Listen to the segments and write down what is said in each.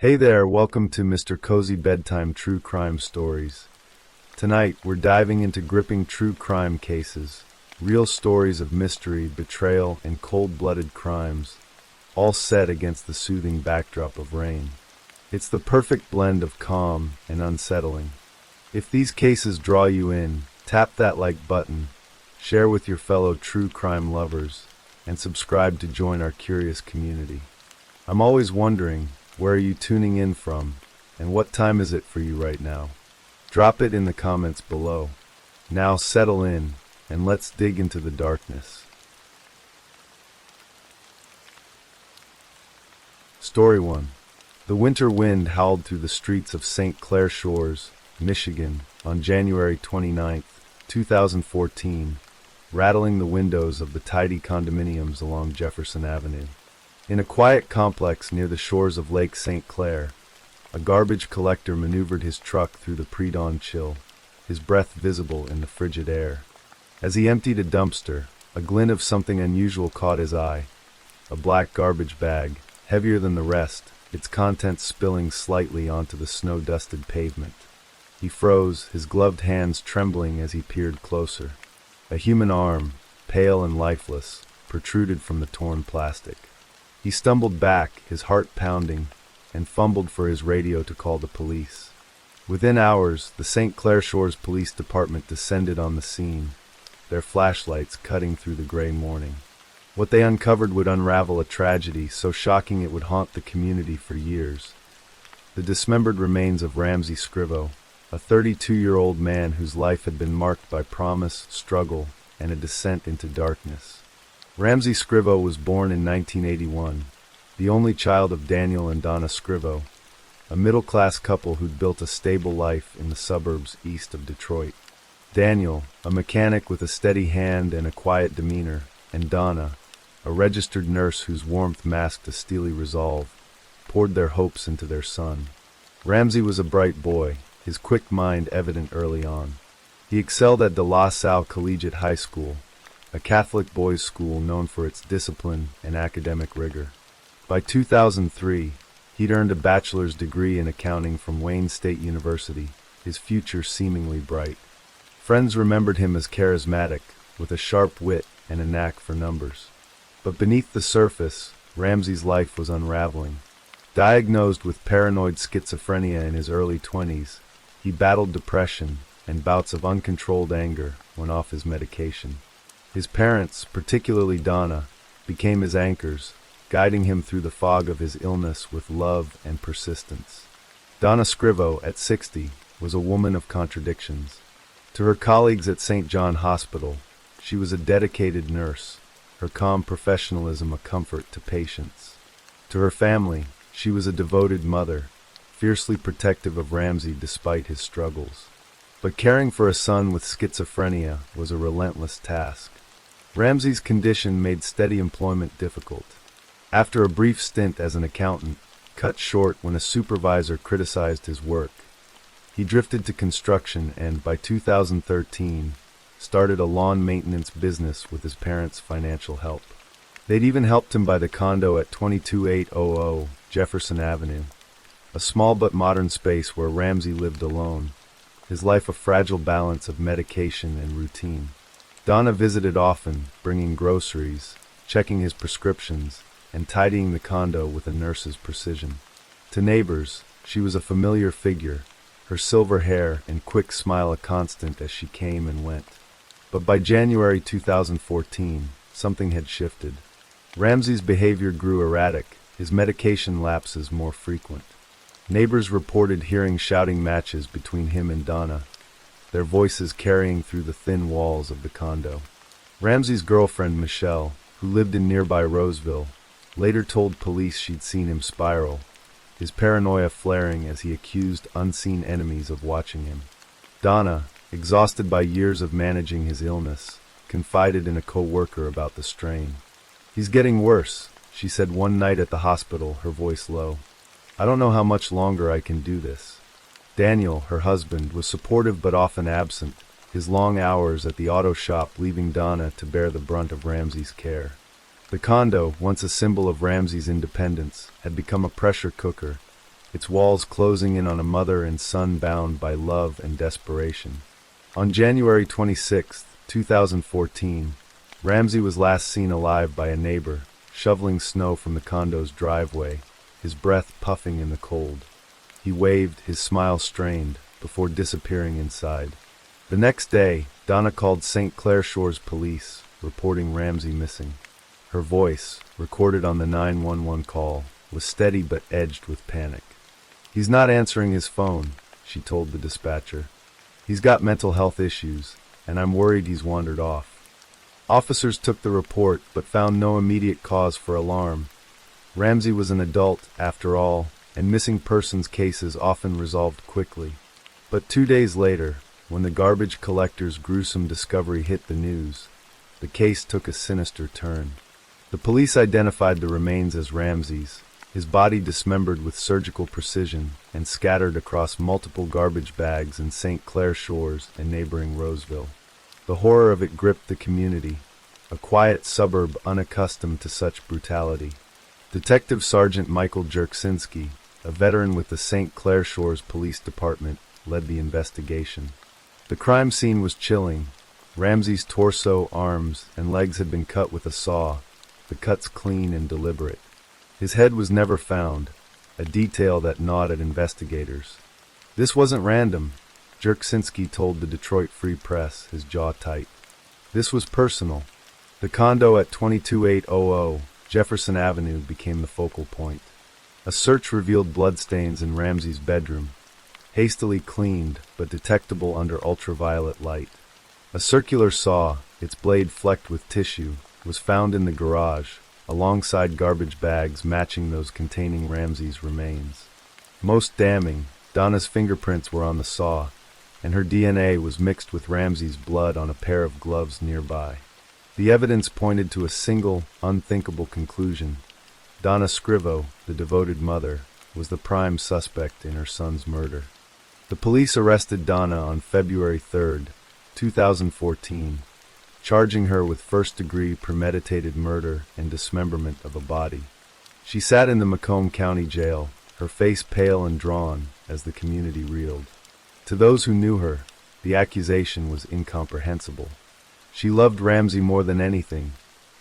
Hey there, welcome to Mr.Cozy Bedtime True Crime Stories. Tonight, we're diving into gripping true crime cases, real stories of mystery, betrayal, and cold-blooded crimes, all set against the soothing backdrop of rain. It's the perfect blend of calm and unsettling. If these cases draw you in, tap that like button, share with your fellow true crime lovers, and subscribe to join our curious community. I'm always wondering, where are you tuning in from, and what time is it for you right now? Drop it in the comments below. Now settle in, and let's dig into the darkness. Story 1. The winter wind howled through the streets of St. Clair Shores, Michigan, on January 29, 2014, rattling the windows of the tidy condominiums along Jefferson Avenue. In a quiet complex near the shores of Lake St. Clair, a garbage collector maneuvered his truck through the pre-dawn chill, his breath visible in the frigid air. As he emptied a dumpster, a glint of something unusual caught his eye. A black garbage bag, heavier than the rest, its contents spilling slightly onto the snow-dusted pavement. He froze, his gloved hands trembling as he peered closer. A human arm, pale and lifeless, protruded from the torn plastic. He stumbled back, his heart pounding, and fumbled for his radio to call the police. Within hours, the St. Clair Shores Police Department descended on the scene, their flashlights cutting through the gray morning. What they uncovered would unravel a tragedy so shocking it would haunt the community for years. The dismembered remains of Ramsey Scrivo, a 32-year-old man whose life had been marked by promise, struggle, and a descent into darkness. Ramsey Scrivo was born in 1981, the only child of Daniel and Donna Scrivo, a middle-class couple who'd built a stable life in the suburbs east of Detroit. Daniel, a mechanic with a steady hand and a quiet demeanor, and Donna, a registered nurse whose warmth masked a steely resolve, poured their hopes into their son. Ramsey was a bright boy, his quick mind evident early on. He excelled at De La Salle Collegiate High School, a Catholic boys' school known for its discipline and academic rigor. By 2003, he'd earned a bachelor's degree in accounting from Wayne State University, his future seemingly bright. Friends remembered him as charismatic, with a sharp wit and a knack for numbers. But beneath the surface, Ramsey's life was unraveling. Diagnosed with paranoid schizophrenia in his early 20s, he battled depression and bouts of uncontrolled anger when off his medication. His parents, particularly Donna, became his anchors, guiding him through the fog of his illness with love and persistence. Donna Scrivo, at 60, was a woman of contradictions. To her colleagues at St. John Hospital, she was a dedicated nurse, her calm professionalism a comfort to patients. To her family, she was a devoted mother, fiercely protective of Ramsey despite his struggles. But caring for a son with schizophrenia was a relentless task. Ramsey's condition made steady employment difficult. After a brief stint as an accountant, cut short when a supervisor criticized his work, he drifted to construction and, by 2013, started a lawn maintenance business with his parents' financial help. They'd even helped him buy the condo at 22800 Jefferson Avenue, a small but modern space where Ramsey lived alone, his life a fragile balance of medication and routine. Donna visited often, bringing groceries, checking his prescriptions, and tidying the condo with a nurse's precision. To neighbors, she was a familiar figure, her silver hair and quick smile a constant as she came and went. But by January 2014, something had shifted. Ramsey's behavior grew erratic, his medication lapses more frequent. Neighbors reported hearing shouting matches between him and Donna, their voices carrying through the thin walls of the condo. Ramsey's girlfriend, Michelle, who lived in nearby Roseville, later told police she'd seen him spiral, his paranoia flaring as he accused unseen enemies of watching him. Donna, exhausted by years of managing his illness, confided in a co-worker about the strain. "He's getting worse," she said one night at the hospital, her voice low. "I don't know how much longer I can do this." Daniel, her husband, was supportive but often absent, his long hours at the auto shop leaving Donna to bear the brunt of Ramsey's care. The condo, once a symbol of Ramsey's independence, had become a pressure cooker, its walls closing in on a mother and son bound by love and desperation. On January 26, 2014, Ramsey was last seen alive by a neighbor, shoveling snow from the condo's driveway, his breath puffing in the cold. He waved, his smile strained, before disappearing inside. The next day, Donna called St. Clair Shores police, reporting Ramsey missing. Her voice, recorded on the 911 call, was steady but edged with panic. "He's not answering his phone," she told the dispatcher. "He's got mental health issues, and I'm worried he's wandered off." Officers took the report but found no immediate cause for alarm. Ramsey was an adult, after all, and missing persons cases often resolved quickly. But 2 days later, when the garbage collector's gruesome discovery hit the news, the case took a sinister turn. The police identified the remains as Ramsey's, his body dismembered with surgical precision and scattered across multiple garbage bags in St. Clair Shores and neighboring Roseville. The horror of it gripped the community, a quiet suburb unaccustomed to such brutality. Detective Sergeant Michael Jerksinski, a veteran with the St. Clair Shores Police Department, led the investigation. The crime scene was chilling. Ramsey's torso, arms, and legs had been cut with a saw, the cuts clean and deliberate. His head was never found, a detail that gnawed at investigators. "This wasn't random," Jerksinski told the Detroit Free Press, his jaw tight. "This was personal." The condo at 22800 Jefferson Avenue became the focal point. A search revealed bloodstains in Ramsey's bedroom, hastily cleaned but detectable under ultraviolet light. A circular saw, its blade flecked with tissue, was found in the garage, alongside garbage bags matching those containing Ramsey's remains. Most damning, Donna's fingerprints were on the saw, and her DNA was mixed with Ramsey's blood on a pair of gloves nearby. The evidence pointed to a single, unthinkable conclusion. Donna Scrivo, the devoted mother, was the prime suspect in her son's murder. The police arrested Donna on February 3, 2014, charging her with first-degree premeditated murder and dismemberment of a body. She sat in the Macomb County Jail, her face pale and drawn as the community reeled. To those who knew her, the accusation was incomprehensible. "She loved Ramsey more than anything,"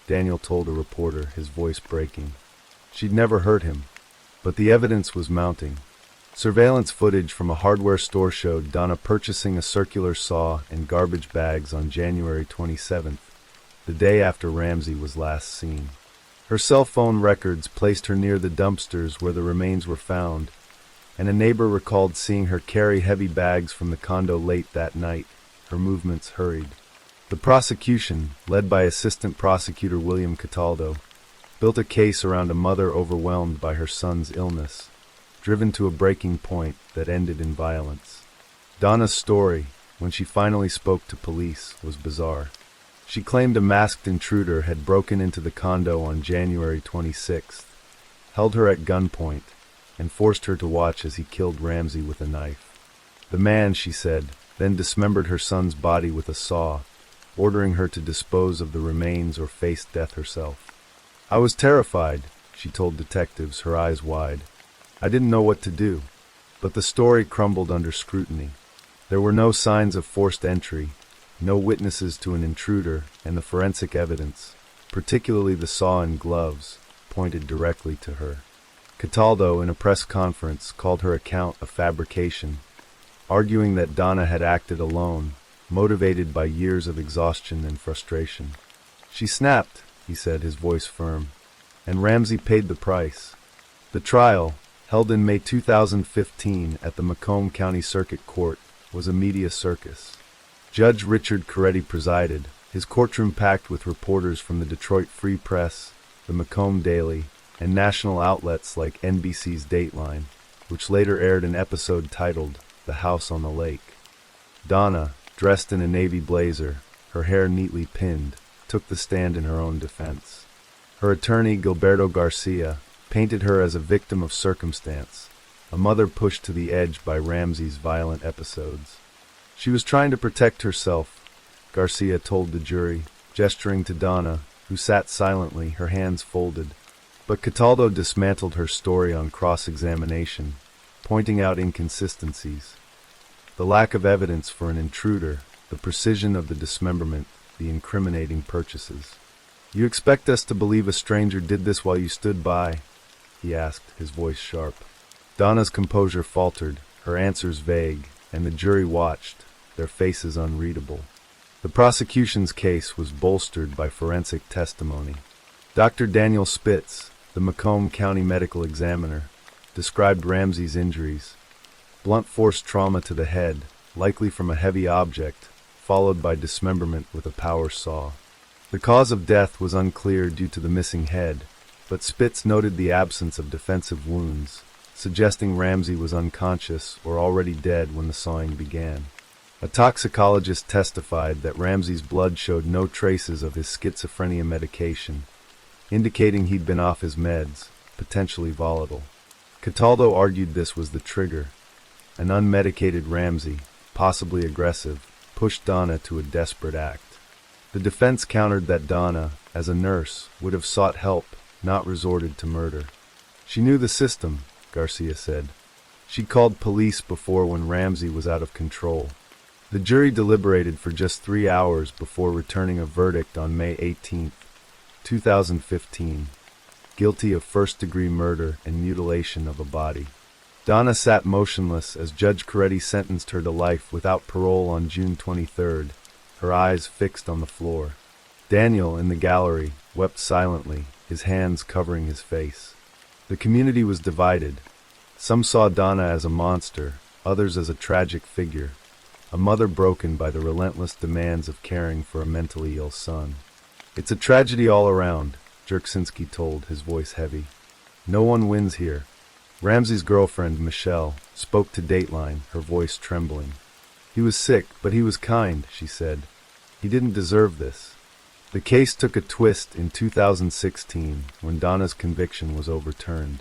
Daniel told a reporter, his voice breaking. "She'd never hurt him." But the evidence was mounting. Surveillance footage from a hardware store showed Donna purchasing a circular saw and garbage bags on January 27th, the day after Ramsey was last seen. Her cell phone records placed her near the dumpsters where the remains were found, and a neighbor recalled seeing her carry heavy bags from the condo late that night, her movements hurried. The prosecution, led by Assistant Prosecutor William Cataldo, built a case around a mother overwhelmed by her son's illness, driven to a breaking point that ended in violence. Donna's story, when she finally spoke to police, was bizarre. She claimed a masked intruder had broken into the condo on January 26th, held her at gunpoint, and forced her to watch as he killed Ramsey with a knife. The man, she said, then dismembered her son's body with a saw, ordering her to dispose of the remains or face death herself. "I was terrified," she told detectives, her eyes wide. "I didn't know what to do." But the story crumbled under scrutiny. There were no signs of forced entry, no witnesses to an intruder, and the forensic evidence, particularly the saw and gloves, pointed directly to her. Cataldo, in a press conference, called her account a fabrication, arguing that Donna had acted alone, motivated by years of exhaustion and frustration. "She snapped," he said, his voice firm, "and Ramsey paid the price." The trial, held in May 2015 at the Macomb County Circuit Court, was a media circus. Judge Richard Coretti presided, his courtroom packed with reporters from the Detroit Free Press, the Macomb Daily, and national outlets like NBC's Dateline, which later aired an episode titled The House on the Lake. Donna, dressed in a navy blazer, her hair neatly pinned, took the stand in her own defense. Her attorney, Gilberto Garcia, painted her as a victim of circumstance, a mother pushed to the edge by Ramsey's violent episodes. "She was trying to protect herself," Garcia told the jury, gesturing to Donna, who sat silently, her hands folded. But Cataldo dismantled her story on cross-examination, pointing out inconsistencies. The lack of evidence for an intruder, the precision of the dismemberment, the incriminating purchases. "You expect us to believe a stranger did this while you stood by?" he asked, his voice sharp. Donna's composure faltered, her answers vague, and the jury watched, their faces unreadable. The prosecution's case was bolstered by forensic testimony. Dr. Daniel Spitz, the Macomb County medical examiner, described Ramsey's injuries: blunt force trauma to the head, likely from a heavy object, followed by dismemberment with a power saw. The cause of death was unclear due to the missing head, but Spitz noted the absence of defensive wounds, suggesting Ramsey was unconscious or already dead when the sawing began. A toxicologist testified that Ramsey's blood showed no traces of his schizophrenia medication, indicating he'd been off his meds, potentially volatile. Cataldo argued this was the trigger. An unmedicated Ramsey, possibly aggressive, pushed Donna to a desperate act. The defense countered that Donna, as a nurse, would have sought help, not resorted to murder. "She knew the system," Garcia said. "She called police before when Ramsey was out of control." The jury deliberated for just 3 hours before returning a verdict on May 18, 2015, guilty of first-degree murder and mutilation of a body. Donna sat motionless as Judge Coretti sentenced her to life without parole on June 23, her eyes fixed on the floor. Daniel, in the gallery, wept silently, his hands covering his face. The community was divided. Some saw Donna as a monster, others as a tragic figure, a mother broken by the relentless demands of caring for a mentally ill son. "It's a tragedy all around," Jerksinski told, his voice heavy. "No one wins here." Ramsey's girlfriend, Michelle, spoke to Dateline, her voice trembling. "He was sick, but he was kind," she said. "He didn't deserve this." The case took a twist in 2016 when Donna's conviction was overturned.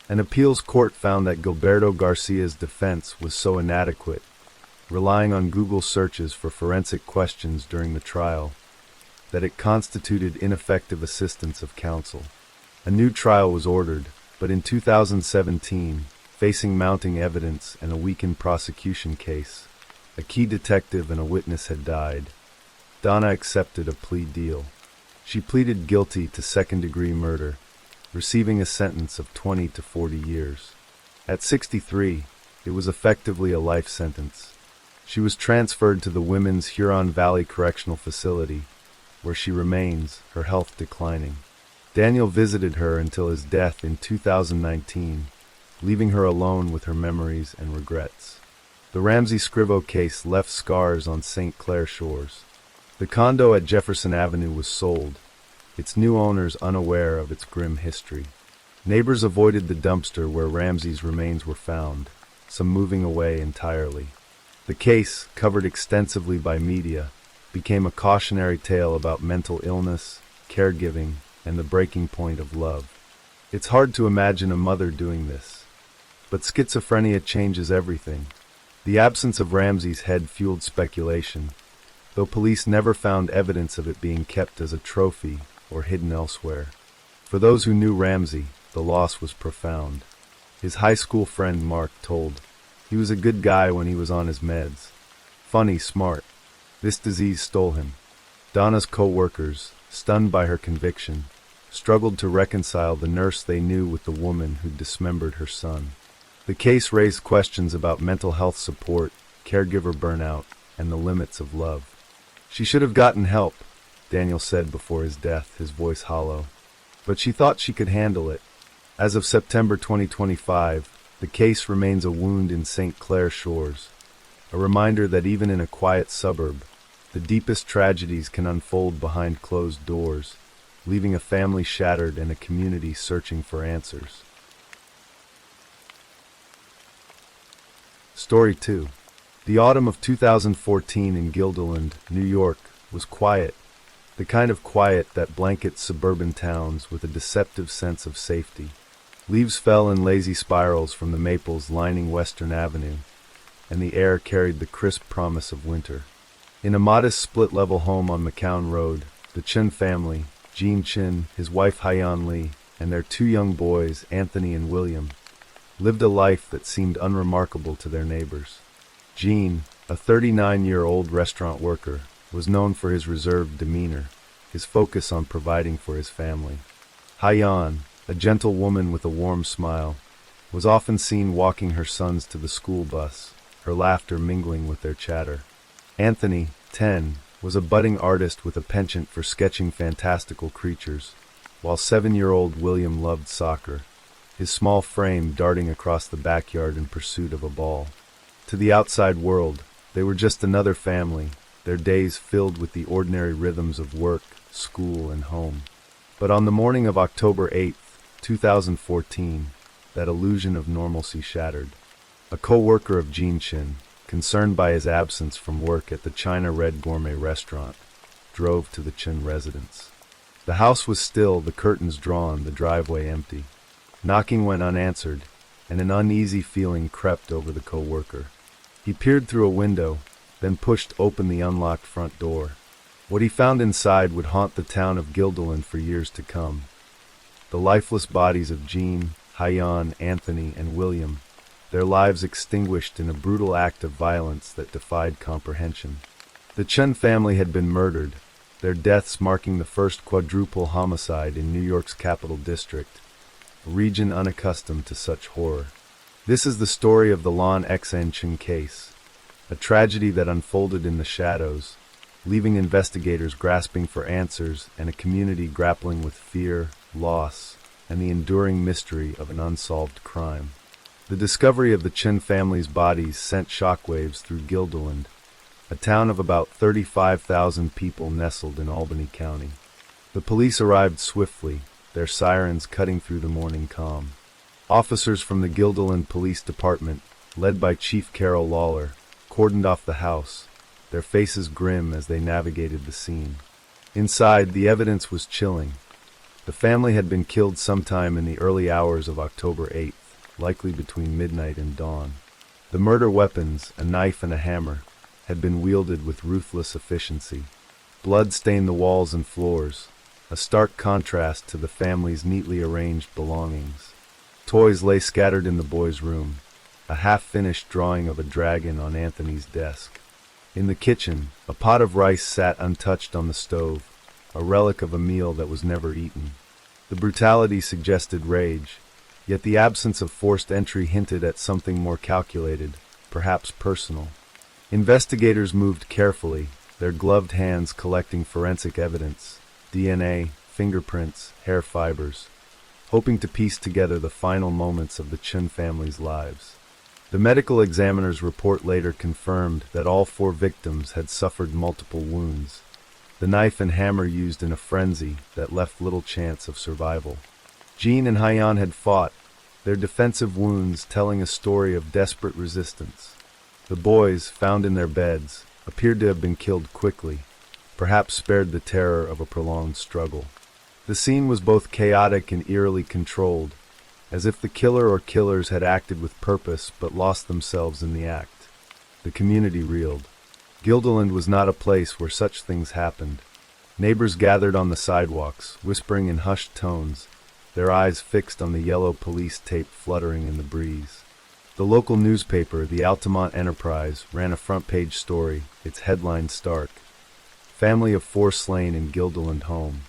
An appeals court found that Gilberto Garcia's defense was so inadequate, relying on Google searches for forensic questions during the trial, that it constituted ineffective assistance of counsel. A new trial was ordered, but in 2017, facing mounting evidence and a weakened prosecution case, a key detective and a witness had died. Donna accepted a plea deal. She pleaded guilty to second-degree murder, receiving a sentence of 20 to 40 years. At 63, it was effectively a life sentence. She was transferred to the Women's Huron Valley Correctional Facility, where she remains, her health declining. Daniel visited her until his death in 2019, leaving her alone with her memories and regrets. The Ramsey Scrivo case left scars on St. Clair shores. The condo at Jefferson Avenue was sold, its new owners unaware of its grim history. Neighbors avoided the dumpster where Ramsey's remains were found, some moving away entirely. The case, covered extensively by media, became a cautionary tale about mental illness, caregiving, and the breaking point of love. It's hard to imagine a mother doing this. But schizophrenia changes everything. The absence of Ramsey's head fueled speculation, though police never found evidence of it being kept as a trophy or hidden elsewhere. For those who knew Ramsey, the loss was profound. His high school friend Mark told, "He was a good guy when he was on his meds. Funny, smart. This disease stole him." Donna's co-workers, stunned by her conviction, struggled to reconcile the nurse they knew with the woman who dismembered her son. The case raised questions about mental health support, caregiver burnout, and the limits of love. "She should have gotten help," Daniel said before his death, his voice hollow. "But she thought she could handle it." As of September 2025, the case remains a wound in St. Clair shores, a reminder that even in a quiet suburb, the deepest tragedies can unfold behind closed doors, leaving a family shattered and a community searching for answers. Story 2. The autumn of 2014 in Guilderland, New York, was quiet, the kind of quiet that blankets suburban towns with a deceptive sense of safety. Leaves fell in lazy spirals from the maples lining Western Avenue, and the air carried the crisp promise of winter. In a modest split-level home on McCown Road, the Chin family, Jean Chin, his wife Haiyan Lee, and their 2 young boys, Anthony and William, lived a life that seemed unremarkable to their neighbors. Gene, a 39-year-old restaurant worker, was known for his reserved demeanor, his focus on providing for his family. Haiyan, a gentle woman with a warm smile, was often seen walking her sons to the school bus, her laughter mingling with their chatter. Anthony, 10, was a budding artist with a penchant for sketching fantastical creatures, while 7-year-old William loved soccer, his small frame darting across the backyard in pursuit of a ball. To the outside world, they were just another family, their days filled with the ordinary rhythms of work, school, and home. But on the morning of October 8, 2014, that illusion of normalcy shattered. A co-worker of Gene Chin, concerned by his absence from work at the China Red Gourmet restaurant, drove to the Chin residence. The house was still, the curtains drawn, the driveway empty. Knocking went unanswered, and an uneasy feeling crept over the co-worker. He peered through a window, then pushed open the unlocked front door. What he found inside would haunt the town of Guilderland for years to come. The lifeless bodies of Gene, Haiyan, Anthony, and William, their lives extinguished in a brutal act of violence that defied comprehension. The Chen family had been murdered, their deaths marking the first quadruple homicide in New York's Capital District, a region unaccustomed to such horror. This is the story of the Lan Xan Chen case, a tragedy that unfolded in the shadows, leaving investigators grasping for answers and a community grappling with fear, loss, and the enduring mystery of an unsolved crime. The discovery of the Chen family's bodies sent shockwaves through Guilderland, a town of about 35,000 people nestled in Albany County. The police arrived swiftly, their sirens cutting through the morning calm. Officers from the Guilderland Police Department, led by Chief Carol Lawler, cordoned off the house, their faces grim as they navigated the scene. Inside, the evidence was chilling. The family had been killed sometime in the early hours of October 8th, likely between midnight and dawn. The murder weapons, a knife and a hammer, had been wielded with ruthless efficiency. Blood stained the walls and floors, a stark contrast to the family's neatly arranged belongings. Toys lay scattered in the boys' room, a half-finished drawing of a dragon on Anthony's desk. In the kitchen, a pot of rice sat untouched on the stove, a relic of a meal that was never eaten. The brutality suggested rage, yet the absence of forced entry hinted at something more calculated, perhaps personal. Investigators moved carefully, their gloved hands collecting forensic evidence, DNA, fingerprints, hair fibers, hoping to piece together the final moments of the Chen family's lives. The medical examiner's report later confirmed that all 4 victims had suffered multiple wounds, the knife and hammer used in a frenzy that left little chance of survival. Gene and Haiyan had fought, their defensive wounds telling a story of desperate resistance. The boys, found in their beds, appeared to have been killed quickly, perhaps spared the terror of a prolonged struggle. The scene was both chaotic and eerily controlled, as if the killer or killers had acted with purpose but lost themselves in the act. The community reeled. Guilderland was not a place where such things happened. Neighbors gathered on the sidewalks, whispering in hushed tones, their eyes fixed on the yellow police tape fluttering in the breeze. The local newspaper, the Altamont Enterprise, ran a front-page story, its headline stark: "Family of 4 slain in Guilderland home."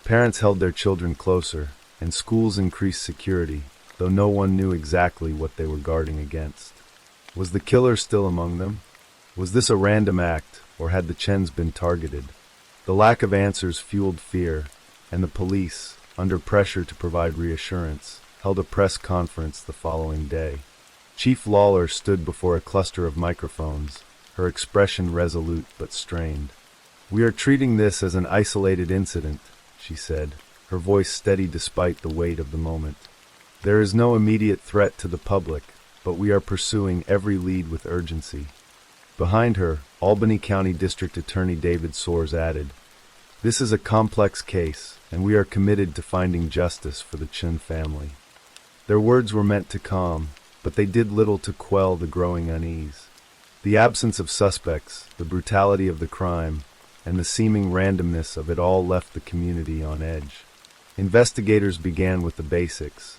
Parents held their children closer, and schools increased security, though no one knew exactly what they were guarding against. Was the killer still among them? Was this a random act, or had the Chens been targeted? The lack of answers fueled fear, and the police, under pressure to provide reassurance, held a press conference the following day. Chief Lawler stood before a cluster of microphones, her expression resolute but strained. "We are treating this as an isolated incident," she said, her voice steady despite the weight of the moment. "There is no immediate threat to the public, but we are pursuing every lead with urgency." Behind her, Albany County District Attorney David Soares added, "This is a complex case, and we are committed to finding justice for the Chen family." Their words were meant to calm, but they did little to quell the growing unease. The absence of suspects, the brutality of the crime, and the seeming randomness of it all left the community on edge. Investigators began with the basics.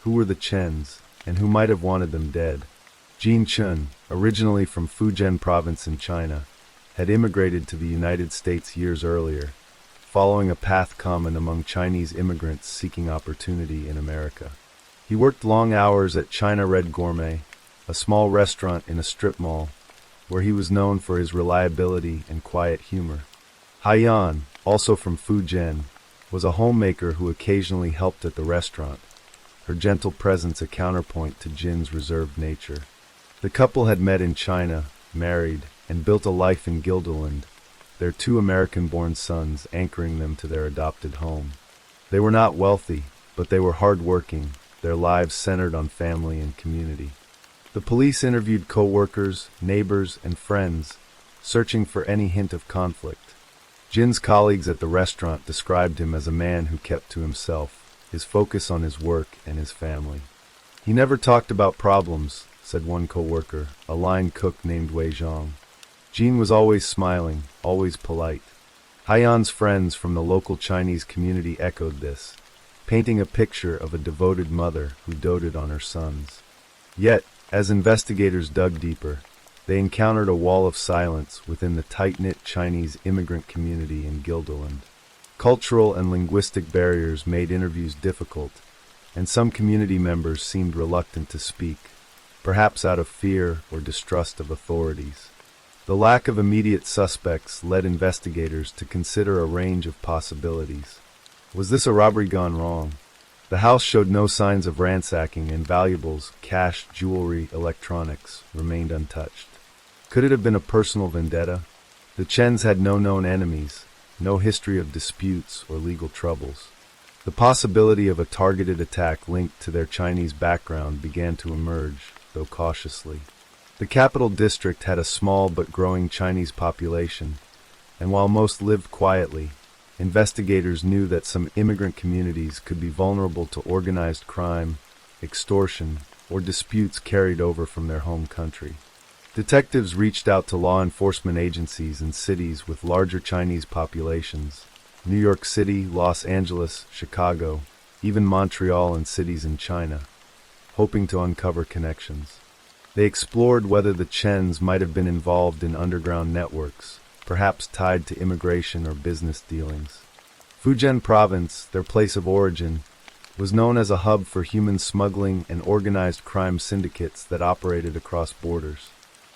Who were the Chens? and who might have wanted them dead. Jin Chun, originally from Fujian province in China, had immigrated to the United States years earlier, following a path common among Chinese immigrants seeking opportunity in America. He worked long hours at China Red Gourmet, a small restaurant in a strip mall, where he was known for his reliability and quiet humor. Haiyan, also from Fujian, was a homemaker who occasionally helped at the restaurant, her gentle presence a counterpoint to Jin's reserved nature. The couple had met in China, married, and built a life in Guilderland, their 2 American-born sons anchoring them to their adopted home. They were not wealthy, but they were hard-working, their lives centered on family and community. The police interviewed co-workers, neighbors, and friends, searching for any hint of conflict. Jin's colleagues at the restaurant described him as a man who kept to himself, his focus on his work and his family. He never talked about problems, said one co-worker, a line cook named Wei Zhang. Jin was always smiling, always polite. Haiyan's friends from the local Chinese community echoed this, painting a picture of a devoted mother who doted on her sons. Yet, as investigators dug deeper, they encountered a wall of silence within the tight-knit Chinese immigrant community in Guilderland. Cultural and linguistic barriers made interviews difficult, and some community members seemed reluctant to speak, perhaps out of fear or distrust of authorities. The lack of immediate suspects led investigators to consider a range of possibilities. Was this a robbery gone wrong? The house showed no signs of ransacking, and valuables, cash, jewelry, electronics, remained untouched. Could it have been a personal vendetta? The Chens had no known enemies, no history of disputes or legal troubles. The possibility of a targeted attack linked to their Chinese background began to emerge, though cautiously. The capital district had a small but growing Chinese population, and while most lived quietly, investigators knew that some immigrant communities could be vulnerable to organized crime, extortion, or disputes carried over from their home country. Detectives reached out to law enforcement agencies in cities with larger Chinese populations: New York City, Los Angeles, Chicago, even Montreal and cities in China, hoping to uncover connections. They explored whether the Chens might have been involved in underground networks, perhaps tied to immigration or business dealings. Fujian province, their place of origin, was known as a hub for human smuggling and organized crime syndicates that operated across borders.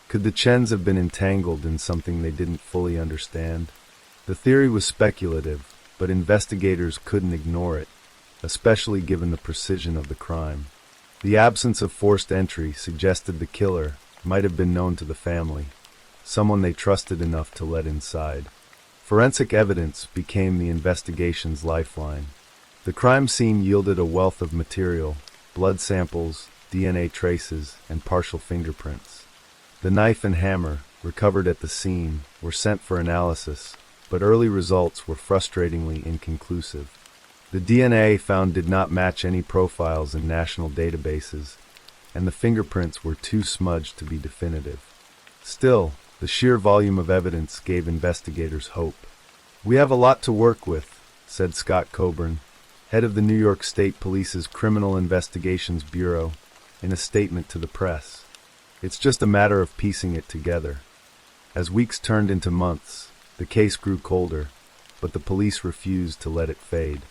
Could the Chens have been entangled in something they didn't fully understand? The theory was speculative, but investigators couldn't ignore it, especially given the precision of the crime. The absence of forced entry suggested the killer might have been known to the family, someone they trusted enough to let inside. Forensic evidence became the investigation's lifeline. The crime scene yielded a wealth of material: blood samples, DNA traces, and partial fingerprints. The knife and hammer, recovered at the scene, were sent for analysis, but early results were frustratingly inconclusive. The DNA found did not match any profiles in national databases, and the fingerprints were too smudged to be definitive. Still, the sheer volume of evidence gave investigators hope. "We have a lot to work with," said Scott Coburn, head of the New York State Police's Criminal Investigations Bureau, in a statement to the press. "It's just a matter of piecing it together." As weeks turned into months, the case grew colder, but the police refused to let it fade.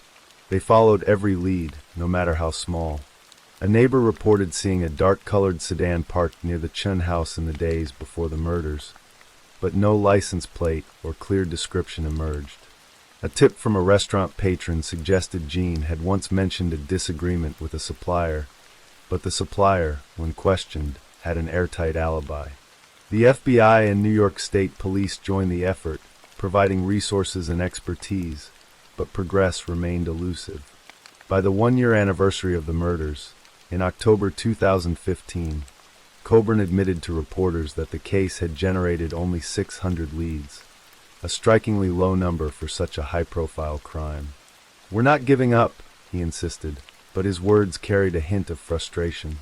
They followed every lead, no matter how small. A neighbor reported seeing a dark-colored sedan parked near the Chun house in the days before the murders, but no license plate or clear description emerged. A tip from a restaurant patron suggested Jean had once mentioned a disagreement with a supplier, but the supplier, when questioned, had an airtight alibi. The FBI and New York State Police joined the effort, providing resources and expertise, but progress remained elusive. By the one-year anniversary of the murders, in October 2015, Coburn admitted to reporters that the case had generated only 600 leads, a strikingly low number for such a high-profile crime. "We're not giving up," he insisted, but his words carried a hint of frustration.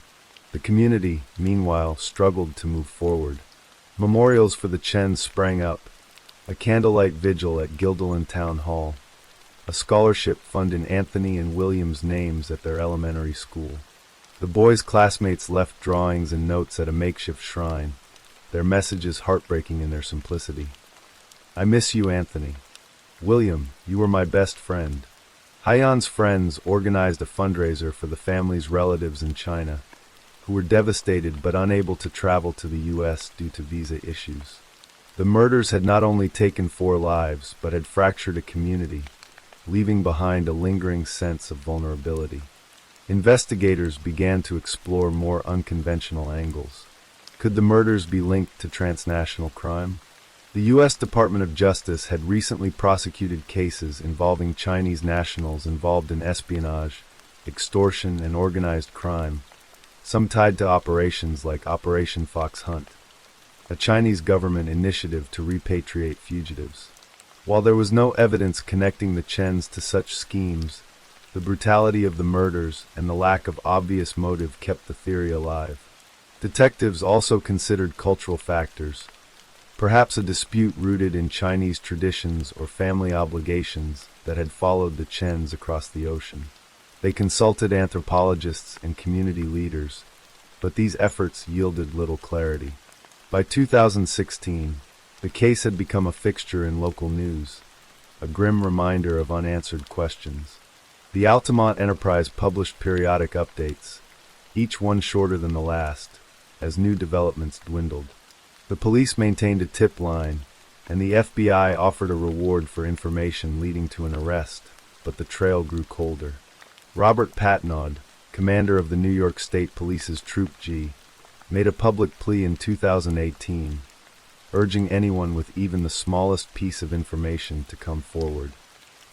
The community, meanwhile, struggled to move forward. Memorials for the Chens sprang up: a candlelight vigil at Guilderland Town Hall, a scholarship fund in Anthony and William's names at their elementary school. The boys' classmates left drawings and notes at a makeshift shrine, their messages heartbreaking in their simplicity. I miss you, Anthony. William, you were my best friend. Haiyan's friends organized a fundraiser for the family's relatives in China, who were devastated but unable to travel to the U.S. due to visa issues. The murders had not only taken 4 lives, but had fractured a community, leaving behind a lingering sense of vulnerability. Investigators began to explore more unconventional angles. Could the murders be linked to transnational crime? The U.S. Department of Justice had recently prosecuted cases involving Chinese nationals involved in espionage, extortion, and organized crime, some tied to operations like Operation Fox Hunt, a Chinese government initiative to repatriate fugitives. While there was no evidence connecting the Chens to such schemes, the brutality of the murders and the lack of obvious motive kept the theory alive. Detectives also considered cultural factors, perhaps a dispute rooted in Chinese traditions or family obligations that had followed the Chens across the ocean. They consulted anthropologists and community leaders, but these efforts yielded little clarity. By 2016, the case had become a fixture in local news, a grim reminder of unanswered questions. The Altamont Enterprise published periodic updates, each one shorter than the last, as new developments dwindled. The police maintained a tip line, and the FBI offered a reward for information leading to an arrest, but the trail grew colder. Robert Patnaud, commander of the New York State Police's Troop G, made a public plea in 2018, urging anyone with even the smallest piece of information to come forward.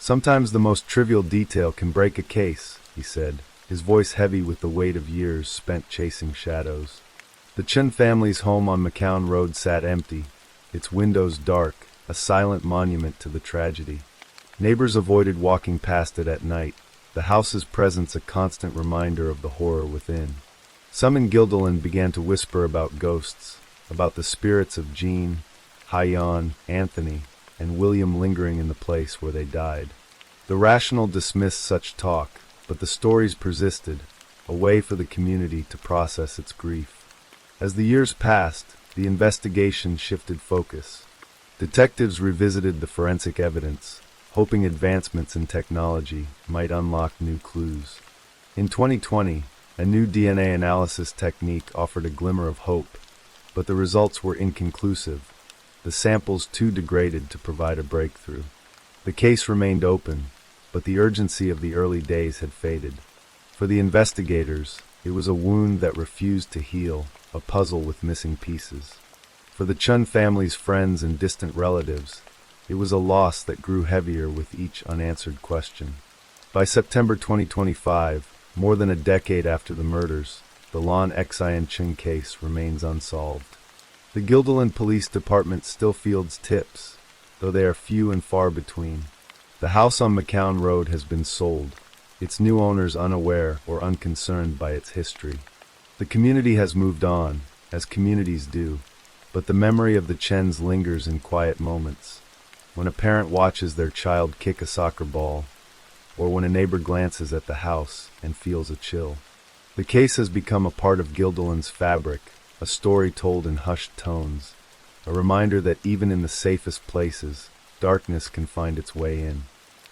Sometimes the most trivial detail can break a case, he said, his voice heavy with the weight of years spent chasing shadows. The Chen family's home on McCown Road sat empty, its windows dark, a silent monument to the tragedy. Neighbors avoided walking past it at night, the house's presence a constant reminder of the horror within. Some in Guilderland began to whisper about ghosts, about the spirits of Jean, Haiyan, Anthony, and William lingering in the place where they died. The rational dismissed such talk, but the stories persisted, a way for the community to process its grief. As the years passed, the investigation shifted focus. Detectives revisited the forensic evidence, hoping advancements in technology might unlock new clues. In 2020, a new DNA analysis technique offered a glimmer of hope, but the results were inconclusive, the samples too degraded to provide a breakthrough. The case remained open, but the urgency of the early days had faded. For the investigators, it was a wound that refused to heal, a puzzle with missing pieces. For the Chun family's friends and distant relatives, it was a loss that grew heavier with each unanswered question. By September 2025, more than a decade after the murders, the Lon Xian Chun case remains unsolved. The Guilderland Police Department still fields tips, though they are few and far between. The house on McCown Road has been sold, its new owners unaware or unconcerned by its history. The community has moved on, as communities do, but the memory of the Chens lingers in quiet moments. When a parent watches their child kick a soccer ball, or when a neighbor glances at the house and feels a chill. The case has become a part of Guilderland's fabric, a story told in hushed tones, a reminder that even in the safest places, darkness can find its way in.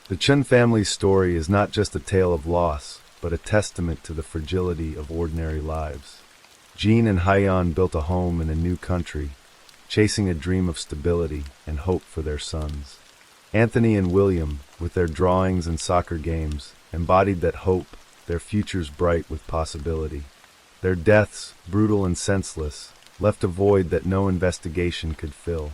The Chun family's story is not just a tale of loss, but a testament to the fragility of ordinary lives. Jean and Haiyan built a home in a new country, chasing a dream of stability and hope for their sons. Anthony and William, with their drawings and soccer games, embodied that hope, their futures bright with possibility. Their deaths, brutal and senseless, left a void that no investigation could fill.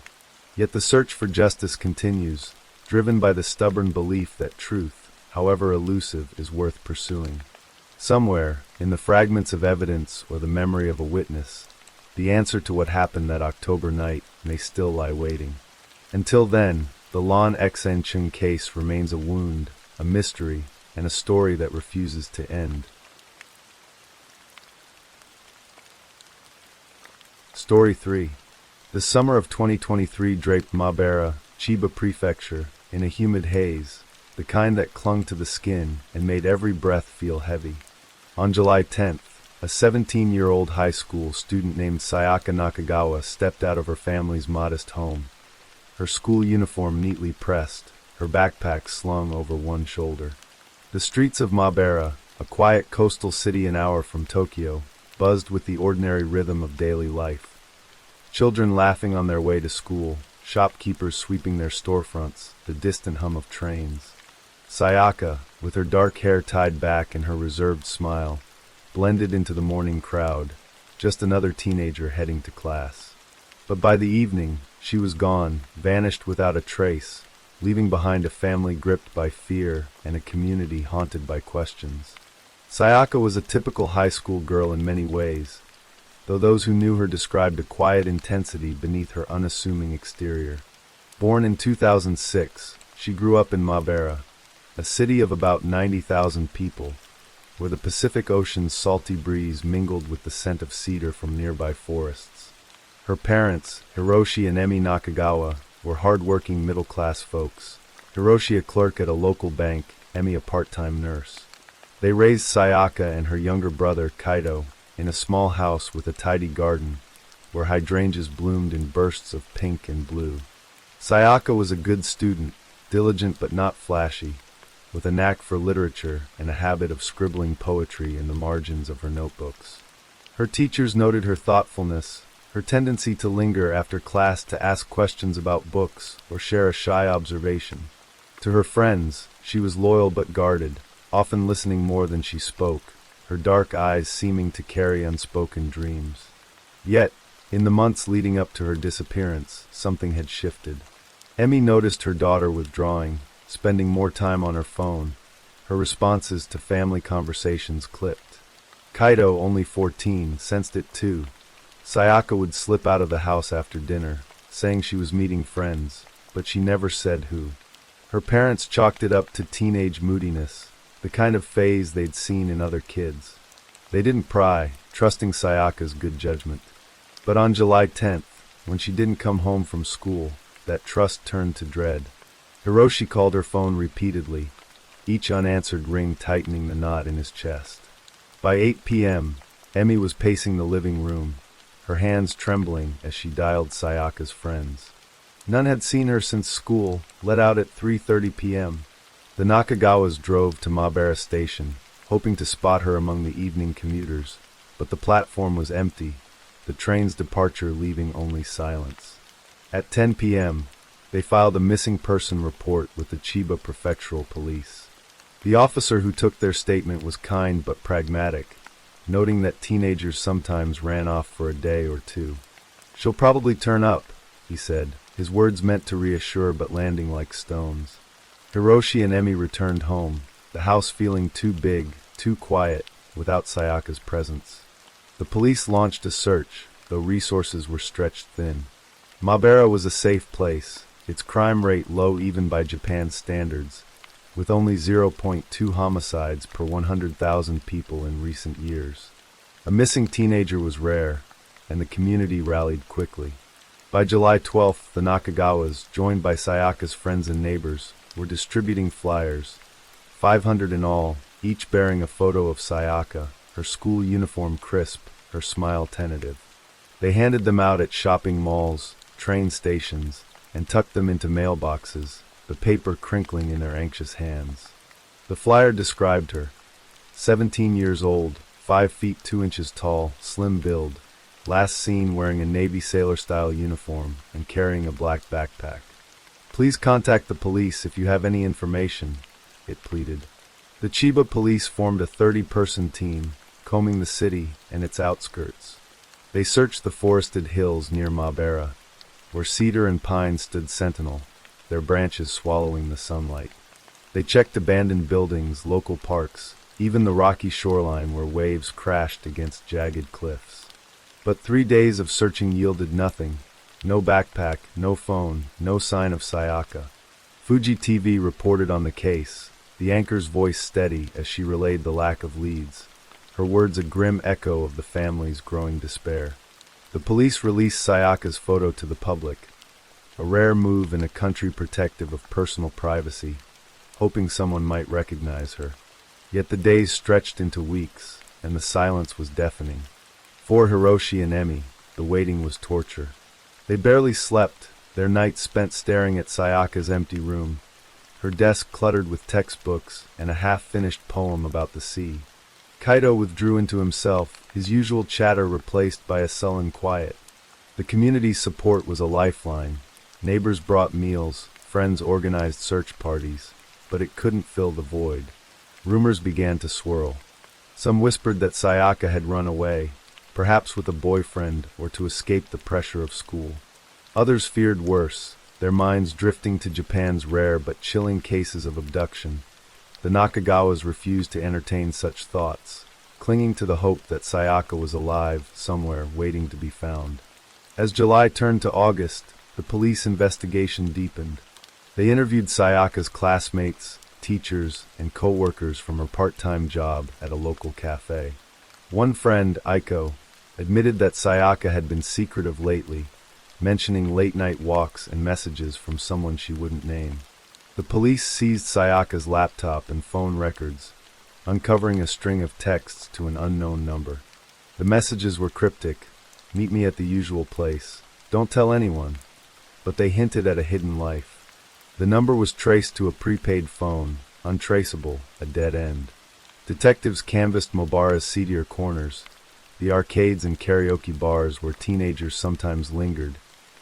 Yet the search for justice continues, driven by the stubborn belief that truth, however elusive, is worth pursuing. Somewhere, in the fragments of evidence or the memory of a witness, the answer to what happened that October night may still lie waiting. Until then, the Lon Xian Chun case remains a wound, a mystery, and a story that refuses to end. Story 3. The summer of 2023 draped Mabera, Chiba Prefecture, in a humid haze, the kind that clung to the skin and made every breath feel heavy. On July 10th, a 17-year-old high school student named Sayaka Nakagawa stepped out of her family's modest home, her school uniform neatly pressed, her backpack slung over one shoulder. The streets of Mabera, a quiet coastal city an hour from Tokyo, buzzed with the ordinary rhythm of daily life. Children laughing on their way to school, shopkeepers sweeping their storefronts, the distant hum of trains. Sayaka, with her dark hair tied back and her reserved smile, blended into the morning crowd, just another teenager heading to class. But by the evening, she was gone, vanished without a trace, leaving behind a family gripped by fear and a community haunted by questions. Sayaka was a typical high school girl in many ways, though those who knew her described a quiet intensity beneath her unassuming exterior. Born in 2006, she grew up in Mabera, a city of about 90,000 people, where the Pacific Ocean's salty breeze mingled with the scent of cedar from nearby forests. Her parents, Hiroshi and Emi Nakagawa, were hard-working middle-class folks. Hiroshi a clerk at a local bank, Emi a part-time nurse. They raised Sayaka and her younger brother, Kaito, in a small house with a tidy garden, where hydrangeas bloomed in bursts of pink and blue. Sayaka was a good student, diligent but not flashy, with a knack for literature and a habit of scribbling poetry in the margins of her notebooks. Her teachers noted her thoughtfulness, her tendency to linger after class to ask questions about books or share a shy observation. To her friends, she was loyal but guarded, often listening more than she spoke, her dark eyes seeming to carry unspoken dreams. Yet, in the months leading up to her disappearance, something had shifted. Emi noticed her daughter withdrawing, spending more time on her phone. Her responses to family conversations clipped. Kaito, only 14, sensed it too. Sayaka would slip out of the house after dinner, saying she was meeting friends, but she never said who. Her parents chalked it up to teenage moodiness, the kind of phase they'd seen in other kids. They didn't pry, trusting Sayaka's good judgment. But on July 10th, when she didn't come home from school, that trust turned to dread. Hiroshi called her phone repeatedly, each unanswered ring tightening the knot in his chest. By 8 p.m., Emi was pacing the living room, her hands trembling as she dialed Sayaka's friends. None had seen her since school, let out at 3:30 p.m. The Nakagawas drove to Mabera Station, hoping to spot her among the evening commuters, but the platform was empty, the train's departure leaving only silence. At 10 p.m., they filed a missing person report with the Chiba Prefectural Police. The officer who took their statement was kind but pragmatic, noting that teenagers sometimes ran off for a day or two. "She'll probably turn up," he said, his words meant to reassure but landing like stones. Hiroshi and Emi returned home, the house feeling too big, too quiet, without Sayaka's presence. The police launched a search, though resources were stretched thin. Mabera was a safe place, its crime rate low even by Japan's standards, with only 0.2 homicides per 100,000 people in recent years. A missing teenager was rare, and the community rallied quickly. By July 12th, the Nakagawas, joined by Sayaka's friends and neighbors, were distributing flyers, 500 in all, each bearing a photo of Sayaka, her school uniform crisp, her smile tentative. They handed them out at shopping malls, train stations, and tucked them into mailboxes, the paper crinkling in their anxious hands. The flyer described her: 17 years old, 5 feet 2 inches tall, slim build, last seen wearing a Navy sailor-style uniform and carrying a black backpack. "Please contact the police if you have any information," it pleaded. The Chiba police formed a 30-person team, combing the city and its outskirts. They searched the forested hills near Mabera, where cedar and pine stood sentinel, their branches swallowing the sunlight. They checked abandoned buildings, local parks, even the rocky shoreline where waves crashed against jagged cliffs. But 3 days of searching yielded nothing. No backpack, no phone, no sign of Sayaka. Fuji TV reported on the case, the anchor's voice steady as she relayed the lack of leads, her words a grim echo of the family's growing despair. The police released Sayaka's photo to the public, a rare move in a country protective of personal privacy, hoping someone might recognize her. Yet the days stretched into weeks, and the silence was deafening. For Hiroshi and Emi, the waiting was torture. They barely slept, their nights spent staring at Sayaka's empty room, her desk cluttered with textbooks and a half-finished poem about the sea. Kaito withdrew into himself, his usual chatter replaced by a sullen quiet. The community's support was a lifeline. Neighbors brought meals, friends organized search parties, but it couldn't fill the void. Rumors began to swirl. Some whispered that Sayaka had run away, perhaps with a boyfriend or to escape the pressure of school. Others feared worse, their minds drifting to Japan's rare but chilling cases of abduction. The Nakagawas refused to entertain such thoughts, clinging to the hope that Sayaka was alive somewhere waiting to be found. As July turned to August, the police investigation deepened. They interviewed Sayaka's classmates, teachers, and co-workers from her part-time job at a local cafe. One friend, Aiko, admitted that Sayaka had been secretive lately, mentioning late-night walks and messages from someone she wouldn't name. The police seized Sayaka's laptop and phone records, uncovering a string of texts to an unknown number. The messages were cryptic: "Meet me at the usual place. Don't tell anyone." But they hinted at a hidden life. The number was traced to a prepaid phone, untraceable, a dead end. Detectives canvassed Mobara's seedier corners, the arcades and karaoke bars where teenagers sometimes lingered,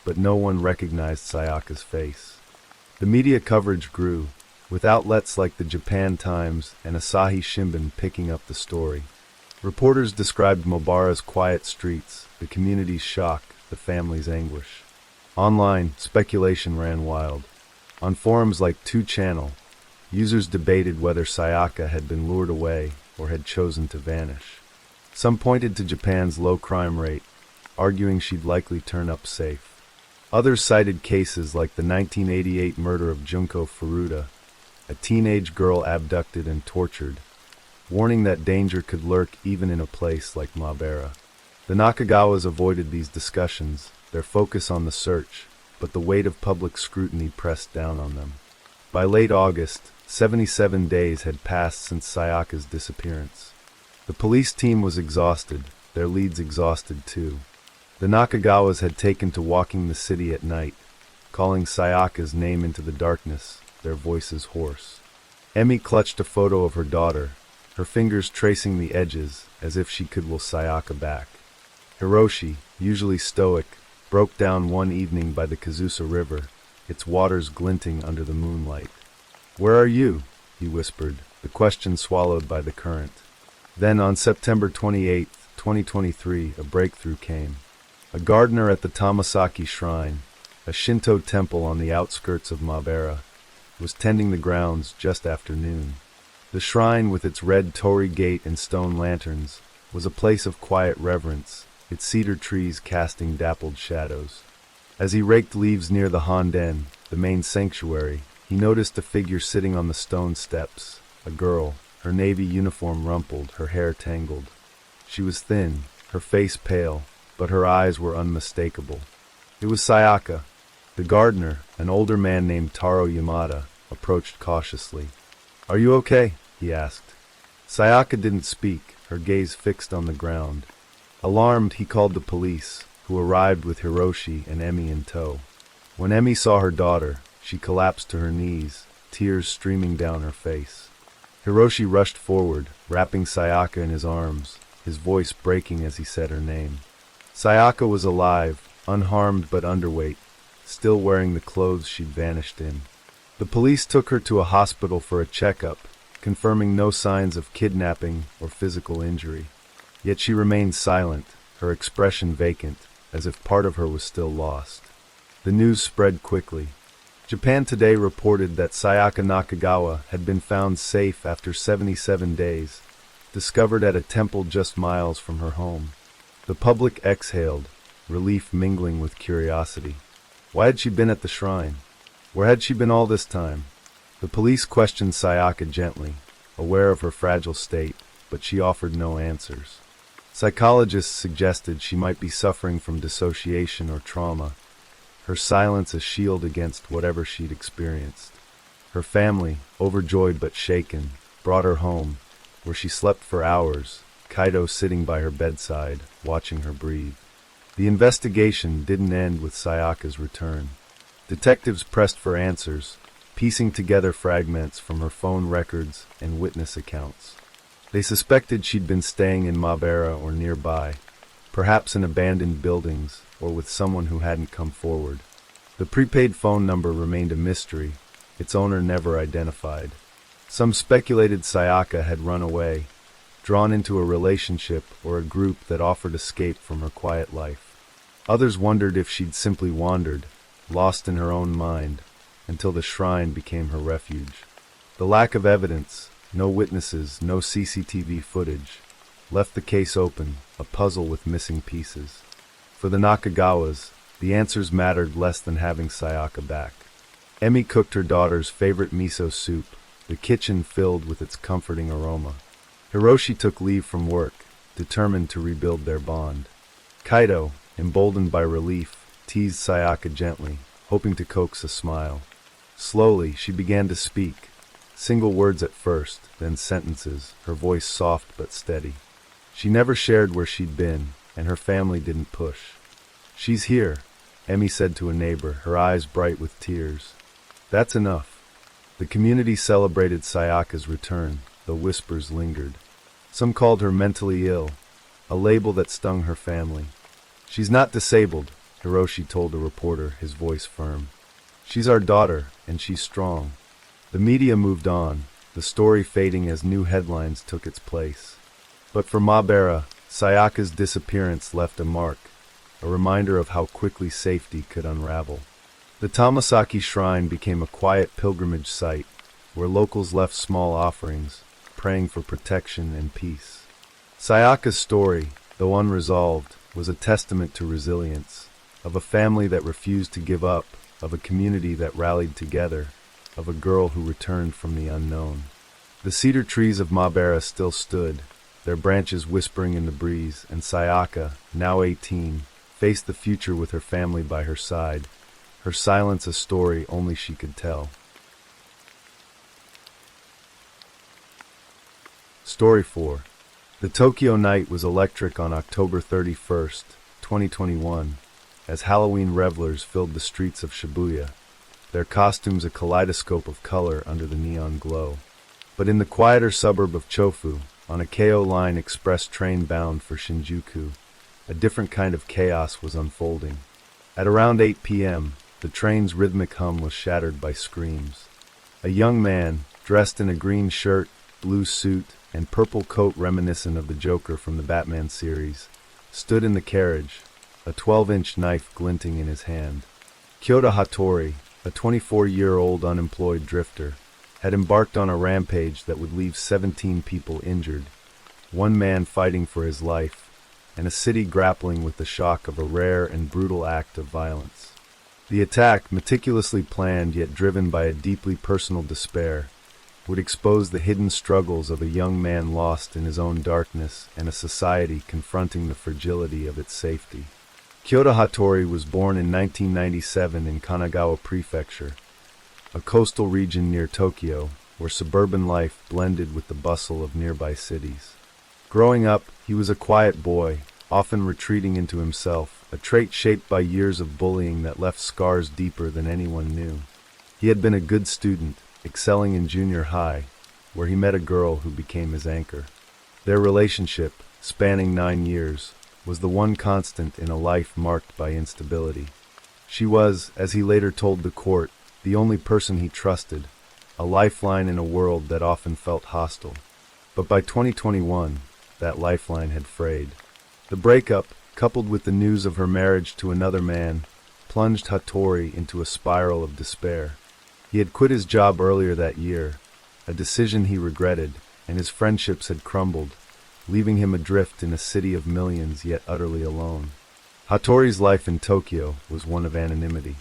but no one recognized Sayaka's face. The media coverage grew, with outlets like the Japan Times and Asahi Shimbun picking up the story. Reporters described Mobara's quiet streets, the community's shock, the family's anguish. Online, speculation ran wild. On forums like 2Channel, users debated whether Sayaka had been lured away or had chosen to vanish. Some pointed to Japan's low crime rate, arguing she'd likely turn up safe. Others cited cases like the 1988 murder of Junko Furuta, a teenage girl abducted and tortured, warning that danger could lurk even in a place like Mabara. The Nakagawas avoided these discussions, their focus on the search, but the weight of public scrutiny pressed down on them. By late August, 77 days had passed since Sayaka's disappearance. The police team was exhausted, their leads exhausted too. The Nakagawas had taken to walking the city at night, calling Sayaka's name into the darkness, their voices hoarse. Emi clutched a photo of her daughter, her fingers tracing the edges as if she could will Sayaka back. Hiroshi, usually stoic, broke down one evening by the Kazusa River, its waters glinting under the moonlight. "Where are you?" he whispered, the question swallowed by the current. Then on September 28, 2023, a breakthrough came. A gardener at the Tamasaki Shrine, a Shinto temple on the outskirts of Mabara, was tending the grounds just after noon. The shrine, with its red torii gate and stone lanterns, was a place of quiet reverence, its cedar trees casting dappled shadows. As he raked leaves near the Honden, the main sanctuary, he noticed a figure sitting on the stone steps, a girl, her navy uniform rumpled, her hair tangled. She was thin, her face pale, but her eyes were unmistakable. It was Sayaka. The gardener, an older man named Taro Yamada, approached cautiously. "Are you okay?" he asked. Sayaka didn't speak, her gaze fixed on the ground. Alarmed, he called the police, who arrived with Hiroshi and Emi in tow. When Emi saw her daughter, she collapsed to her knees, tears streaming down her face. Hiroshi rushed forward, wrapping Sayaka in his arms, his voice breaking as he said her name. Sayaka was alive, unharmed but underweight, still wearing the clothes she'd vanished in. The police took her to a hospital for a checkup, confirming no signs of kidnapping or physical injury. Yet she remained silent, her expression vacant, as if part of her was still lost. The news spread quickly. Japan Today reported that Sayaka Nakagawa had been found safe after 77 days, discovered at a temple just miles from her home. The public exhaled, relief mingling with curiosity. Why had she been at the shrine? Where had she been all this time? The police questioned Sayaka gently, aware of her fragile state, but she offered no answers. Psychologists suggested she might be suffering from dissociation or trauma, her silence a shield against whatever she'd experienced. Her family, overjoyed but shaken, brought her home, where she slept for hours, Kaido sitting by her bedside, watching her breathe. The investigation didn't end with Sayaka's return. Detectives pressed for answers, piecing together fragments from her phone records and witness accounts. They suspected she'd been staying in Mabera or nearby, perhaps in abandoned buildings or with someone who hadn't come forward. The prepaid phone number remained a mystery, its owner never identified. Some speculated Sayaka had run away, drawn into a relationship or a group that offered escape from her quiet life. Others wondered if she'd simply wandered, lost in her own mind, until the shrine became her refuge. The lack of evidence, no witnesses, no CCTV footage, left the case open, a puzzle with missing pieces. For the Nakagawas, the answers mattered less than having Sayaka back. Emi cooked her daughter's favorite miso soup, the kitchen filled with its comforting aroma. Hiroshi took leave from work, determined to rebuild their bond. Kaido, emboldened by relief, teased Sayaka gently, hoping to coax a smile. Slowly, she began to speak, single words at first, then sentences, her voice soft but steady. She never shared where she'd been, and her family didn't push. "She's here," Emi said to a neighbor, her eyes bright with tears. That's enough. The community celebrated Sayaka's return, though whispers lingered. Some called her mentally ill, a label that stung her family. "She's not disabled," Hiroshi told a reporter, his voice firm. "She's our daughter, and she's strong." The media moved on, the story fading as new headlines took its place. But for Mabera, Sayaka's disappearance left a mark, a reminder of how quickly safety could unravel. The Tamasaki Shrine became a quiet pilgrimage site, where locals left small offerings, praying for protection and peace. Sayaka's story, though unresolved, was a testament to resilience, of a family that refused to give up, of a community that rallied together, of a girl who returned from the unknown. The cedar trees of Mabera still stood, their branches whispering in the breeze, and Sayaka, now 18, faced the future with her family by her side, her silence a story only she could tell. Story 4. The Tokyo night was electric on October 31st, 2021, as Halloween revelers filled the streets of Shibuya, their costumes a kaleidoscope of color under the neon glow. But in the quieter suburb of Chofu, on a KO Line express train bound for Shinjuku, a different kind of chaos was unfolding. At around 8 p.m., the train's rhythmic hum was shattered by screams. A young man, dressed in a green shirt, blue suit, and purple coat reminiscent of the Joker from the Batman series, stood in the carriage, a 12-inch knife glinting in his hand. Kyoto Hattori, a 24-year-old unemployed drifter, had embarked on a rampage that would leave 17 people injured, one man fighting for his life, and a city grappling with the shock of a rare and brutal act of violence. The attack, meticulously planned yet driven by a deeply personal despair, would expose the hidden struggles of a young man lost in his own darkness and a society confronting the fragility of its safety. Kyoto Hattori was born in 1997 in Kanagawa Prefecture, a coastal region near Tokyo, where suburban life blended with the bustle of nearby cities. Growing up, he was a quiet boy, often retreating into himself, a trait shaped by years of bullying that left scars deeper than anyone knew. He had been a good student, excelling in junior high, where he met a girl who became his anchor. Their relationship, spanning 9 years, was the one constant in a life marked by instability. She was, as he later told the court, the only person he trusted, a lifeline in a world that often felt hostile. But by 2021, that lifeline had frayed. The breakup, coupled with the news of her marriage to another man, plunged Hattori into a spiral of despair. He had quit his job earlier that year, a decision he regretted, and his friendships had crumbled, leaving him adrift in a city of millions yet utterly alone. Hattori's life in Tokyo was one of anonymity.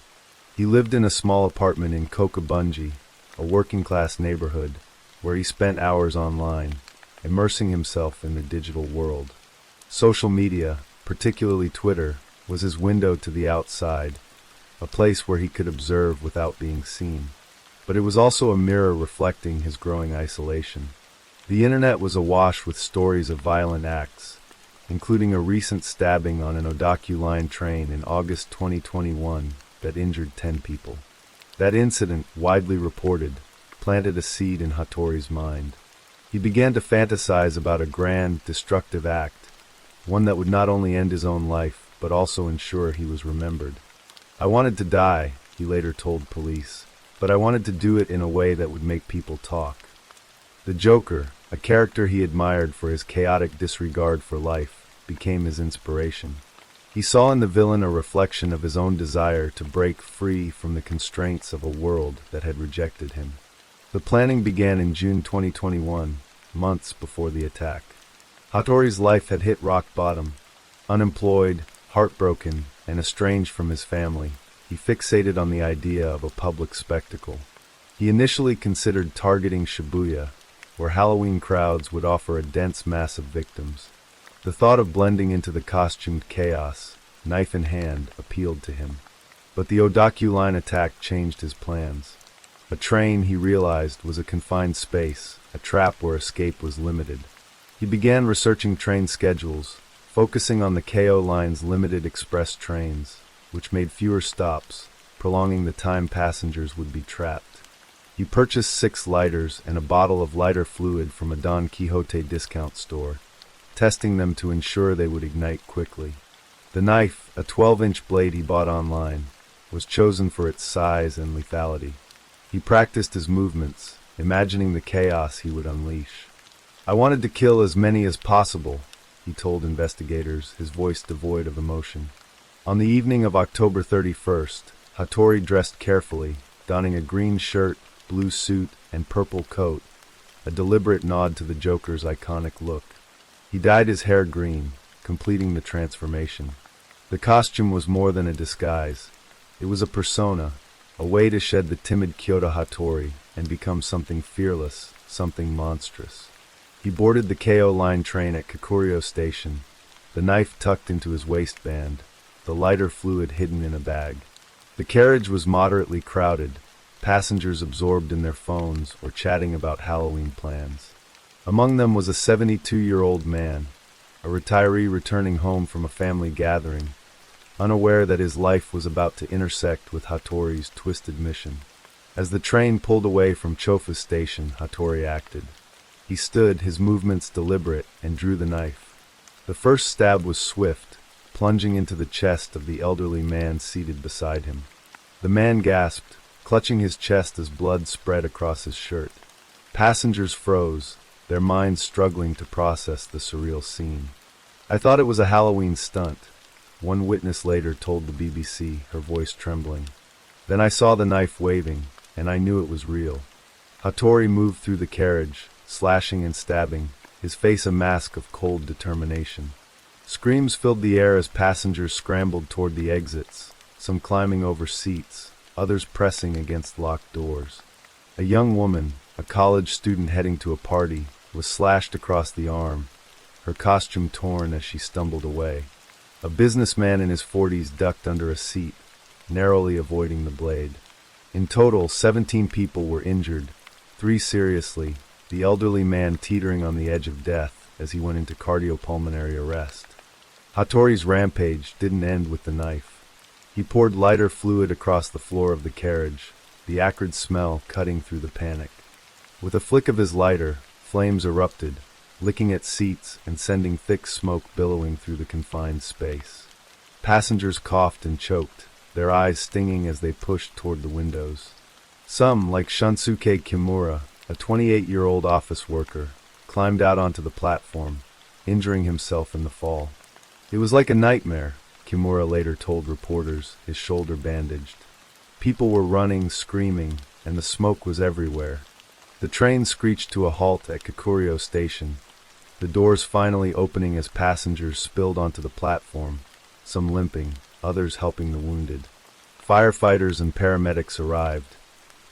He lived in a small apartment in Kokubunji, a working-class neighborhood, where he spent hours online, immersing himself in the digital world. Social media, particularly Twitter, was his window to the outside, a place where he could observe without being seen. But it was also a mirror reflecting his growing isolation. The internet was awash with stories of violent acts, including a recent stabbing on an Odaku Line train in August 2021 that injured 10 people. That incident, widely reported, planted a seed in Hattori's mind. He began to fantasize about a grand, destructive act, one that would not only end his own life, but also ensure he was remembered. "I wanted to die," he later told police, "but I wanted to do it in a way that would make people talk." The Joker, a character he admired for his chaotic disregard for life, became his inspiration. He saw in the villain a reflection of his own desire to break free from the constraints of a world that had rejected him. The planning began in June 2021, months before the attack. Hattori's life had hit rock bottom. Unemployed, heartbroken, and estranged from his family, he fixated on the idea of a public spectacle. He initially considered targeting Shibuya, where Halloween crowds would offer a dense mass of victims. The thought of blending into the costumed chaos, knife in hand, appealed to him. But the Odaku Line attack changed his plans. A train, he realized, was a confined space, a trap where escape was limited. He began researching train schedules, focusing on the KO Line's limited express trains, which made fewer stops, prolonging the time passengers would be trapped. He purchased 6 lighters and a bottle of lighter fluid from a Don Quixote discount store, testing them to ensure they would ignite quickly. The knife, a 12-inch blade he bought online, was chosen for its size and lethality. He practiced his movements, imagining the chaos he would unleash. "I wanted to kill as many as possible," he told investigators, his voice devoid of emotion. On the evening of October 31st, Hattori dressed carefully, donning a green shirt, blue suit, and purple coat, a deliberate nod to the Joker's iconic look. He dyed his hair green, completing the transformation. The costume was more than a disguise. It was a persona, a way to shed the timid Kyoto Hattori and become something fearless, something monstrous. He boarded the KO Line train at Kakuryō Station, the knife tucked into his waistband, the lighter fluid hidden in a bag. The carriage was moderately crowded, passengers absorbed in their phones or chatting about Halloween plans. Among them was a 72-year-old man, a retiree returning home from a family gathering, unaware that his life was about to intersect with Hattori's twisted mission. As the train pulled away from Chofa Station, Hattori acted. He stood, his movements deliberate, and drew the knife. The first stab was swift, plunging into the chest of the elderly man seated beside him. The man gasped, clutching his chest as blood spread across his shirt. Passengers froze, their minds struggling to process the surreal scene. "I thought it was a Halloween stunt," one witness later told the BBC, her voice trembling. "Then I saw the knife waving, and I knew it was real." Hattori moved through the carriage, slashing and stabbing, his face a mask of cold determination. Screams filled the air as passengers scrambled toward the exits, some climbing over seats, others pressing against locked doors. A young woman, a college student heading to a party, was slashed across the arm, her costume torn as she stumbled away. A businessman in his 40s ducked under a seat, narrowly avoiding the blade. In total, 17 people were injured, 3 seriously, the elderly man teetering on the edge of death as he went into cardiopulmonary arrest. Hattori's rampage didn't end with the knife. He poured lighter fluid across the floor of the carriage, the acrid smell cutting through the panic. With a flick of his lighter, flames erupted, licking at seats and sending thick smoke billowing through the confined space. Passengers coughed and choked, their eyes stinging as they pushed toward the windows. Some, like Shunsuke Kimura, a 28-year-old office worker, climbed out onto the platform, injuring himself in the fall. "It was like a nightmare," Kimura later told reporters, his shoulder bandaged. People were running, screaming, and the smoke was everywhere. The train screeched to a halt at Kakuryō Station, the doors finally opening as passengers spilled onto the platform, some limping, others helping the wounded. Firefighters and paramedics arrived,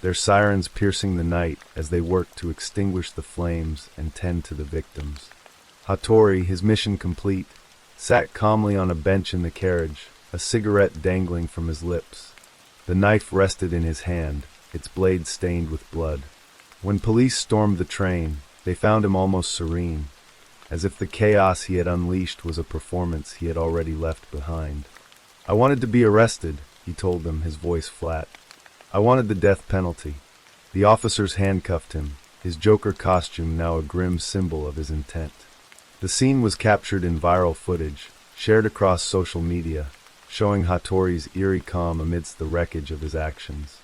their sirens piercing the night as they worked to extinguish the flames and tend to the victims. Hattori, his mission complete, sat calmly on a bench in the carriage, a cigarette dangling from his lips. The knife rested in his hand, its blade stained with blood. When police stormed the train, They found him almost serene, as if the chaos he had unleashed was a performance he had already left behind. "I wanted to be arrested," he told them, his voice flat. "I wanted the death penalty." The officers handcuffed him, his Joker costume now a grim symbol of his intent. The scene was captured in viral footage, shared across social media, showing Hattori's eerie calm amidst the wreckage of his actions.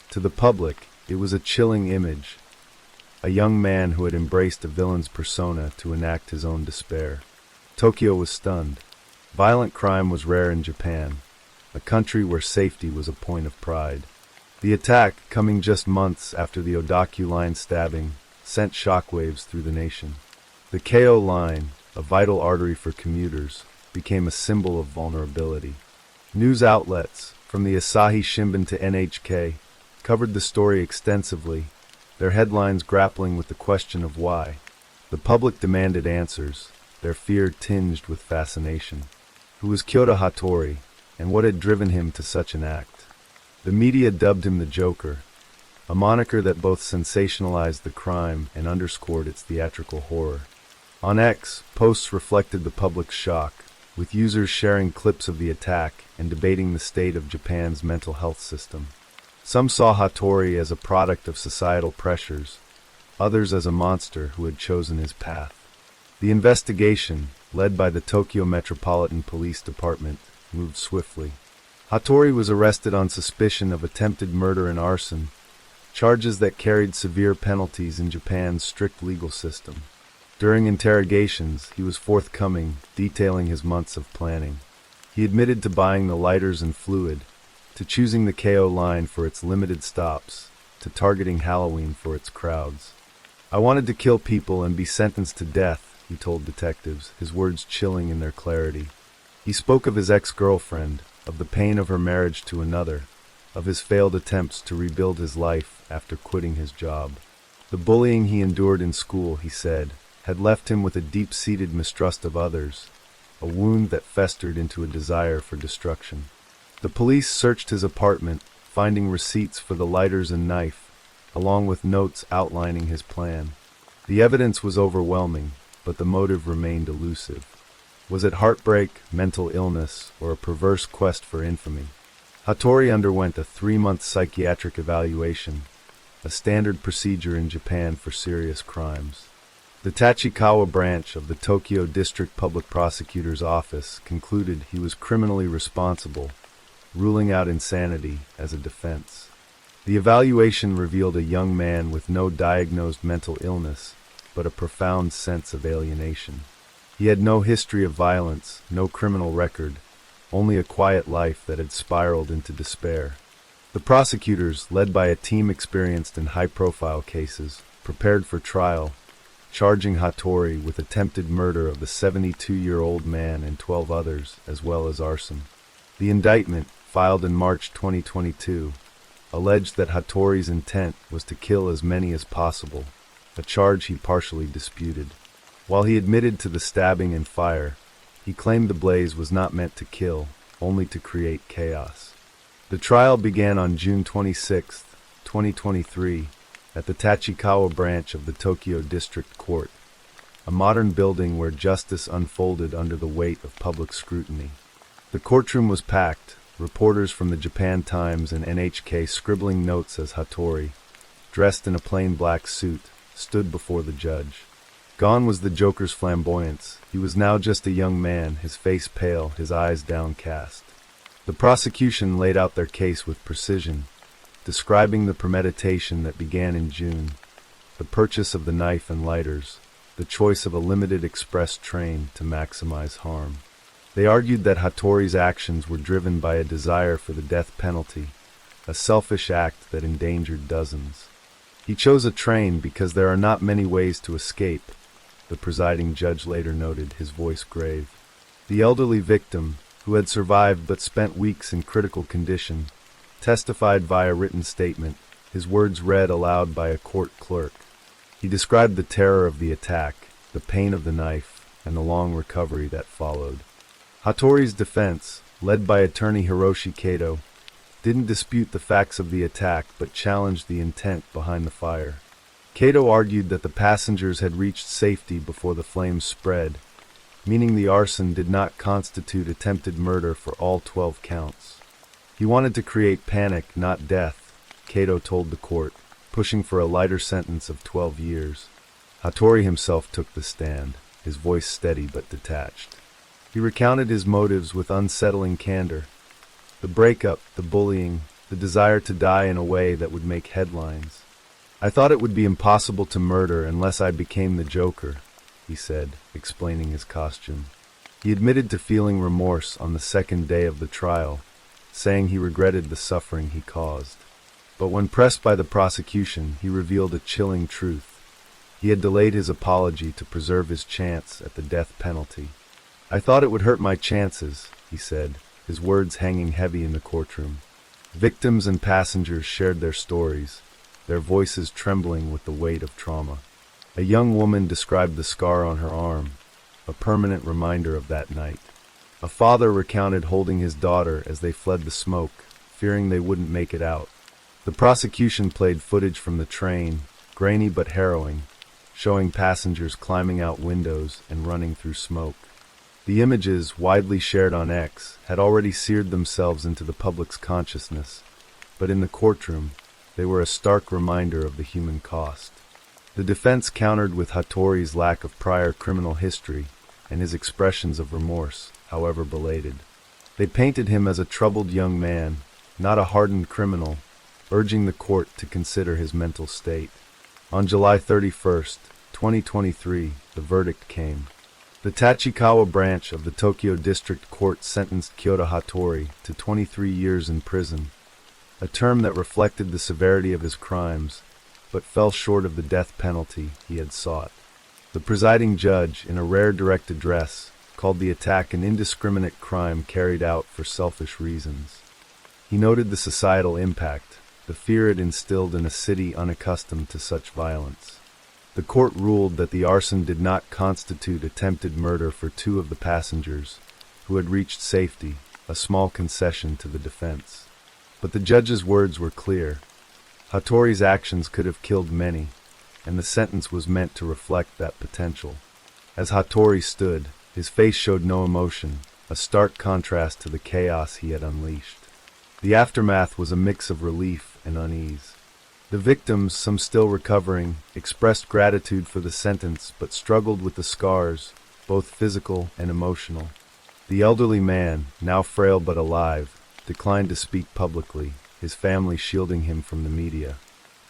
To the public, it was a chilling image, a young man who had embraced a villain's persona to enact his own despair. Tokyo was stunned. Violent crime was rare in Japan, a country where safety was a point of pride. The attack, coming just months after the Odaku Line stabbing, sent shockwaves through the nation. The Keio Line, a vital artery for commuters, became a symbol of vulnerability. News outlets, from the Asahi Shimbun to NHK, covered the story extensively, their headlines grappling with the question of why. The public demanded answers, their fear tinged with fascination. Who was Kyoto Hattori, and what had driven him to such an act? The media dubbed him the Joker, a moniker that both sensationalized the crime and underscored its theatrical horror. On X, posts reflected the public's shock, with users sharing clips of the attack and debating the state of Japan's mental health system. Some saw Hattori as a product of societal pressures, others as a monster who had chosen his path. The investigation, led by the Tokyo Metropolitan Police Department, moved swiftly. Hattori was arrested on suspicion of attempted murder and arson, charges that carried severe penalties in Japan's strict legal system. During interrogations, he was forthcoming, detailing his months of planning. He admitted to buying the lighters and fluid, to choosing the Keio Line for its limited stops, to targeting Halloween for its crowds. "I wanted to kill people and be sentenced to death," he told detectives, his words chilling in their clarity. He spoke of his ex-girlfriend, of the pain of her marriage to another, of his failed attempts to rebuild his life after quitting his job. The bullying he endured in school, he said, had left him with a deep-seated mistrust of others, a wound that festered into a desire for destruction. The police searched his apartment, finding receipts for the lighters and knife, along with notes outlining his plan. The evidence was overwhelming, but the motive remained elusive. Was it heartbreak, mental illness, or a perverse quest for infamy? Hattori underwent a 3-month psychiatric evaluation, a standard procedure in Japan for serious crimes. The Tachikawa branch of the Tokyo District Public Prosecutor's Office concluded he was criminally responsible, ruling out insanity as a defense. The evaluation revealed a young man with no diagnosed mental illness, but a profound sense of alienation. He had no history of violence, no criminal record, only a quiet life that had spiraled into despair. The prosecutors, led by a team experienced in high-profile cases, prepared for trial, charging Hattori with attempted murder of the 72-year-old man and 12 others, as well as arson. The indictment, filed in March 2022, alleged that Hattori's intent was to kill as many as possible, a charge he partially disputed. While he admitted to the stabbing and fire, he claimed the blaze was not meant to kill, only to create chaos. The trial began on June 26, 2023, at the Tachikawa branch of the Tokyo District Court, a modern building where justice unfolded under the weight of public scrutiny. The courtroom was packed, reporters from the Japan Times and NHK scribbling notes as Hattori, dressed in a plain black suit, stood before the judge. Gone was the Joker's flamboyance. He was now just a young man, his face pale, his eyes downcast. The prosecution laid out their case with precision, describing the premeditation that began in June, the purchase of the knife and lighters, the choice of a limited express train to maximize harm. They argued that Hattori's actions were driven by a desire for the death penalty, a selfish act that endangered dozens. He chose a train because there are not many ways to escape, the presiding judge later noted, his voice grave. The elderly victim, who had survived but spent weeks in critical condition, testified via written statement, his words read aloud by a court clerk. He described the terror of the attack, the pain of the knife, and the long recovery that followed. Hattori's defense, led by attorney Hiroshi Kato, didn't dispute the facts of the attack but challenged the intent behind the fire. Kato argued that the passengers had reached safety before the flames spread, meaning the arson did not constitute attempted murder for all 12 counts. He wanted to create panic, not death, Kato told the court, pushing for a lighter sentence of 12 years. Hattori himself took the stand, his voice steady but detached. He recounted his motives with unsettling candor. The breakup, the bullying, the desire to die in a way that would make headlines. "I thought it would be impossible to murder unless I became the Joker," he said, explaining his costume. He admitted to feeling remorse on the second day of the trial, saying he regretted the suffering he caused. But when pressed by the prosecution, he revealed a chilling truth. He had delayed his apology to preserve his chance at the death penalty. "I thought it would hurt my chances," he said, his words hanging heavy in the courtroom. Victims and passengers shared their stories, their voices trembling with the weight of trauma. A young woman described the scar on her arm, a permanent reminder of that night. A father recounted holding his daughter as they fled the smoke, fearing they wouldn't make it out. The prosecution played footage from the train, grainy but harrowing, showing passengers climbing out windows and running through smoke. The images, widely shared on X, had already seared themselves into the public's consciousness, but in the courtroom, they were a stark reminder of the human cost. The defense countered with Hattori's lack of prior criminal history and his expressions of remorse, however belated. They painted him as a troubled young man, not a hardened criminal, urging the court to consider his mental state. On July 31st, 2023, the verdict came. The Tachikawa branch of the Tokyo District Court sentenced Kyoto Hattori to 23 years in prison, a term that reflected the severity of his crimes, but fell short of the death penalty he had sought. The presiding judge, in a rare direct address, called the attack an indiscriminate crime carried out for selfish reasons. He noted the societal impact, the fear it instilled in a city unaccustomed to such violence. The court ruled that the arson did not constitute attempted murder for two of the passengers, who had reached safety, a small concession to the defense. But the judge's words were clear. Hattori's actions could have killed many, and the sentence was meant to reflect that potential. As Hattori stood, his face showed no emotion, a stark contrast to the chaos he had unleashed. The aftermath was a mix of relief and unease. The victims, some still recovering, expressed gratitude for the sentence but struggled with the scars, both physical and emotional. The elderly man, now frail but alive, declined to speak publicly, his family shielding him from the media.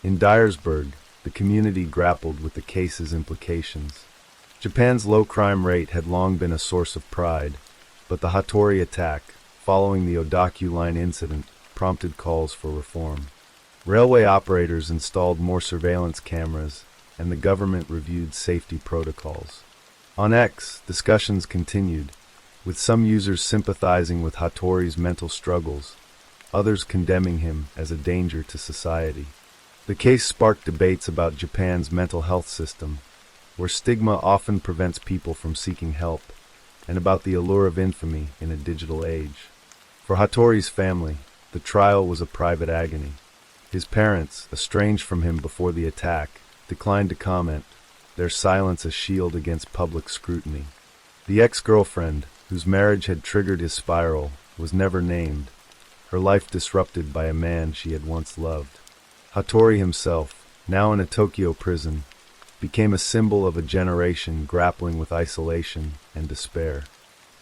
In Dyersburg, the community grappled with the case's implications. Japan's low crime rate had long been a source of pride, but the Hattori attack, following the Odakyu Line incident, prompted calls for reform. Railway operators installed more surveillance cameras, and the government reviewed safety protocols. On X, discussions continued, with some users sympathizing with Hattori's mental struggles, others condemning him as a danger to society. The case sparked debates about Japan's mental health system, where stigma often prevents people from seeking help, and about the allure of infamy in a digital age. For Hattori's family, the trial was a private agony. His parents, estranged from him before the attack, declined to comment, their silence a shield against public scrutiny. The ex-girlfriend, whose marriage had triggered his spiral, was never named, her life disrupted by a man she had once loved. Hattori himself, now in a Tokyo prison, became a symbol of a generation grappling with isolation and despair.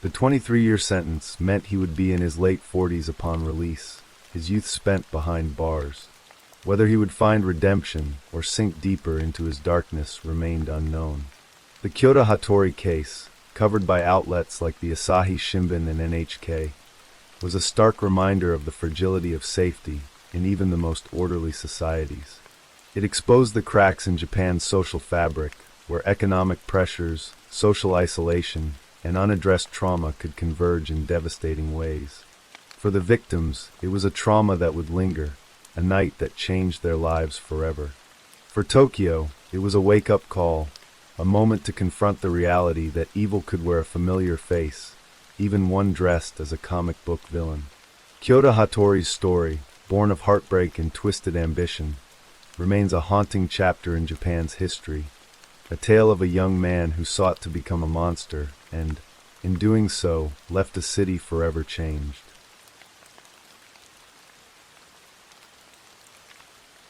The 23-year sentence meant he would be in his late 40s upon release, his youth spent behind bars. Whether he would find redemption or sink deeper into his darkness remained unknown. The Kyoto Hattori case, covered by outlets like the Asahi Shimbun and NHK, was a stark reminder of the fragility of safety in even the most orderly societies. It exposed the cracks in Japan's social fabric, where economic pressures, social isolation, and unaddressed trauma could converge in devastating ways. For the victims, it was a trauma that would linger, a night that changed their lives forever. For Tokyo, it was a wake-up call, a moment to confront the reality that evil could wear a familiar face, even one dressed as a comic book villain. Kyoto Hattori's story, born of heartbreak and twisted ambition, remains a haunting chapter in Japan's history, a tale of a young man who sought to become a monster and, in doing so, left a city forever changed.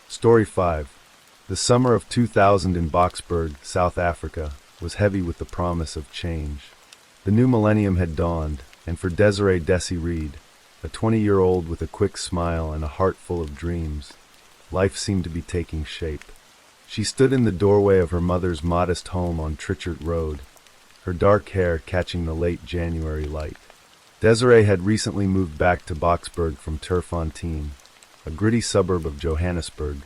Story 5. The summer of 2000 in Boksburg, South Africa, was heavy with the promise of change. The new millennium had dawned, and for Desiree "Desi" Reed, a 20-year-old with a quick smile and a heart full of dreams, life seemed to be taking shape. She stood in the doorway of her mother's modest home on Trichard Road, her dark hair catching the late January light. Desiree had recently moved back to Boksburg from Terfontein, a gritty suburb of Johannesburg,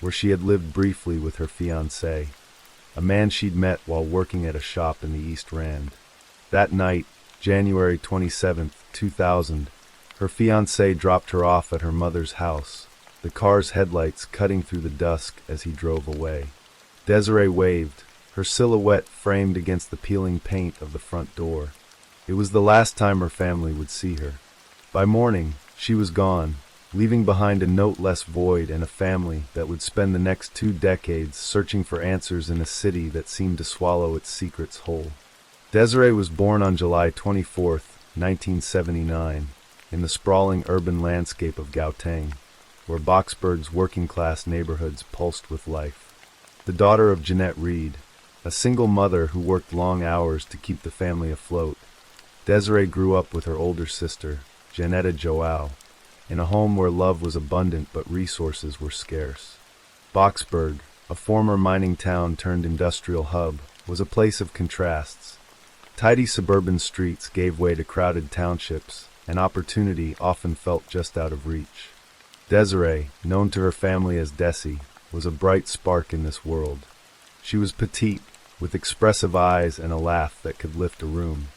where she had lived briefly with her fiancé, a man she'd met while working at a shop in the East Rand. That night, January 27, 2000, her fiancé dropped her off at her mother's house, the car's headlights cutting through the dusk as he drove away. Desiree waved, her silhouette framed against the peeling paint of the front door. It was the last time her family would see her. By morning, she was gone, leaving behind a note less void and a family that would spend the next 2 decades searching for answers in a city that seemed to swallow its secrets whole. Desiree was born on July 24, 1979, in the sprawling urban landscape of Gauteng, where Boksburg's working-class neighborhoods pulsed with life. The daughter of Jeanette Reed, a single mother who worked long hours to keep the family afloat, Desiree grew up with her older sister, Janetta Joao, in a home where love was abundant but resources were scarce. Boksburg, a former mining town turned industrial hub, was a place of contrasts. Tidy suburban streets gave way to crowded townships, and opportunity often felt just out of reach. Desiree, known to her family as Desi, was a bright spark in this world. She was petite, with expressive eyes and a laugh that could lift a room.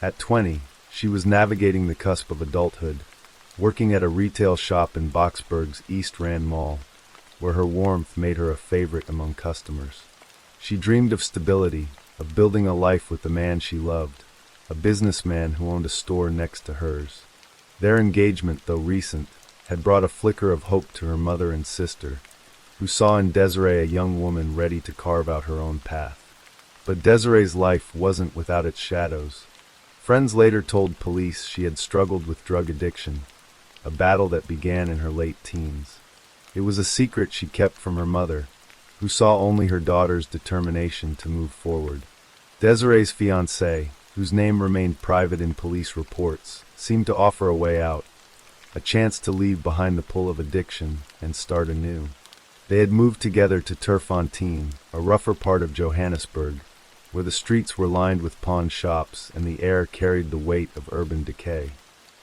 At 20, she was navigating the cusp of adulthood, working at a retail shop in Boksburg's East Rand Mall, where her warmth made her a favorite among customers. She dreamed of stability, of building a life with the man she loved, a businessman who owned a store next to hers. Their engagement, though recent, had brought a flicker of hope to her mother and sister, who saw in Desiree a young woman ready to carve out her own path. But Desiree's life wasn't without its shadows. Friends later told police she had struggled with drug addiction, a battle that began in her late teens. It was a secret she kept from her mother, who saw only her daughter's determination to move forward. Desiree's fiancé, whose name remained private in police reports, seemed to offer a way out, a chance to leave behind the pull of addiction and start anew. They had moved together to Terfontein, a rougher part of Johannesburg, where the streets were lined with pawn shops and the air carried the weight of urban decay.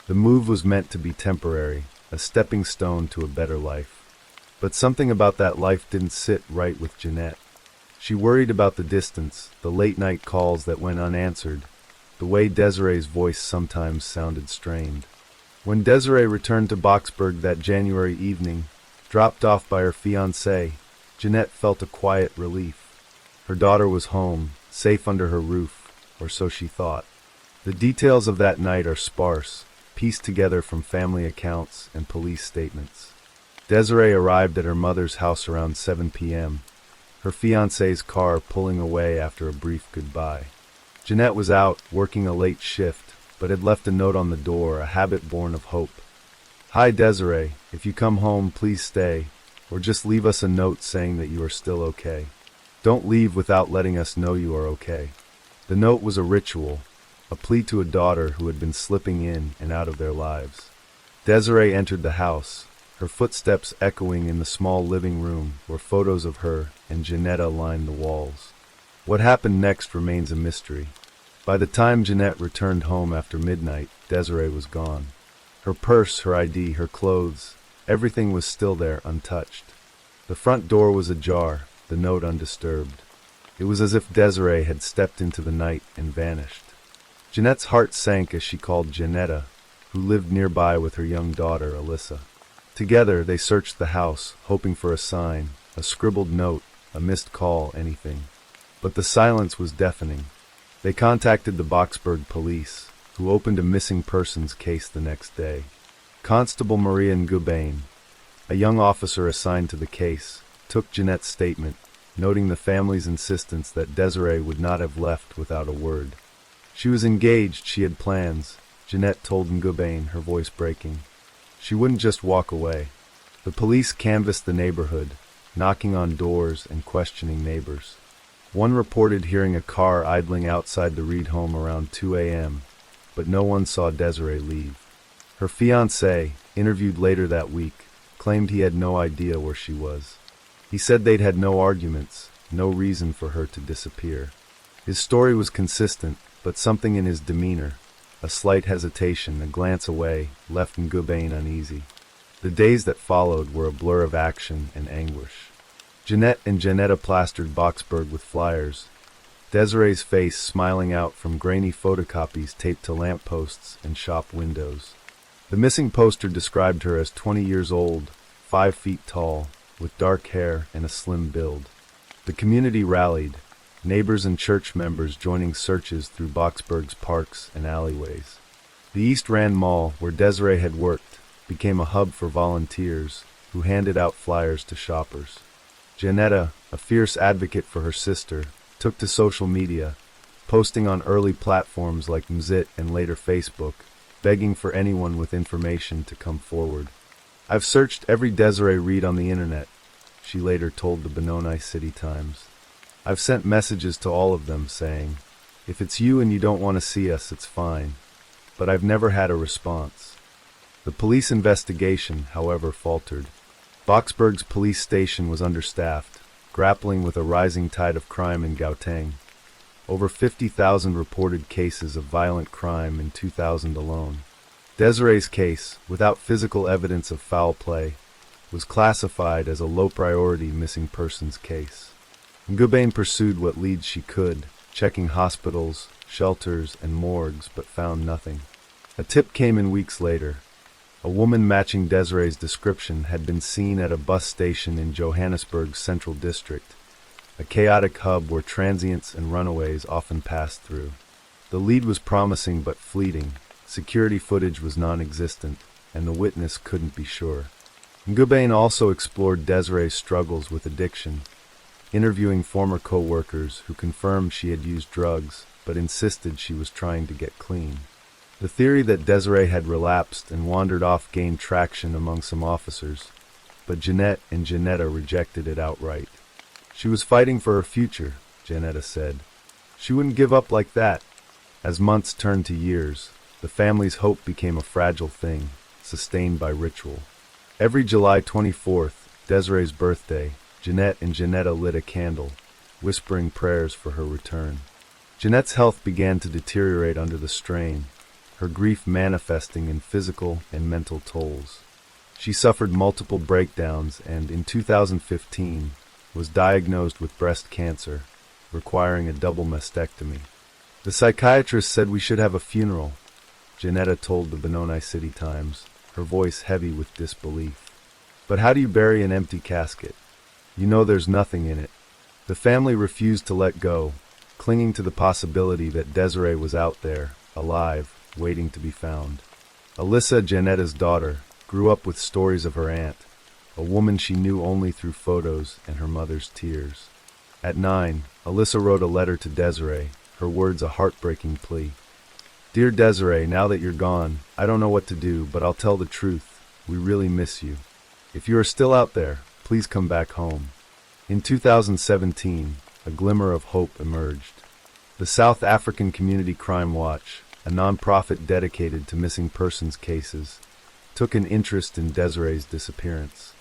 The move was meant to be temporary, a stepping stone to a better life. But something about that life didn't sit right with Jeanette. She worried about the distance, the late-night calls that went unanswered, the way Desiree's voice sometimes sounded strained. When Desiree returned to Boksburg that January evening, dropped off by her fiancé, Jeanette felt a quiet relief. Her daughter was home, safe under her roof, or so she thought. The details of that night are sparse, pieced together from family accounts and police statements. Desiree arrived at her mother's house around 7 p.m., her fiancé's car pulling away after a brief goodbye. Jeanette was out, working a late shift, but had left a note on the door, a habit born of hope. "Hi Desiree, if you come home, please stay, or just leave us a note saying that you are still okay. Don't leave without letting us know you are okay." The note was a ritual, a plea to a daughter who had been slipping in and out of their lives. Desiree entered the house, her footsteps echoing in the small living room where photos of her and Janetta lined the walls. What happened next remains a mystery. By the time Jeanette returned home after midnight, Desiree was gone. Her purse, her ID, her clothes, everything was still there, untouched. The front door was ajar, the note undisturbed. It was as if Desiree had stepped into the night and vanished. Jeanette's heart sank as she called Janetta, who lived nearby with her young daughter, Alyssa. Together, they searched the house, hoping for a sign, a scribbled note, a missed call, anything. But the silence was deafening. They contacted the Boksburg police, who opened a missing persons case the next day. Constable Maria Ngubane, a young officer assigned to the case, took Jeanette's statement, noting the family's insistence that Desiree would not have left without a word. She was engaged, she had plans, Jeanette told Nguyen, her voice breaking. She wouldn't just walk away. The police canvassed the neighborhood, knocking on doors and questioning neighbors. One reported hearing a car idling outside the Reed home around 2 a.m., but no one saw Desiree leave. Her fiancé, interviewed later that week, claimed he had no idea where she was. He said they'd had no arguments, no reason for her to disappear. His story was consistent, but something in his demeanor, a slight hesitation, a glance away, left Nguyen uneasy. The days that followed were a blur of action and anguish. Jeanette and Janetta plastered Boxburg with flyers, Desiree's face smiling out from grainy photocopies taped to lampposts and shop windows. The missing poster described her as 20 years old, 5 feet tall, with dark hair and a slim build. The community rallied, neighbors and church members joining searches through Boxburg's parks and alleyways. The East Rand Mall, where Desiree had worked, became a hub for volunteers who handed out flyers to shoppers. Janetta, a fierce advocate for her sister, took to social media, posting on early platforms like Mzit and later Facebook, begging for anyone with information to come forward. "I've searched every Desiree Reed on the internet," she later told the Benoni City Times. "I've sent messages to all of them saying, if it's you and you don't want to see us, it's fine. But I've never had a response." The police investigation, however, faltered. Boxburg's police station was understaffed, grappling with a rising tide of crime in Gauteng. Over 50,000 reported cases of violent crime in 2000 alone. Desiree's case, without physical evidence of foul play, was classified as a low-priority missing persons case. Nguyen pursued what leads she could, checking hospitals, shelters, and morgues, but found nothing. A tip came in weeks later. A woman matching Desiree's description had been seen at a bus station in Johannesburg's Central District, a chaotic hub where transients and runaways often passed through. The lead was promising but fleeting, security footage was non-existent, and the witness couldn't be sure. Nguyen also explored Desiree's struggles with addiction, interviewing former co-workers who confirmed she had used drugs but insisted she was trying to get clean. The theory that Desiree had relapsed and wandered off gained traction among some officers, but Jeanette and Janetta rejected it outright. "She was fighting for her future," Janetta said. "She wouldn't give up like that." As months turned to years, the family's hope became a fragile thing, sustained by ritual. Every July 24th, Desiree's birthday, Jeanette and Janetta lit a candle, whispering prayers for her return. Jeanette's health began to deteriorate under the strain, her grief manifesting in physical and mental tolls. She suffered multiple breakdowns and, in 2015, was diagnosed with breast cancer, requiring a double mastectomy. "The psychiatrist said we should have a funeral," Janetta told the Benoni City Times, her voice heavy with disbelief. "But how do you bury an empty casket? You know there's nothing in it." The family refused to let go, clinging to the possibility that Desiree was out there, alive, waiting to be found. Alyssa, Janetta's daughter, grew up with stories of her aunt, a woman she knew only through photos and her mother's tears. At 9, Alyssa wrote a letter to Desiree, her words a heartbreaking plea. "Dear Desiree, now that you're gone, I don't know what to do, but I'll tell the truth. We really miss you. If you are still out there, please come back home." In 2017, a glimmer of hope emerged. The South African Community Crime Watch, a nonprofit dedicated to missing persons cases, took an interest in Desiree's disappearance.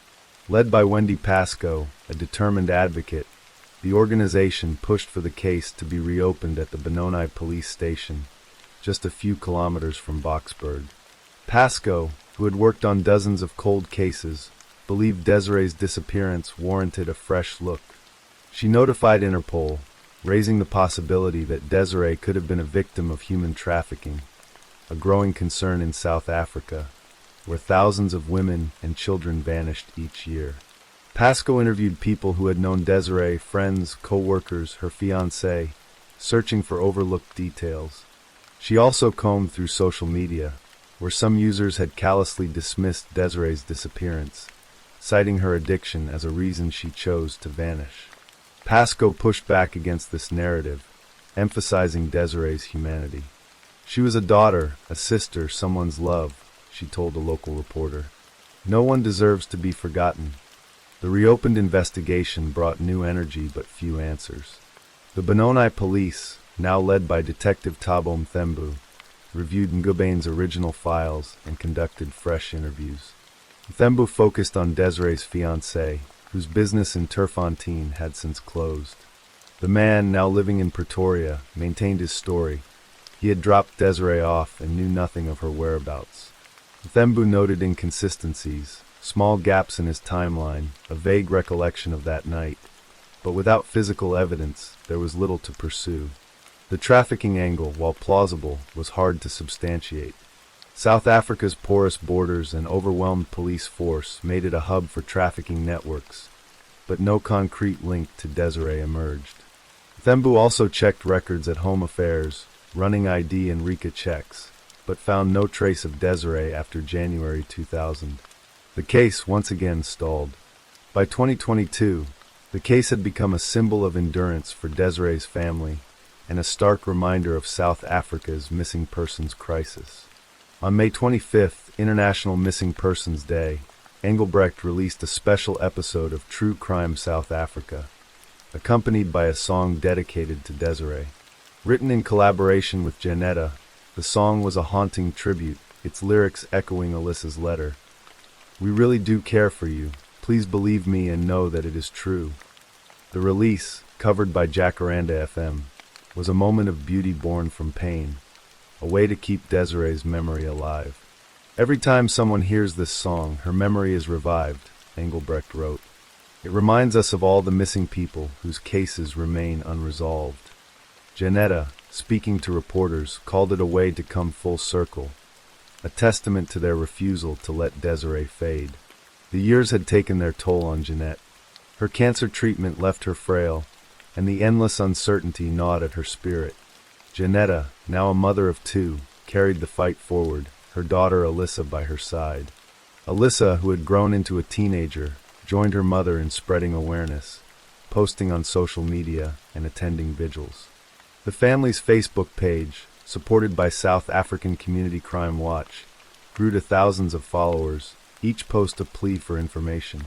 Led by Wendy Pascoe, a determined advocate, the organization pushed for the case to be reopened at the Benoni police station, just a few kilometers from Boxburg. Pascoe, who had worked on dozens of cold cases, believed Desiree's disappearance warranted a fresh look. She notified Interpol, raising the possibility that Desiree could have been a victim of human trafficking, a growing concern in South Africa, where thousands of women and children vanished each year. Pascoe interviewed people who had known Desiree, friends, co-workers, her fiancé, searching for overlooked details. She also combed through social media, where some users had callously dismissed Desiree's disappearance, citing her addiction as a reason she chose to vanish. Pasco pushed back against this narrative, emphasizing Desiree's humanity. She was a daughter, a sister, someone's love, she told a local reporter. No one deserves to be forgotten. The reopened investigation brought new energy but few answers. The Benoni police, now led by Detective Thabo Mthembu, reviewed Ngubene's original files and conducted fresh interviews. Mthembu focused on Desiree's fiancé, whose business in Turfontein had since closed. The man, now living in Pretoria, maintained his story. He had dropped Desiree off and knew nothing of her whereabouts. Mthembu noted inconsistencies, small gaps in his timeline, a vague recollection of that night. But without physical evidence, there was little to pursue. The trafficking angle, while plausible, was hard to substantiate. South Africa's porous borders and overwhelmed police force made it a hub for trafficking networks, but no concrete link to Desiree emerged. Mthembu also checked records at Home Affairs, running ID and RICA checks, but found no trace of Desiree after January 2000. The case once again stalled. By 2022, the case had become a symbol of endurance for Desiree's family and a stark reminder of South Africa's missing persons crisis. On May 25th, International Missing Persons Day, Engelbrecht released a special episode of True Crime South Africa, accompanied by a song dedicated to Desiree. Written in collaboration with Janetta, the song was a haunting tribute, its lyrics echoing Alyssa's letter. "We really do care for you. Please believe me and know that it is true." The release, covered by Jacaranda FM, was a moment of beauty born from pain, a way to keep Desiree's memory alive. "Every time someone hears this song, her memory is revived," Engelbrecht wrote. "It reminds us of all the missing people whose cases remain unresolved." Janetta, speaking to reporters, called it a way to come full circle, a testament to their refusal to let Desiree fade. The years had taken their toll on Jeanette. Her cancer treatment left her frail, and the endless uncertainty gnawed at her spirit. Janetta, now a mother of two, carried the fight forward, her daughter Alyssa by her side. Alyssa, who had grown into a teenager, joined her mother in spreading awareness, posting on social media and attending vigils. The family's Facebook page, supported by South African Community Crime Watch, grew to thousands of followers, each post a plea for information.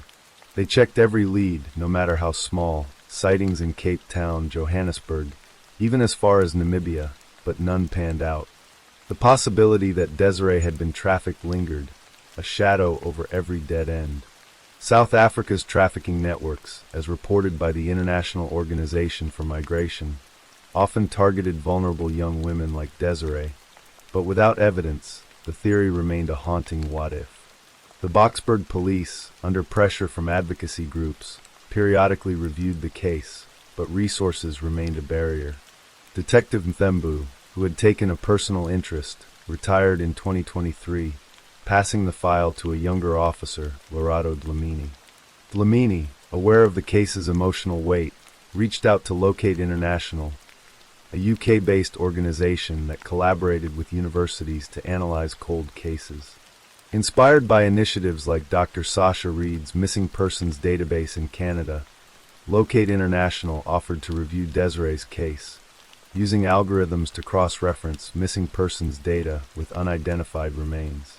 They checked every lead, no matter how small, sightings in Cape Town, Johannesburg, even as far as Namibia, but none panned out. The possibility that Desiree had been trafficked lingered, a shadow over every dead end. South Africa's trafficking networks, as reported by the International Organization for Migration, often targeted vulnerable young women like Desiree, but without evidence, the theory remained a haunting what-if. The Boksburg police, under pressure from advocacy groups, periodically reviewed the case, but resources remained a barrier. Detective Mthembu, who had taken a personal interest, retired in 2023, passing the file to a younger officer, Lorado Dlamini. Dlamini, aware of the case's emotional weight, reached out to Locate International, a UK-based organization that collaborated with universities to analyze cold cases. Inspired by initiatives like Dr. Sasha Reid's Missing Persons Database in Canada, Locate International offered to review Desiree's case, using algorithms to cross-reference missing persons data with unidentified remains.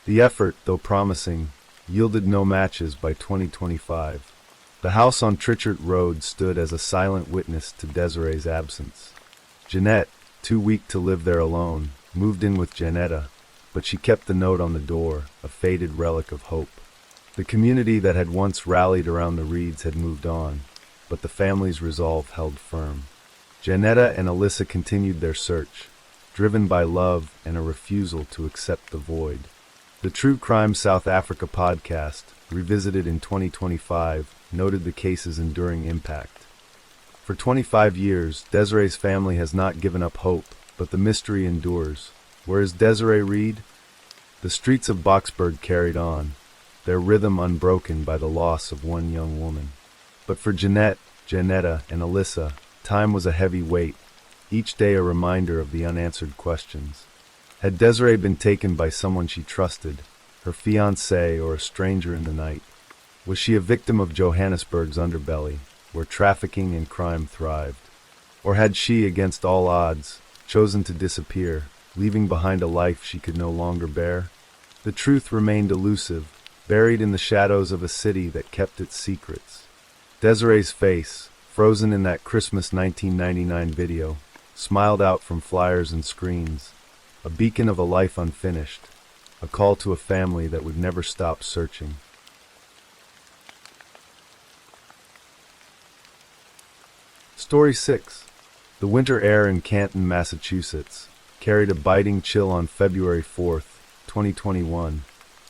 The effort, though promising, yielded no matches by 2025. The house on Trichard Road stood as a silent witness to Desiree's absence. Jeanette, too weak to live there alone, moved in with Janetta, but she kept the note on the door, a faded relic of hope. The community that had once rallied around the Reeds had moved on, but the family's resolve held firm. Janetta and Alyssa continued their search, driven by love and a refusal to accept the void. The True Crime South Africa podcast, revisited in 2025, noted the case's enduring impact. For 25 years, Desiree's family has not given up hope, but the mystery endures. Where is Desiree Reed? The streets of Boksburg carried on, their rhythm unbroken by the loss of one young woman. But for Jeanette, Janetta, and Alyssa, time was a heavy weight, each day a reminder of the unanswered questions. Had Desiree been taken by someone she trusted, her fiancé or a stranger in the night? Was she a victim of Johannesburg's underbelly, where trafficking and crime thrived? Or had she, against all odds, chosen to disappear, leaving behind a life she could no longer bear? The truth remained elusive, buried in the shadows of a city that kept its secrets. Desiree's face, frozen in that Christmas 1999 video, smiled out from flyers and screens, a beacon of a life unfinished, a call to a family that would never stop searching. Story 6. The winter air in Canton, Massachusetts, carried a biting chill on February 4th, 2021,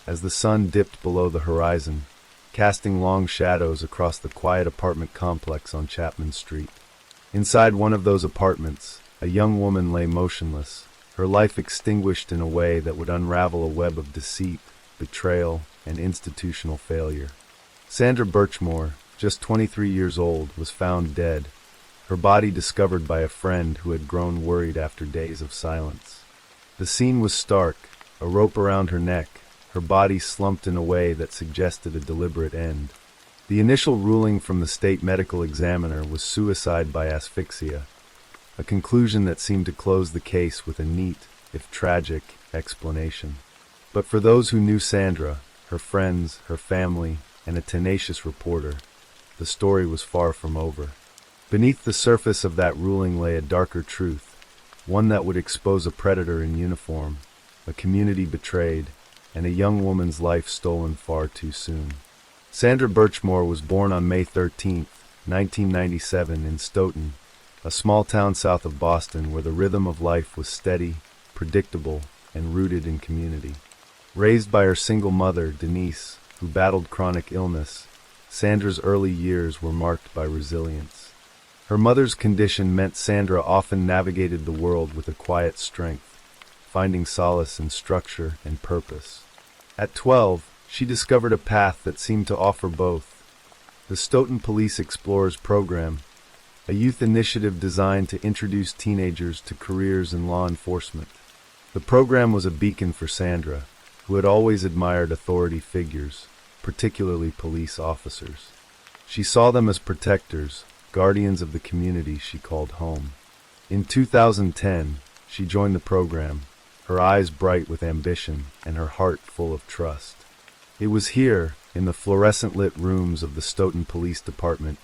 as the sun dipped below the horizon, casting long shadows across the quiet apartment complex on Chapman Street. Inside one of those apartments, a young woman lay motionless, her life extinguished in a way that would unravel a web of deceit, betrayal, and institutional failure. Sandra Birchmore, just 23 years old, was found dead, her body discovered by a friend who had grown worried after days of silence. The scene was stark, a rope around her neck, her body slumped in a way that suggested a deliberate end. The initial ruling from the state medical examiner was suicide by asphyxia, a conclusion that seemed to close the case with a neat, if tragic, explanation. But for those who knew Sandra, her friends, her family, and a tenacious reporter, the story was far from over. Beneath the surface of that ruling lay a darker truth, one that would expose a predator in uniform, a community betrayed, and a young woman's life stolen far too soon. Sandra Birchmore was born on May 13, 1997, in Stoughton, a small town south of Boston where the rhythm of life was steady, predictable, and rooted in community. Raised by her single mother, Denise, who battled chronic illness, Sandra's early years were marked by resilience. Her mother's condition meant Sandra often navigated the world with a quiet strength, finding solace in structure and purpose. At 12, she discovered a path that seemed to offer both. The Stoughton Police Explorers Program, a youth initiative designed to introduce teenagers to careers in law enforcement. The program was a beacon for Sandra, who had always admired authority figures, particularly police officers. She saw them as protectors, guardians of the community she called home. In 2010, she joined the program, her eyes bright with ambition and her heart full of trust. It was here, in the fluorescent-lit rooms of the Stoughton Police Department,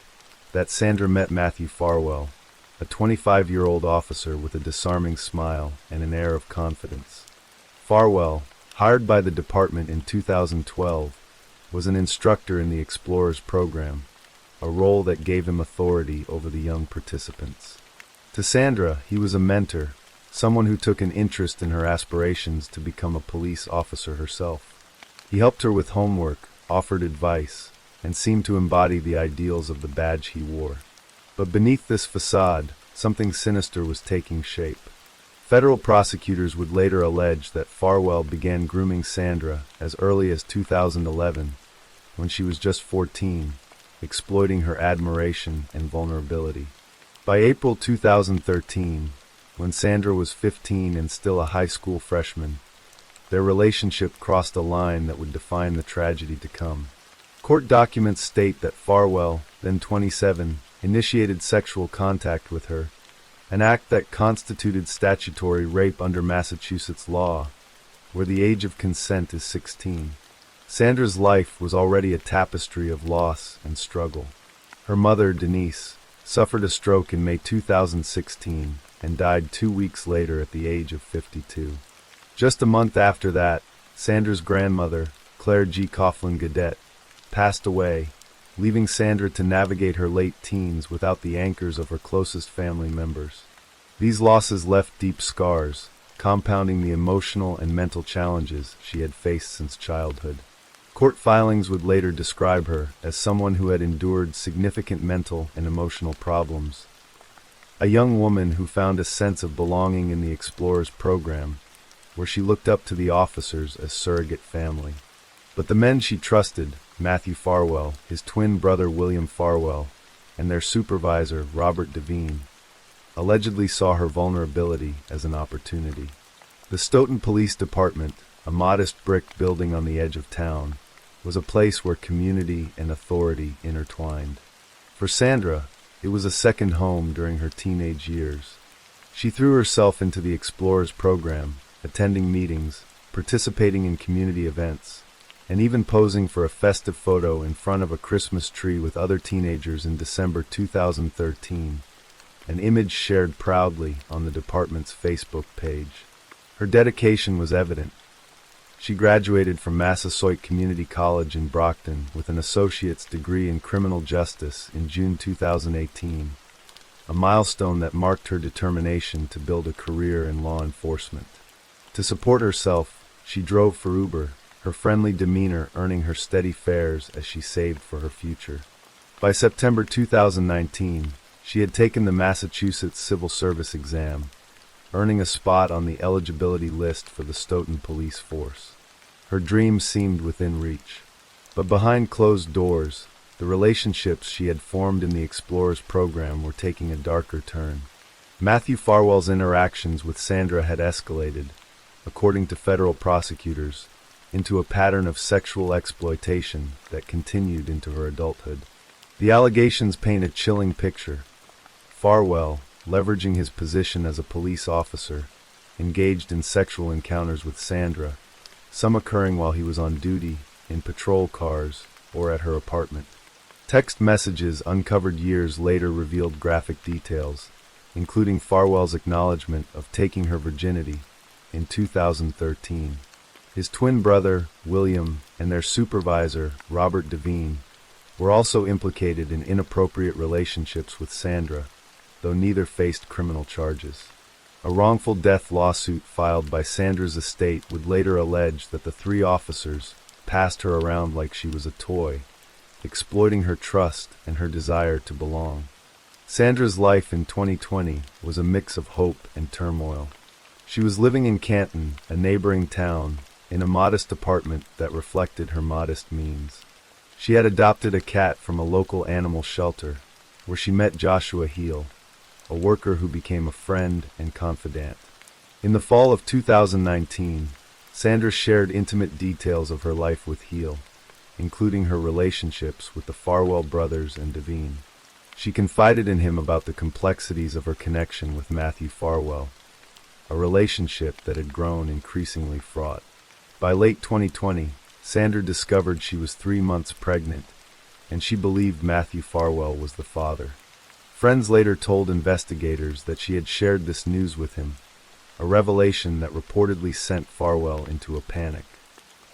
that Sandra met Matthew Farwell, a 25-year-old officer with a disarming smile and an air of confidence. Farwell, hired by the department in 2012, was an instructor in the Explorers program, a role that gave him authority over the young participants. To Sandra, he was a mentor, someone who took an interest in her aspirations to become a police officer herself. He helped her with homework, offered advice, and seemed to embody the ideals of the badge he wore. But beneath this facade, something sinister was taking shape. Federal prosecutors would later allege that Farwell began grooming Sandra as early as 2011, when she was just 14, exploiting her admiration and vulnerability. By April 2013, when Sandra was 15 and still a high school freshman, their relationship crossed a line that would define the tragedy to come. Court documents state that Farwell, then 27, initiated sexual contact with her, an act that constituted statutory rape under Massachusetts law, where the age of consent is 16. Sandra's life was already a tapestry of loss and struggle. Her mother, Denise, suffered a stroke in May 2016 and died 2 weeks later at the age of 52. Just a month after that, Sandra's grandmother, Claire G. Coughlin-Gadet, passed away, leaving Sandra to navigate her late teens without the anchors of her closest family members. These losses left deep scars, compounding the emotional and mental challenges she had faced since childhood. Court filings would later describe her as someone who had endured significant mental and emotional problems. A young woman who found a sense of belonging in the Explorers program, where she looked up to the officers as surrogate family. But the men she trusted, Matthew Farwell, his twin brother William Farwell, and their supervisor, Robert Devine, allegedly saw her vulnerability as an opportunity. The Stoughton Police Department, a modest brick building on the edge of town, was a place where community and authority intertwined. For Sandra, it was a second home during her teenage years. She threw herself into the Explorers program, attending meetings, participating in community events, and even posing for a festive photo in front of a Christmas tree with other teenagers in December 2013, an image shared proudly on the department's Facebook page. Her dedication was evident. She graduated from Massasoit Community College in Brockton with an associate's degree in criminal justice in June 2018, a milestone that marked her determination to build a career in law enforcement. To support herself, she drove for Uber, her friendly demeanor earning her steady fares as she saved for her future. By September 2019, she had taken the Massachusetts Civil Service exam, earning a spot on the eligibility list for the Stoughton Police Force. Her dreams seemed within reach. But behind closed doors, the relationships she had formed in the Explorers program were taking a darker turn. Matthew Farwell's interactions with Sandra had escalated, according to federal prosecutors, into a pattern of sexual exploitation that continued into her adulthood. The allegations paint a chilling picture. Farwell, leveraging his position as a police officer, engaged in sexual encounters with Sandra, some occurring while he was on duty, in patrol cars, or at her apartment. Text messages uncovered years later revealed graphic details, including Farwell's acknowledgement of taking her virginity in 2013. His twin brother, William, and their supervisor, Robert Devine, were also implicated in inappropriate relationships with Sandra, though neither faced criminal charges. A wrongful death lawsuit filed by Sandra's estate would later allege that the three officers passed her around like she was a toy, exploiting her trust and her desire to belong. Sandra's life in 2020 was a mix of hope and turmoil. She was living in Canton, a neighboring town, in a modest apartment that reflected her modest means. She had adopted a cat from a local animal shelter, where she met Joshua Heel, a worker who became a friend and confidant. In the fall of 2019, Sandra shared intimate details of her life with Heel, including her relationships with the Farwell brothers and Devine. She confided in him about the complexities of her connection with Matthew Farwell, a relationship that had grown increasingly fraught. By late 2020, Sandra discovered she was 3 months pregnant, and she believed Matthew Farwell was the father. Friends later told investigators that she had shared this news with him, a revelation that reportedly sent Farwell into a panic.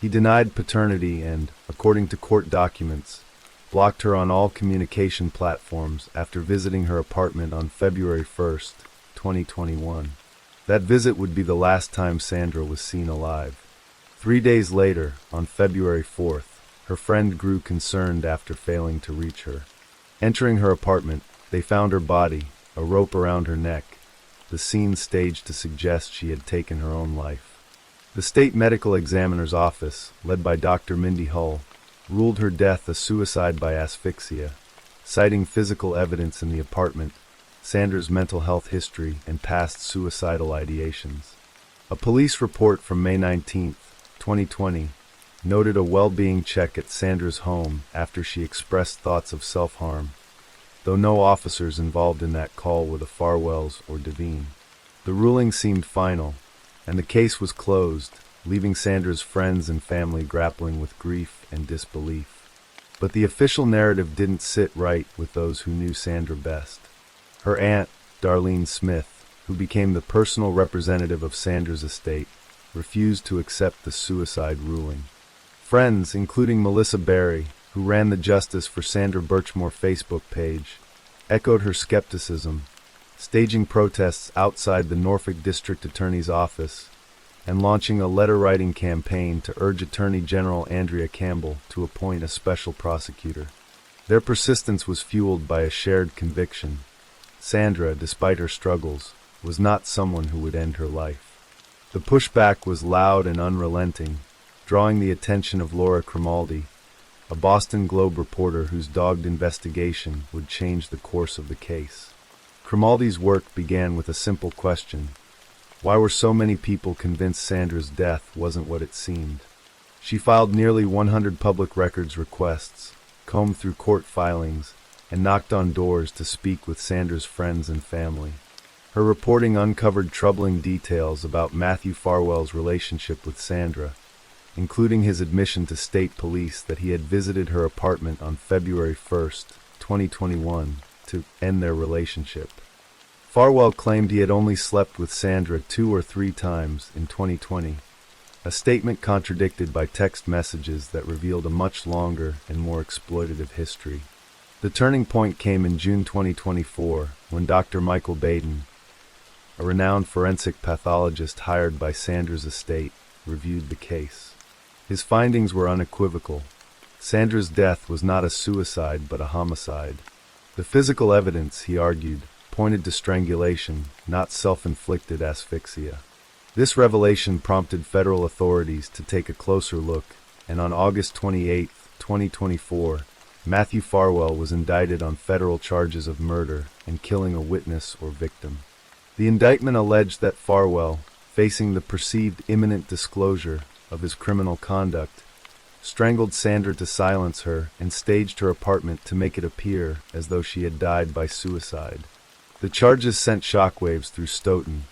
He denied paternity and, according to court documents, blocked her on all communication platforms after visiting her apartment on February 1, 2021. That visit would be the last time Sandra was seen alive. 3 days later, on February 4th, her friend grew concerned after failing to reach her. Entering her apartment, they found her body, a rope around her neck, the scene staged to suggest she had taken her own life. The state medical examiner's office, led by Dr. Mindy Hull, ruled her death a suicide by asphyxia, citing physical evidence in the apartment, Sandra's mental health history, and past suicidal ideations. A police report from May 19, 2020, noted a well-being check at Sandra's home after she expressed thoughts of self-harm, though no officers involved in that call were the Farwells or Devine. The ruling seemed final, and the case was closed, leaving Sandra's friends and family grappling with grief and disbelief. But the official narrative didn't sit right with those who knew Sandra best. Her aunt, Darlene Smith, who became the personal representative of Sandra's estate, refused to accept the suicide ruling. Friends, including Melissa Berry, who ran the Justice for Sandra Birchmore Facebook page, echoed her skepticism, staging protests outside the Norfolk District Attorney's office and launching a letter-writing campaign to urge Attorney General Andrea Campbell to appoint a special prosecutor. Their persistence was fueled by a shared conviction. Sandra, despite her struggles, was not someone who would end her life. The pushback was loud and unrelenting, drawing the attention of Laura Grimaldi, a Boston Globe reporter whose dogged investigation would change the course of the case. Grimaldi's work began with a simple question: why were so many people convinced Sandra's death wasn't what it seemed? She filed nearly 100 public records requests, combed through court filings, and knocked on doors to speak with Sandra's friends and family. Her reporting uncovered troubling details about Matthew Farwell's relationship with Sandra, including his admission to state police that he had visited her apartment on February 1, 2021, to end their relationship. Farwell claimed he had only slept with Sandra 2 or 3 times in 2020, a statement contradicted by text messages that revealed a much longer and more exploitative history. The turning point came in June 2024, when Dr. Michael Baden, a renowned forensic pathologist hired by Sandra's estate, reviewed the case. His findings were unequivocal. Sandra's death was not a suicide but a homicide. The physical evidence, he argued, pointed to strangulation, not self-inflicted asphyxia. This revelation prompted federal authorities to take a closer look, and on August 28, 2024, Matthew Farwell was indicted on federal charges of murder and killing a witness or victim. The indictment alleged that Farwell, facing the perceived imminent disclosure of his criminal conduct, strangled Sandra to silence her and staged her apartment to make it appear as though she had died by suicide. The charges sent shockwaves through Stoughton,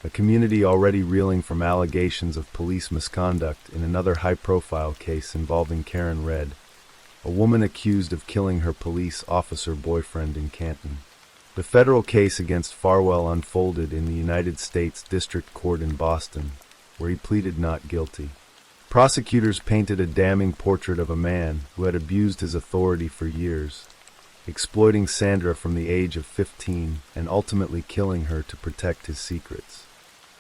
a community already reeling from allegations of police misconduct in another high-profile case involving Karen Red, a woman accused of killing her police officer boyfriend in Canton. The federal case against Farwell unfolded in the United States District Court in Boston, where he pleaded not guilty. Prosecutors painted a damning portrait of a man who had abused his authority for years, exploiting Sandra from the age of 15 and ultimately killing her to protect his secrets.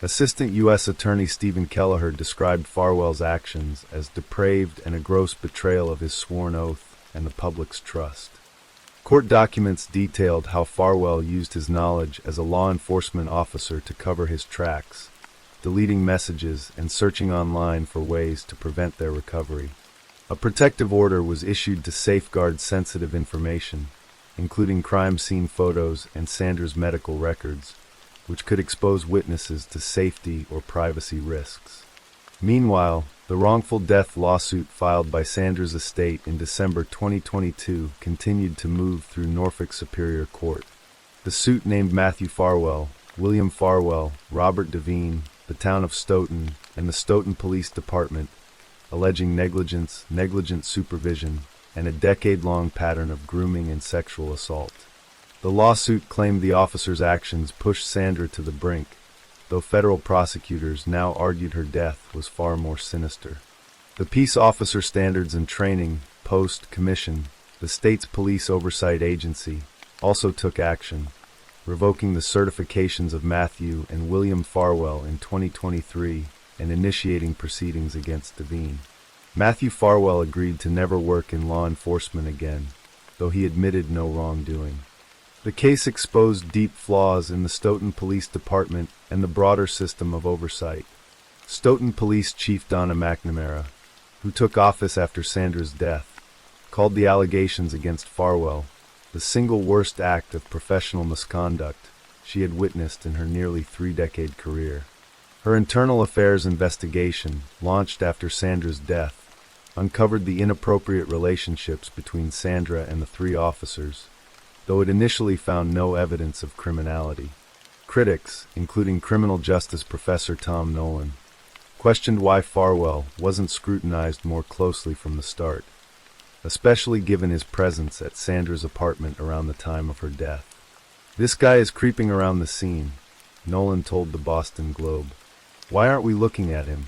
Assistant U.S. Attorney Stephen Kelleher described Farwell's actions as depraved and a gross betrayal of his sworn oath and the public's trust. Court documents detailed how Farwell used his knowledge as a law enforcement officer to cover his tracks, deleting messages and searching online for ways to prevent their recovery. A protective order was issued to safeguard sensitive information, including crime scene photos and Sandra's medical records, which could expose witnesses to safety or privacy risks. Meanwhile, the wrongful death lawsuit filed by Sandra's estate in December 2022 continued to move through Norfolk Superior Court. The suit named Matthew Farwell, William Farwell, Robert Devine, the town of Stoughton, and the Stoughton Police Department, alleging negligence, negligent supervision, and a decade-long pattern of grooming and sexual assault. The lawsuit claimed the officers' actions pushed Sandra to the brink, though federal prosecutors now argued her death was far more sinister. The Peace Officer Standards and Training, Post-Commission, the state's police oversight agency, also took action, revoking the certifications of Matthew and William Farwell in 2023 and initiating proceedings against Devine. Matthew Farwell agreed to never work in law enforcement again, though he admitted no wrongdoing. The case exposed deep flaws in the Stoughton Police Department and the broader system of oversight. Stoughton Police Chief Donna McNamara, who took office after Sandra's death, called the allegations against Farwell the single worst act of professional misconduct she had witnessed in her nearly 3-decade career. Her internal affairs investigation, launched after Sandra's death, uncovered the inappropriate relationships between Sandra and the 3 officers, though it initially found no evidence of criminality. Critics, including criminal justice professor Tom Nolan, questioned why Farwell wasn't scrutinized more closely from the start, especially given his presence at Sandra's apartment around the time of her death. "This guy is creeping around the scene," Nolan told the Boston Globe. "Why aren't we looking at him?"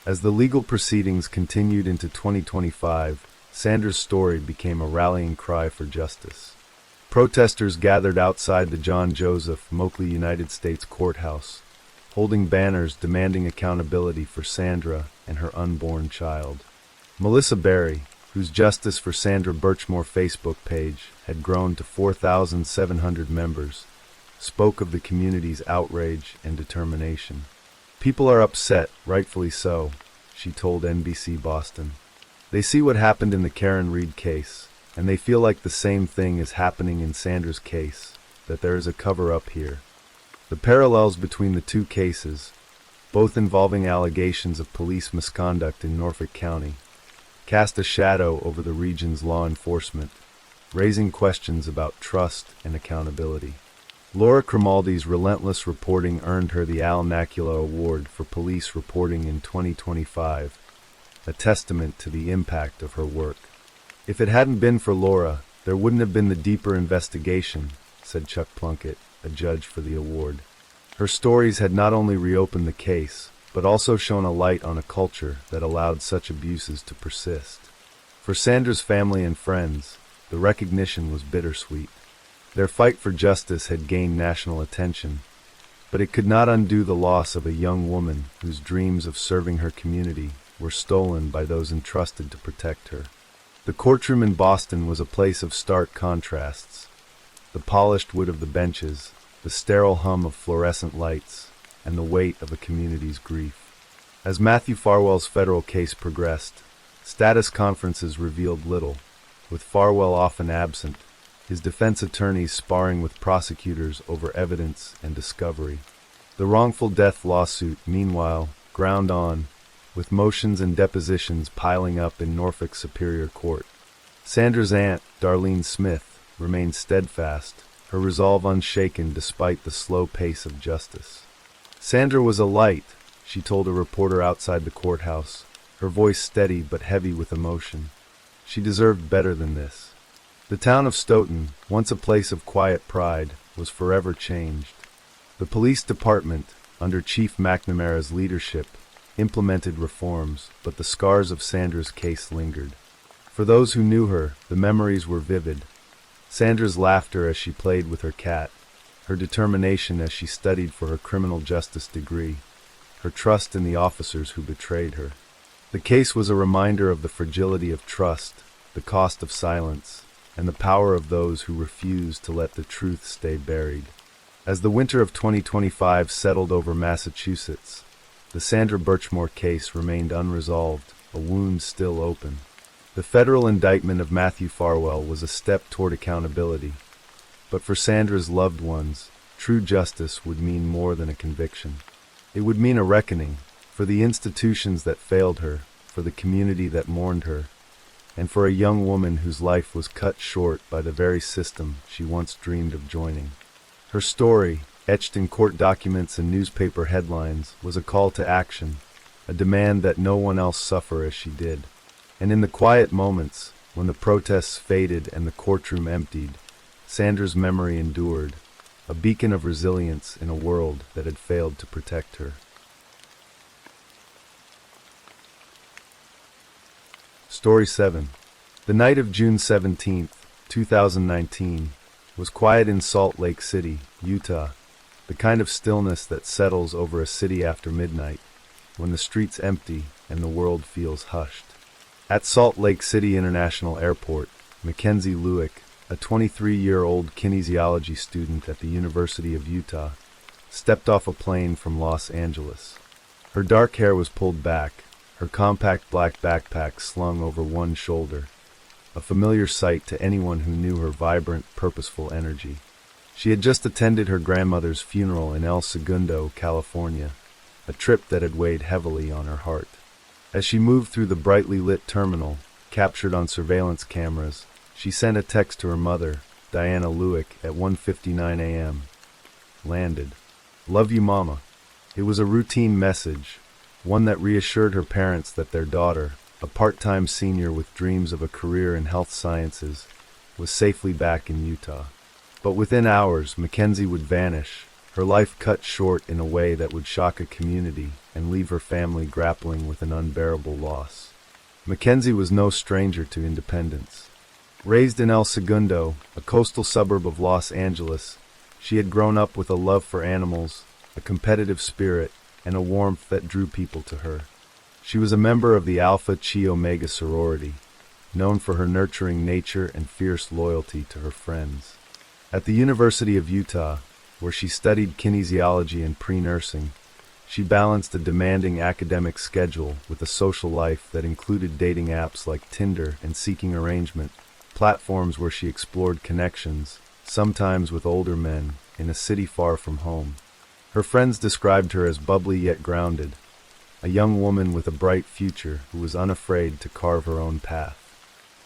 As the legal proceedings continued into 2025, Sandra's story became a rallying cry for justice. Protesters gathered outside the John Joseph Moakley United States Courthouse, holding banners demanding accountability for Sandra and her unborn child. Melissa Berry, whose Justice for Sandra Birchmore Facebook page had grown to 4,700 members, spoke of the community's outrage and determination. "People are upset, rightfully so," she told NBC Boston. "They see what happened in the Karen Reed case, and they feel like the same thing is happening in Sandra's case, that there is a cover-up here. The parallels between the 2 cases, both involving allegations of police misconduct in Norfolk County, cast a shadow over the region's law enforcement, raising questions about trust and accountability. Laura Grimaldi's relentless reporting earned her the Al Nakula Award for Police Reporting in 2025, a testament to the impact of her work. "If it hadn't been for Laura, there wouldn't have been the deeper investigation," said Chuck Plunkett, a judge for the award. Her stories had not only reopened the case, but also shone a light on a culture that allowed such abuses to persist. For Sandra's family and friends, the recognition was bittersweet. Their fight for justice had gained national attention, but it could not undo the loss of a young woman whose dreams of serving her community were stolen by those entrusted to protect her. The courtroom in Boston was a place of stark contrasts. The polished wood of the benches, the sterile hum of fluorescent lights, and the weight of a community's grief. As Matthew Farwell's federal case progressed, status conferences revealed little, with Farwell often absent, his defense attorneys sparring with prosecutors over evidence and discovery. The wrongful death lawsuit, meanwhile, ground on, with motions and depositions piling up in Norfolk Superior Court. Sandra's aunt, Darlene Smith, remained steadfast, her resolve unshaken despite the slow pace of justice. "Sandra was a light," she told a reporter outside the courthouse, her voice steady but heavy with emotion. "She deserved better than this." The town of Stoughton, once a place of quiet pride, was forever changed. The police department, under Chief McNamara's leadership, implemented reforms, but the scars of Sandra's case lingered. For those who knew her, the memories were vivid. Sandra's laughter as she played with her cat, her determination as she studied for her criminal justice degree, her trust in the officers who betrayed her. The case was a reminder of the fragility of trust, the cost of silence, and the power of those who refuse to let the truth stay buried. As the winter of 2025 settled over Massachusetts, the Sandra Birchmore case remained unresolved, a wound still open. The federal indictment of Matthew Farwell was a step toward accountability, but for Sandra's loved ones, true justice would mean more than a conviction. It would mean a reckoning, for the institutions that failed her, for the community that mourned her, and for a young woman whose life was cut short by the very system she once dreamed of joining. Her story, etched in court documents and newspaper headlines, was a call to action, a demand that no one else suffer as she did. And in the quiet moments, when the protests faded and the courtroom emptied, Sandra's memory endured, a beacon of resilience in a world that had failed to protect her. Story 7. The night of June 17, 2019, was quiet in Salt Lake City, Utah, the kind of stillness that settles over a city after midnight, when the streets empty and the world feels hushed. At Salt Lake City International Airport, Mackenzie Lewick, a 23-year-old kinesiology student at the University of Utah, stepped off a plane from Los Angeles. Her dark hair was pulled back, her compact black backpack slung over one shoulder, a familiar sight to anyone who knew her vibrant, purposeful energy. She had just attended her grandmother's funeral in El Segundo, California, a trip that had weighed heavily on her heart. As she moved through the brightly lit terminal, captured on surveillance cameras, she sent a text to her mother, Diana Lewick, at 1:59 a.m. Landed. Love you, Mama. It was a routine message, one that reassured her parents that their daughter, a part-time senior with dreams of a career in health sciences, was safely back in Utah. But within hours, Mackenzie would vanish, her life cut short in a way that would shock a community and leave her family grappling with an unbearable loss. Mackenzie was no stranger to independence. Raised in El Segundo, a coastal suburb of Los Angeles, she had grown up with a love for animals, a competitive spirit, and a warmth that drew people to her. She was a member of the Alpha Chi Omega sorority, known for her nurturing nature and fierce loyalty to her friends. At the University of Utah, where she studied kinesiology and pre-nursing, she balanced a demanding academic schedule with a social life that included dating apps like Tinder and Seeking Arrangement, platforms where she explored connections, sometimes with older men, in a city far from home. Her friends described her as bubbly yet grounded, a young woman with a bright future who was unafraid to carve her own path.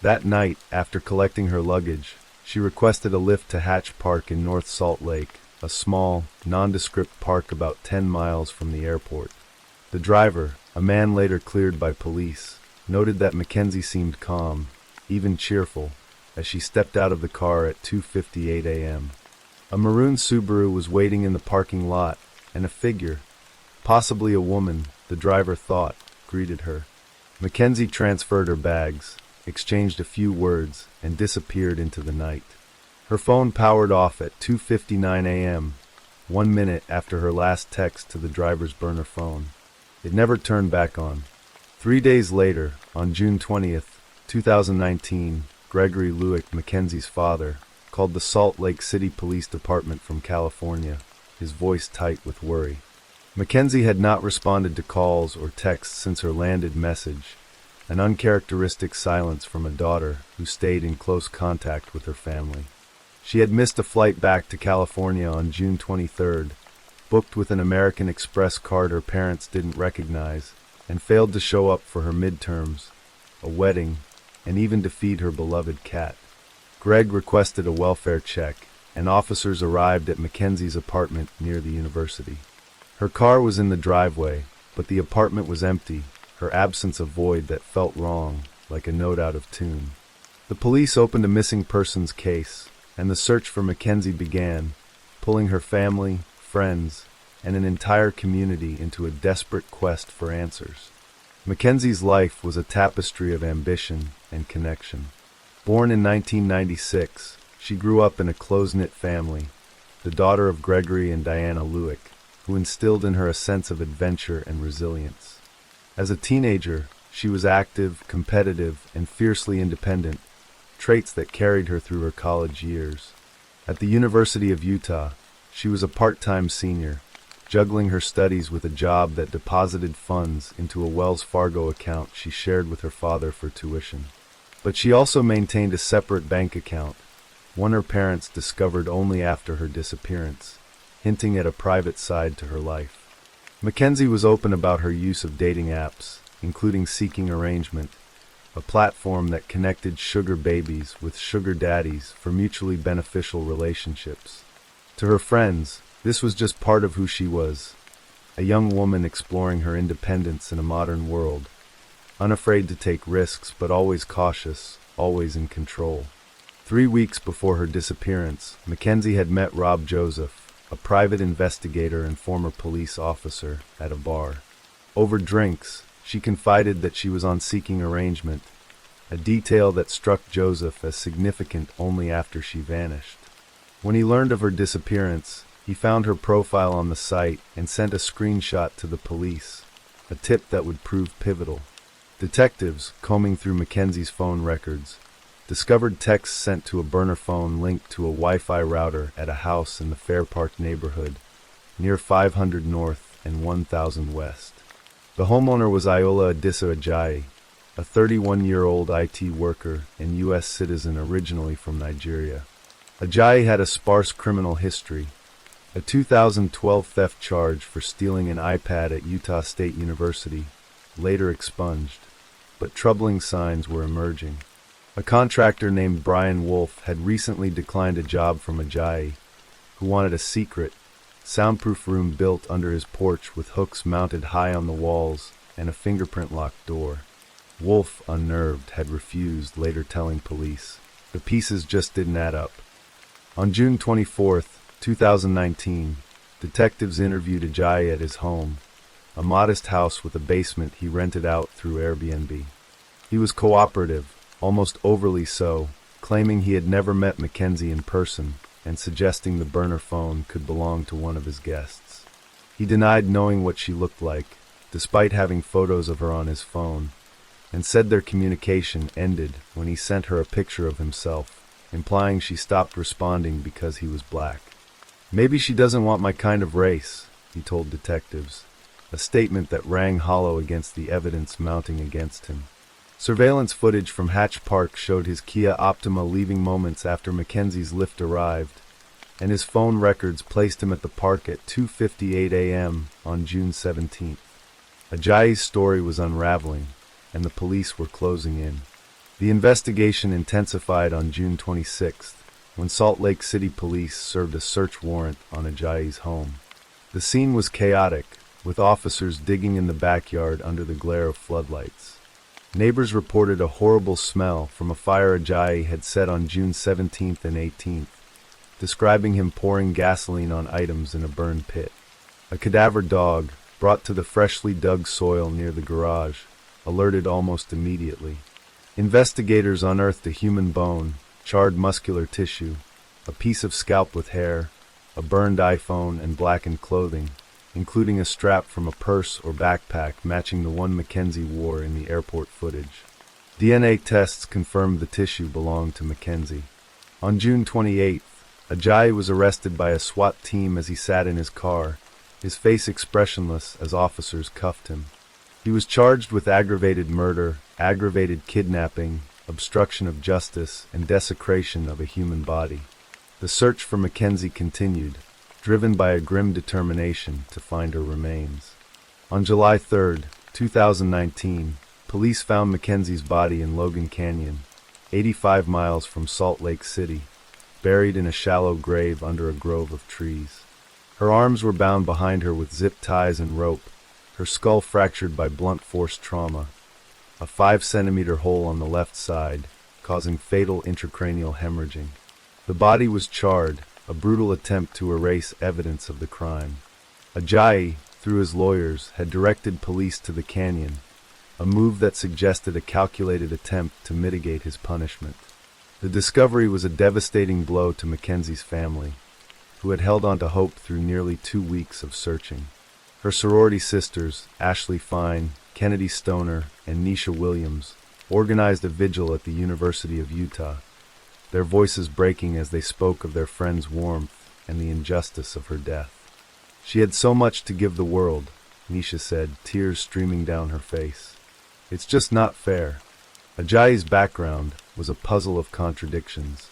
That night, after collecting her luggage, she requested a lift to Hatch Park in North Salt Lake, a small, nondescript park about 10 miles from the airport. The driver, a man later cleared by police, noted that Mackenzie seemed calm, even cheerful, as she stepped out of the car at 2:58 a.m. A maroon Subaru was waiting in the parking lot, and a figure, possibly a woman, the driver thought, greeted her. Mackenzie transferred her bags, exchanged a few words, and disappeared into the night. Her phone powered off at 2:59 a.m., 1 minute after her last text to the driver's burner phone. It never turned back on. 3 days later, on June 20th, 2019, Gregory Lewick, Mackenzie's father, called the Salt Lake City Police Department from California, his voice tight with worry. Mackenzie had not responded to calls or texts since her landed message, an uncharacteristic silence from a daughter who stayed in close contact with her family. She had missed a flight back to California on June 23rd, booked with an American Express card her parents didn't recognize, and failed to show up for her midterms, a wedding, and even to feed her beloved cat. Greg requested a welfare check, and officers arrived at Mackenzie's apartment near the university. Her car was in the driveway, but the apartment was empty, her absence a void that felt wrong, like a note out of tune. The police opened a missing persons case, and the search for Mackenzie began, pulling her family, friends, and an entire community into a desperate quest for answers. Mackenzie's life was a tapestry of ambition and connection. Born in 1996, she grew up in a close-knit family, the daughter of Gregory and Diana Lewick, who instilled in her a sense of adventure and resilience. As a teenager, she was active, competitive, and fiercely independent, traits that carried her through her college years. At the University of Utah, she was a part-time senior, juggling her studies with a job that deposited funds into a Wells Fargo account she shared with her father for tuition. But she also maintained a separate bank account, one her parents discovered only after her disappearance, hinting at a private side to her life. Mackenzie was open about her use of dating apps, including Seeking Arrangement, a platform that connected sugar babies with sugar daddies for mutually beneficial relationships. To her friends, this was just part of who she was, a young woman exploring her independence in a modern world, unafraid to take risks but always cautious, always in control. 3 weeks before her disappearance, Mackenzie had met Rob Joseph, a private investigator and former police officer, at a bar. Over drinks, she confided that she was on Seeking Arrangement, a detail that struck Joseph as significant only after she vanished. When he learned of her disappearance, he found her profile on the site and sent a screenshot to the police, a tip that would prove pivotal. Detectives, combing through Mackenzie's phone records, discovered texts sent to a burner phone linked to a Wi-Fi router at a house in the Fair Park neighborhood, near 500 North and 1000 West. The homeowner was Iola Adisa Ajayi, a 31-year-old IT worker and U.S. citizen originally from Nigeria. Ajayi had a sparse criminal history, a 2012 theft charge for stealing an iPad at Utah State University, later expunged, but troubling signs were emerging. A contractor named Brian Wolf had recently declined a job from Ajayi, who wanted a secret, soundproof room built under his porch with hooks mounted high on the walls and a fingerprint-locked door. Wolf, unnerved, had refused, later telling police. The pieces just didn't add up. On June 24th, 2019, detectives interviewed Ajayi at his home, a modest house with a basement he rented out through Airbnb. He was cooperative, almost overly so, claiming he had never met Mackenzie in person and suggesting the burner phone could belong to one of his guests. He denied knowing what she looked like, despite having photos of her on his phone, and said their communication ended when he sent her a picture of himself, implying she stopped responding because he was black. "Maybe she doesn't want my kind of race," he told detectives, a statement that rang hollow against the evidence mounting against him. Surveillance footage from Hatch Park showed his Kia Optima leaving moments after Mackenzie's lift arrived, and his phone records placed him at the park at 2:58 a.m. on June 17th. Ajayi's story was unraveling, and the police were closing in. The investigation intensified on June 26th, when Salt Lake City police served a search warrant on Ajayi's home. The scene was chaotic, with officers digging in the backyard under the glare of floodlights. Neighbors reported a horrible smell from a fire Ajayi had set on June 17th and 18th, describing him pouring gasoline on items in a burned pit. A cadaver dog, brought to the freshly dug soil near the garage, alerted almost immediately. Investigators unearthed a human bone, charred muscular tissue, a piece of scalp with hair, a burned iPhone, and blackened clothing, including a strap from a purse or backpack matching the one Mackenzie wore in the airport footage. DNA tests confirmed the tissue belonged to Mackenzie. On June 28th, Ajayi was arrested by a SWAT team as he sat in his car, his face expressionless as officers cuffed him. He was charged with aggravated murder, aggravated kidnapping, obstruction of justice, and desecration of a human body. The search for Mackenzie continued, driven by a grim determination to find her remains. On July 3, 2019, police found Mackenzie's body in Logan Canyon, 85 miles from Salt Lake City, buried in a shallow grave under a grove of trees. Her arms were bound behind her with zip ties and rope, her skull fractured by blunt force trauma, a 5-centimeter hole on the left side, causing fatal intracranial hemorrhaging. The body was charred, a brutal attempt to erase evidence of the crime. Ajayi, through his lawyers, had directed police to the canyon, a move that suggested a calculated attempt to mitigate his punishment. The discovery was a devastating blow to Mackenzie's family, who had held on to hope through nearly 2 weeks of searching. Her sorority sisters, Ashley Fine, Kennedy Stoner, and Nisha Williams, organized a vigil at the University of Utah, their voices breaking as they spoke of their friend's warmth and the injustice of her death. She had so much to give the world, Nisha said, tears streaming down her face. It's just not fair. Ajayi's background was a puzzle of contradictions.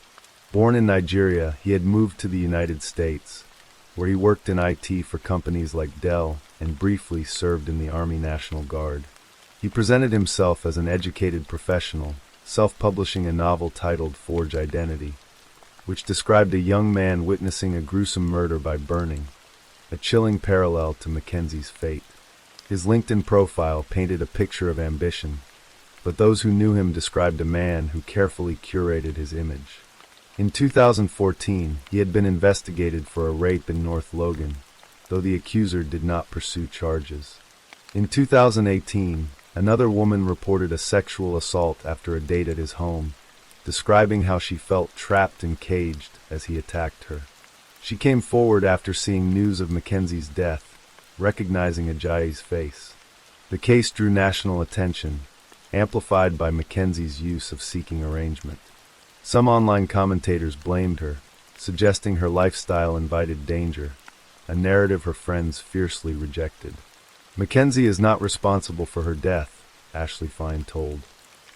Born in Nigeria, he had moved to the United States, where he worked in IT for companies like Dell and briefly served in the Army National Guard. He presented himself as an educated professional, self-publishing a novel titled Forge Identity, which described a young man witnessing a gruesome murder by burning, a chilling parallel to Mackenzie's fate. His LinkedIn profile painted a picture of ambition, but those who knew him described a man who carefully curated his image. In 2014, he had been investigated for a rape in North Logan, though the accuser did not pursue charges. In 2018, another woman reported a sexual assault after a date at his home, describing how she felt trapped and caged as he attacked her. She came forward after seeing news of Mackenzie's death, recognizing Ajayi's face. The case drew national attention, amplified by Mackenzie's use of seeking arrangement. Some online commentators blamed her, suggesting her lifestyle invited danger, a narrative her friends fiercely rejected. Mackenzie is not responsible for her death, Ashley Fine told.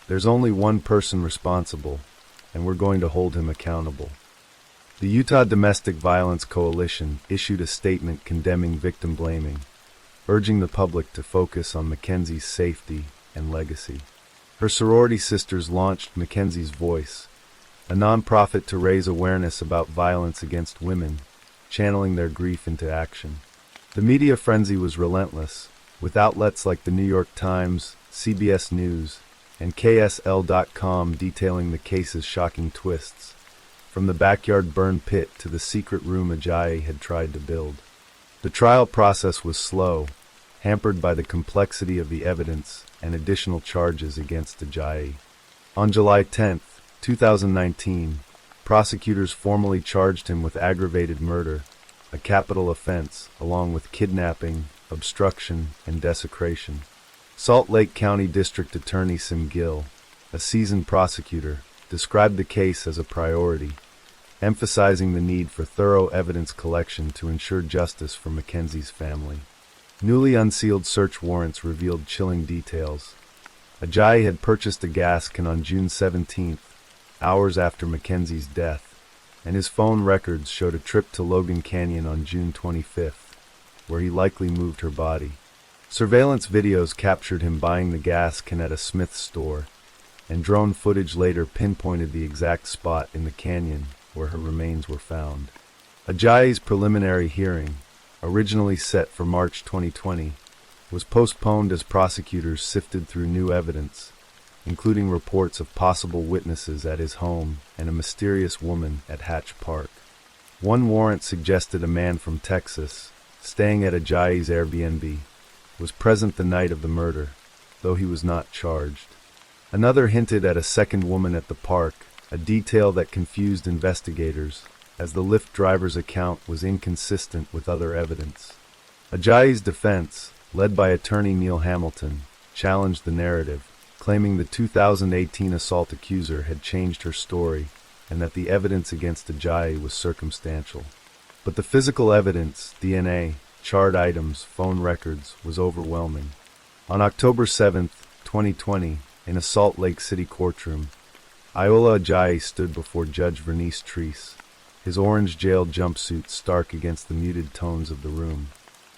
There's only one person responsible, and we're going to hold him accountable. The Utah Domestic Violence Coalition issued a statement condemning victim blaming, urging the public to focus on Mackenzie's safety and legacy. Her sorority sisters launched Mackenzie's Voice, a nonprofit to raise awareness about violence against women, channeling their grief into action. The media frenzy was relentless, with outlets like the New York Times, CBS News, and KSL.com detailing the case's shocking twists, from the backyard burn pit to the secret room Ajayi had tried to build. The trial process was slow, hampered by the complexity of the evidence and additional charges against Ajayi. On July 10, 2019, prosecutors formally charged him with aggravated murder, a capital offense, along with kidnapping, obstruction, and desecration. Salt Lake County District Attorney Sim Gill, a seasoned prosecutor, described the case as a priority, emphasizing the need for thorough evidence collection to ensure justice for Mackenzie's family. Newly unsealed search warrants revealed chilling details. Ajayi had purchased a gas can on June 17th, hours after Mackenzie's death, and his phone records showed a trip to Logan Canyon on June 25th, where he likely moved her body. Surveillance videos captured him buying the gas can at a Smith's store, and drone footage later pinpointed the exact spot in the canyon where her remains were found. Ajayi's preliminary hearing, originally set for March 2020, was postponed as prosecutors sifted through new evidence, including reports of possible witnesses at his home and a mysterious woman at Hatch Park. One warrant suggested a man from Texas, staying at Ajayi's Airbnb, was present the night of the murder, though he was not charged. Another hinted at a second woman at the park, a detail that confused investigators, as the Lyft driver's account was inconsistent with other evidence. Ajayi's defense, led by attorney Neil Hamilton, challenged the narrative, claiming the 2018 assault accuser had changed her story and that the evidence against Ajayi was circumstantial. But the physical evidence, DNA, charred items, phone records, was overwhelming. On October 7, 2020, in a Salt Lake City courtroom, Ayoola Ajayi stood before Judge Vernice Treese, his orange jail jumpsuit stark against the muted tones of the room.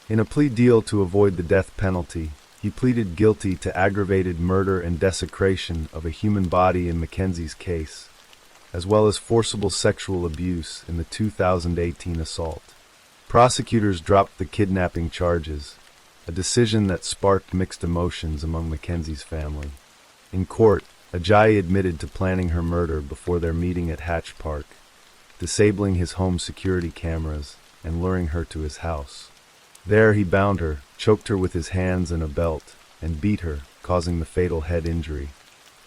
In a plea deal to avoid the death penalty, he pleaded guilty to aggravated murder and desecration of a human body in Mackenzie's case, as well as forcible sexual abuse in the 2018 assault. Prosecutors dropped the kidnapping charges, a decision that sparked mixed emotions among Mackenzie's family. In court, Ajayi admitted to planning her murder before their meeting at Hatch Park, disabling his home security cameras and luring her to his house. There he bound her, choked her with his hands and a belt, and beat her, causing the fatal head injury.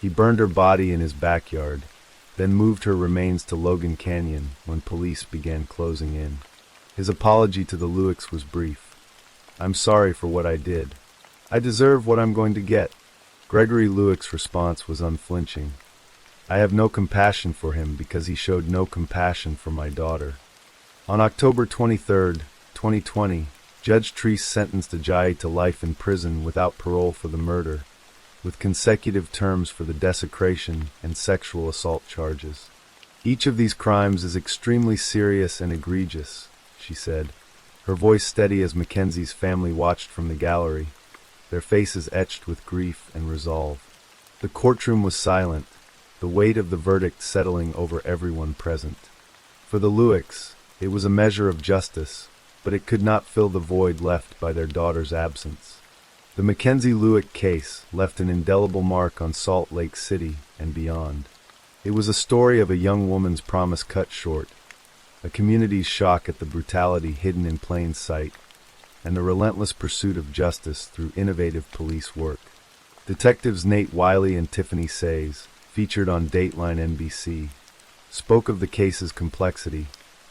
He burned her body in his backyard, then moved her remains to Logan Canyon when police began closing in. His apology to the Luiks was brief. "I'm sorry for what I did. I deserve what I'm going to get." Gregory Luick's response was unflinching. "I have no compassion for him because he showed no compassion for my daughter." On October 23, 2020, Judge Treese sentenced Ajayi to life in prison without parole for the murder, with consecutive terms for the desecration and sexual assault charges. "Each of these crimes is extremely serious and egregious," she said, her voice steady as Mackenzie's family watched from the gallery, their faces etched with grief and resolve. The courtroom was silent, the weight of the verdict settling over everyone present. For the Luicks, it was a measure of justice, but it could not fill the void left by their daughter's absence. The Mackenzie Luick case left an indelible mark on Salt Lake City and beyond. It was a story of a young woman's promise cut short, a community's shock at the brutality hidden in plain sight, and the relentless pursuit of justice through innovative police work. Detectives Nate Wiley and Tiffany Sayes, featured on Dateline NBC, spoke of the case's complexity,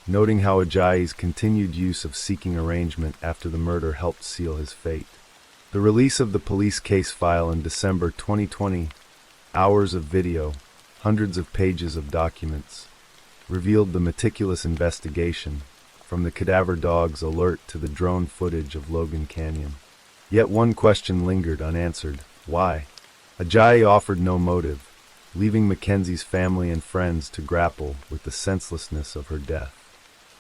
noting how Ajayi's continued use of seeking arrangement after the murder helped seal his fate. The release of the police case file in December 2020, hours of video, hundreds of pages of documents, revealed the meticulous investigation, from the cadaver dog's alert to the drone footage of Logan Canyon. Yet one question lingered unanswered: why? Ajayi offered no motive, leaving Mackenzie's family and friends to grapple with the senselessness of her death.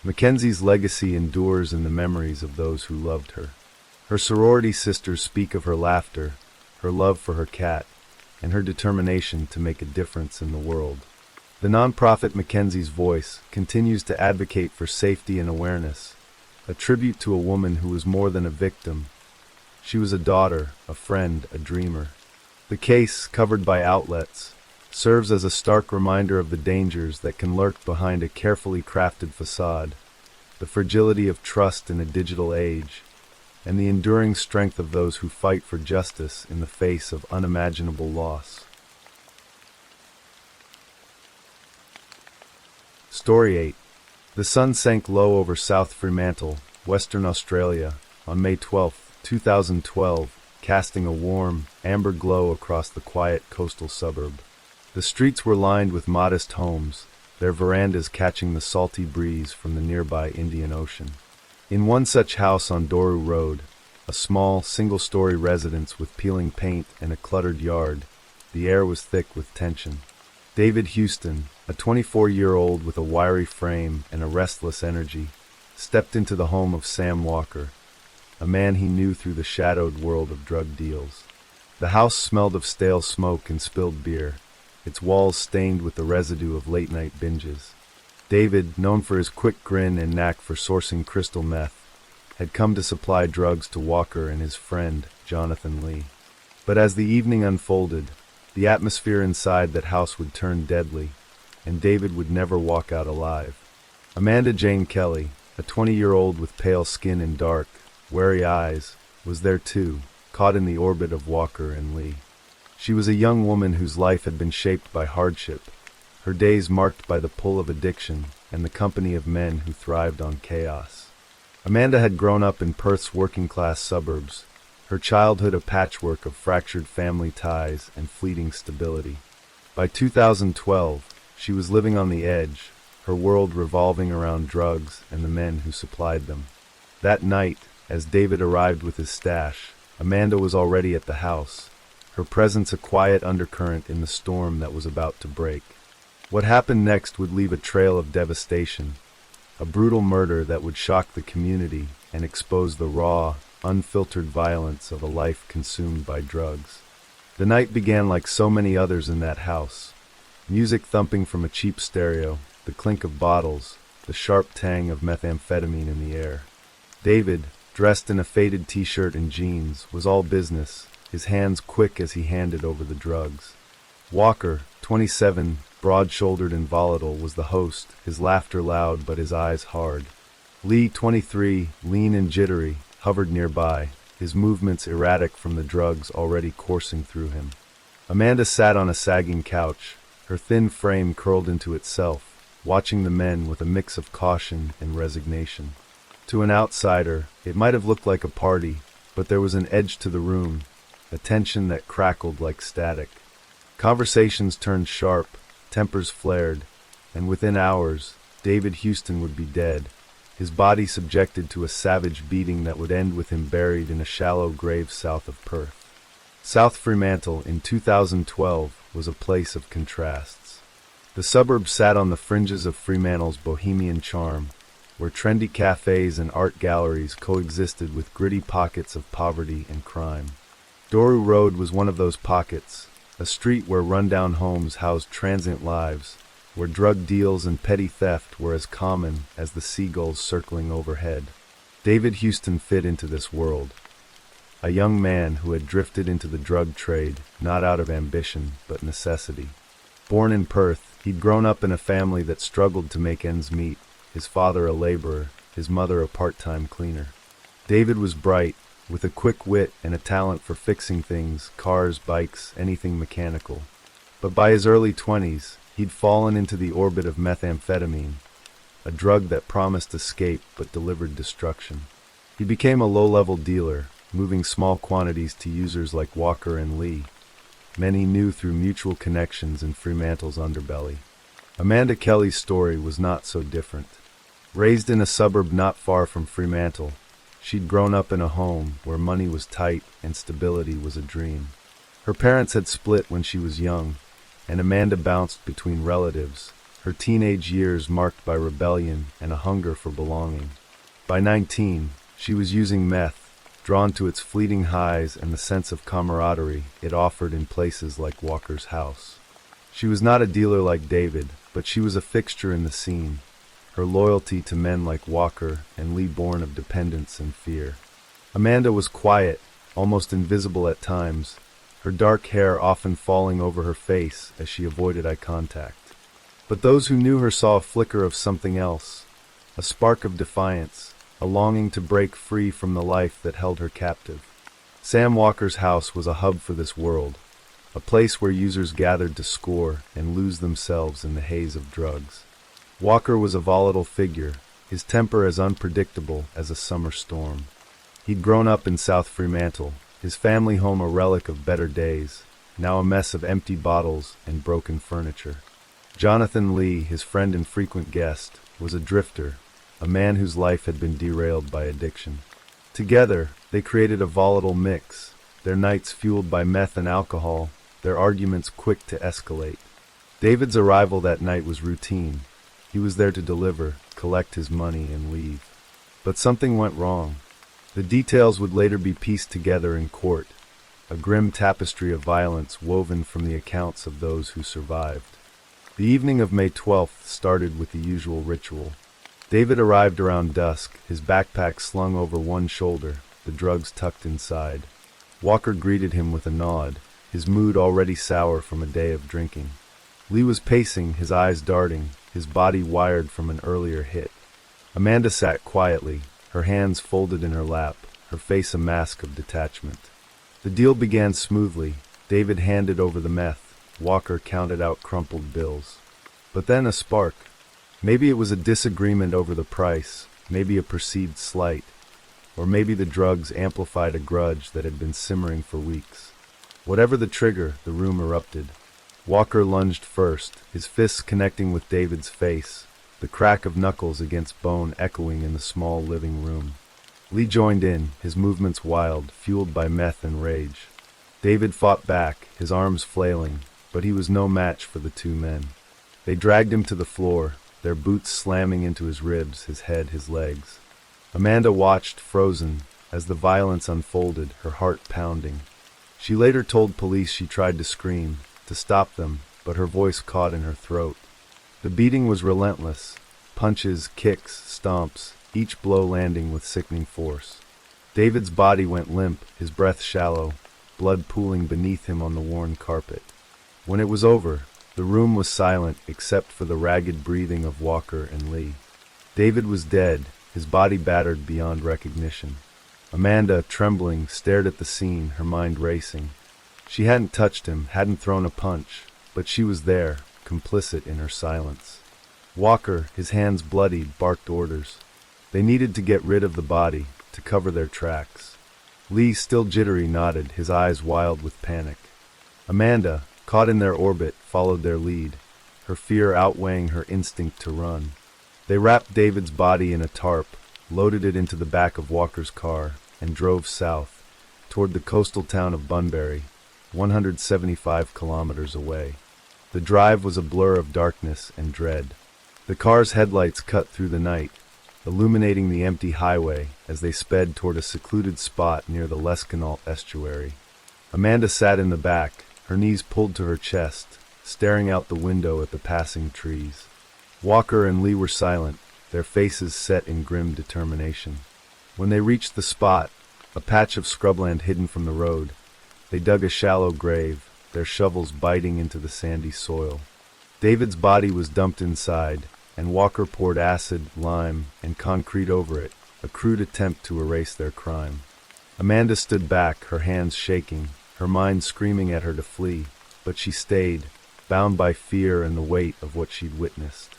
Mackenzie's legacy endures in the memories of those who loved her. Her sorority sisters speak of her laughter, her love for her cat, and her determination to make a difference in the world. The nonprofit Mackenzie's Voice continues to advocate for safety and awareness, a tribute to a woman who was more than a victim. She was a daughter, a friend, a dreamer. The case, covered by outlets, serves as a stark reminder of the dangers that can lurk behind a carefully crafted facade, the fragility of trust in a digital age, and the enduring strength of those who fight for justice in the face of unimaginable loss. Story 8. The sun sank low over South Fremantle, Western Australia, on May 12, 2012, casting a warm, amber glow across the quiet coastal suburb. The streets were lined with modest homes, their verandas catching the salty breeze from the nearby Indian Ocean. In one such house on Doru Road, a small, single-story residence with peeling paint and a cluttered yard, the air was thick with tension. David Houston, a 24-year-old with a wiry frame and a restless energy, stepped into the home of Sam Walker, a man he knew through the shadowed world of drug deals. The house smelled of stale smoke and spilled beer, its walls stained with the residue of late-night binges. David, known for his quick grin and knack for sourcing crystal meth, had come to supply drugs to Walker and his friend, Jonathan Lee. But as the evening unfolded, the atmosphere inside that house would turn deadly, and David would never walk out alive. Amanda Jane Kelly, a 20-year-old with pale skin and dark, wary eyes, was there too, caught in the orbit of Walker and Lee. She was a young woman whose life had been shaped by hardship, her days marked by the pull of addiction and the company of men who thrived on chaos. Amanda had grown up in Perth's working-class suburbs, her childhood a patchwork of fractured family ties and fleeting stability. By 2012, she was living on the edge, her world revolving around drugs and the men who supplied them. That night, as David arrived with his stash, Amanda was already at the house, her presence a quiet undercurrent in the storm that was about to break. What happened next would leave a trail of devastation, a brutal murder that would shock the community and expose the raw, unfiltered violence of a life consumed by drugs. The night began like so many others in that house. Music thumping from a cheap stereo, the clink of bottles, the sharp tang of methamphetamine in the air. David, dressed in a faded t-shirt and jeans, was all business, his hands quick as he handed over the drugs. Walker, 27, broad-shouldered and volatile, was the host, his laughter loud but his eyes hard. Lee, 23, lean and jittery, hovered nearby, his movements erratic from the drugs already coursing through him. Amanda sat on a sagging couch, her thin frame curled into itself, watching the men with a mix of caution and resignation. To an outsider, it might have looked like a party, but there was an edge to the room, a tension that crackled like static. Conversations turned sharp, tempers flared, and within hours, David Houston would be dead, his body subjected to a savage beating that would end with him buried in a shallow grave south of Perth. South Fremantle in 2012 was a place of contrasts. The suburb sat on the fringes of Fremantle's bohemian charm, where trendy cafes and art galleries coexisted with gritty pockets of poverty and crime. Doru Road was one of those pockets, a street where rundown homes housed transient lives, where drug deals and petty theft were as common as the seagulls circling overhead. David Houston fit into this world, a young man who had drifted into the drug trade, not out of ambition, but necessity. Born in Perth, he'd grown up in a family that struggled to make ends meet, his father a laborer, his mother a part-time cleaner. David was bright, with a quick wit and a talent for fixing things, cars, bikes, anything mechanical. But by his early 20s, he'd fallen into the orbit of methamphetamine, a drug that promised escape but delivered destruction. He became a low-level dealer, moving small quantities to users like Walker and Lee, men he knew through mutual connections in Fremantle's underbelly. Amanda Kelly's story was not so different. Raised in a suburb not far from Fremantle, she'd grown up in a home where money was tight and stability was a dream. Her parents had split when she was young, and Amanda bounced between relatives, her teenage years marked by rebellion and a hunger for belonging. By 19, she was using meth, drawn to its fleeting highs and the sense of camaraderie it offered in places like Walker's house. She was not a dealer like David, but she was a fixture in the scene, her loyalty to men like Walker and Lee born of dependence and fear. Amanda was quiet, almost invisible at times, her dark hair often falling over her face as she avoided eye contact. But those who knew her saw a flicker of something else, a spark of defiance, a longing to break free from the life that held her captive. Sam Walker's house was a hub for this world, a place where users gathered to score and lose themselves in the haze of drugs. Walker was a volatile figure, his temper as unpredictable as a summer storm. He'd grown up in South Fremantle, his family home a relic of better days, now a mess of empty bottles and broken furniture. Jonathan Lee, his friend and frequent guest, was a drifter, a man whose life had been derailed by addiction. Together, they created a volatile mix, their nights fueled by meth and alcohol, their arguments quick to escalate. David's arrival that night was routine. He was there to deliver, collect his money, and leave. But something went wrong. The details would later be pieced together in court, a grim tapestry of violence woven from the accounts of those who survived. The evening of May 12th started with the usual ritual. David arrived around dusk, his backpack slung over one shoulder, the drugs tucked inside. Walker greeted him with a nod, his mood already sour from a day of drinking. Lee was pacing, his eyes darting, his body wired from an earlier hit. Amanda sat quietly, her hands folded in her lap, her face a mask of detachment. The deal began smoothly. David handed over the meth. Walker counted out crumpled bills. But then a spark. Maybe it was a disagreement over the price, maybe a perceived slight, or maybe the drugs amplified a grudge that had been simmering for weeks. Whatever the trigger, the room erupted. Walker lunged first, his fists connecting with David's face, the crack of knuckles against bone echoing in the small living room. Lee joined in, his movements wild, fueled by meth and rage. David fought back, his arms flailing, but he was no match for the two men. They dragged him to the floor, their boots slamming into his ribs, his head, his legs. Amanda watched, frozen, as the violence unfolded, her heart pounding. She later told police she tried to scream, to stop them, but her voice caught in her throat. The beating was relentless. Punches, kicks, stomps, each blow landing with sickening force. David's body went limp, his breath shallow, blood pooling beneath him on the worn carpet. When it was over, the room was silent except for the ragged breathing of Walker and Lee. David was dead, his body battered beyond recognition. Amanda, trembling, stared at the scene, her mind racing. She hadn't touched him, hadn't thrown a punch, but she was there, complicit in her silence. Walker, his hands bloodied, barked orders. They needed to get rid of the body, to cover their tracks. Lee, still jittery, nodded, his eyes wild with panic. Amanda, caught in their orbit, followed their lead, her fear outweighing her instinct to run. They wrapped David's body in a tarp, loaded it into the back of Walker's car, and drove south, toward the coastal town of Bunbury, 175 kilometers away. The drive was a blur of darkness and dread. The car's headlights cut through the night, illuminating the empty highway as they sped toward a secluded spot near the Lesquinault estuary. Amanda sat in the back, her knees pulled to her chest, staring out the window at the passing trees. Walker and Lee were silent, their faces set in grim determination. When they reached the spot, a patch of scrubland hidden from the road, they dug a shallow grave, their shovels biting into the sandy soil. David's body was dumped inside, and Walker poured acid, lime, and concrete over it, a crude attempt to erase their crime. Amanda stood back, her hands shaking, her mind screaming at her to flee, but she stayed, bound by fear and the weight of what she'd witnessed.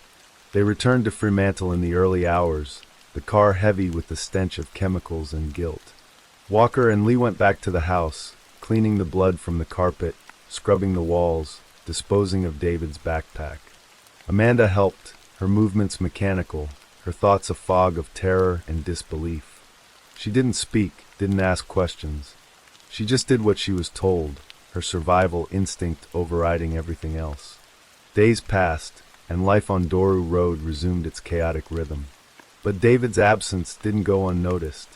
They returned to Fremantle in the early hours, the car heavy with the stench of chemicals and guilt. Walker and Lee went back to the house, cleaning the blood from the carpet, scrubbing the walls, disposing of David's backpack. Amanda helped, her movements mechanical, her thoughts a fog of terror and disbelief. She didn't speak, didn't ask questions. She just did what she was told, her survival instinct overriding everything else. Days passed, and life on Doru Road resumed its chaotic rhythm. But David's absence didn't go unnoticed.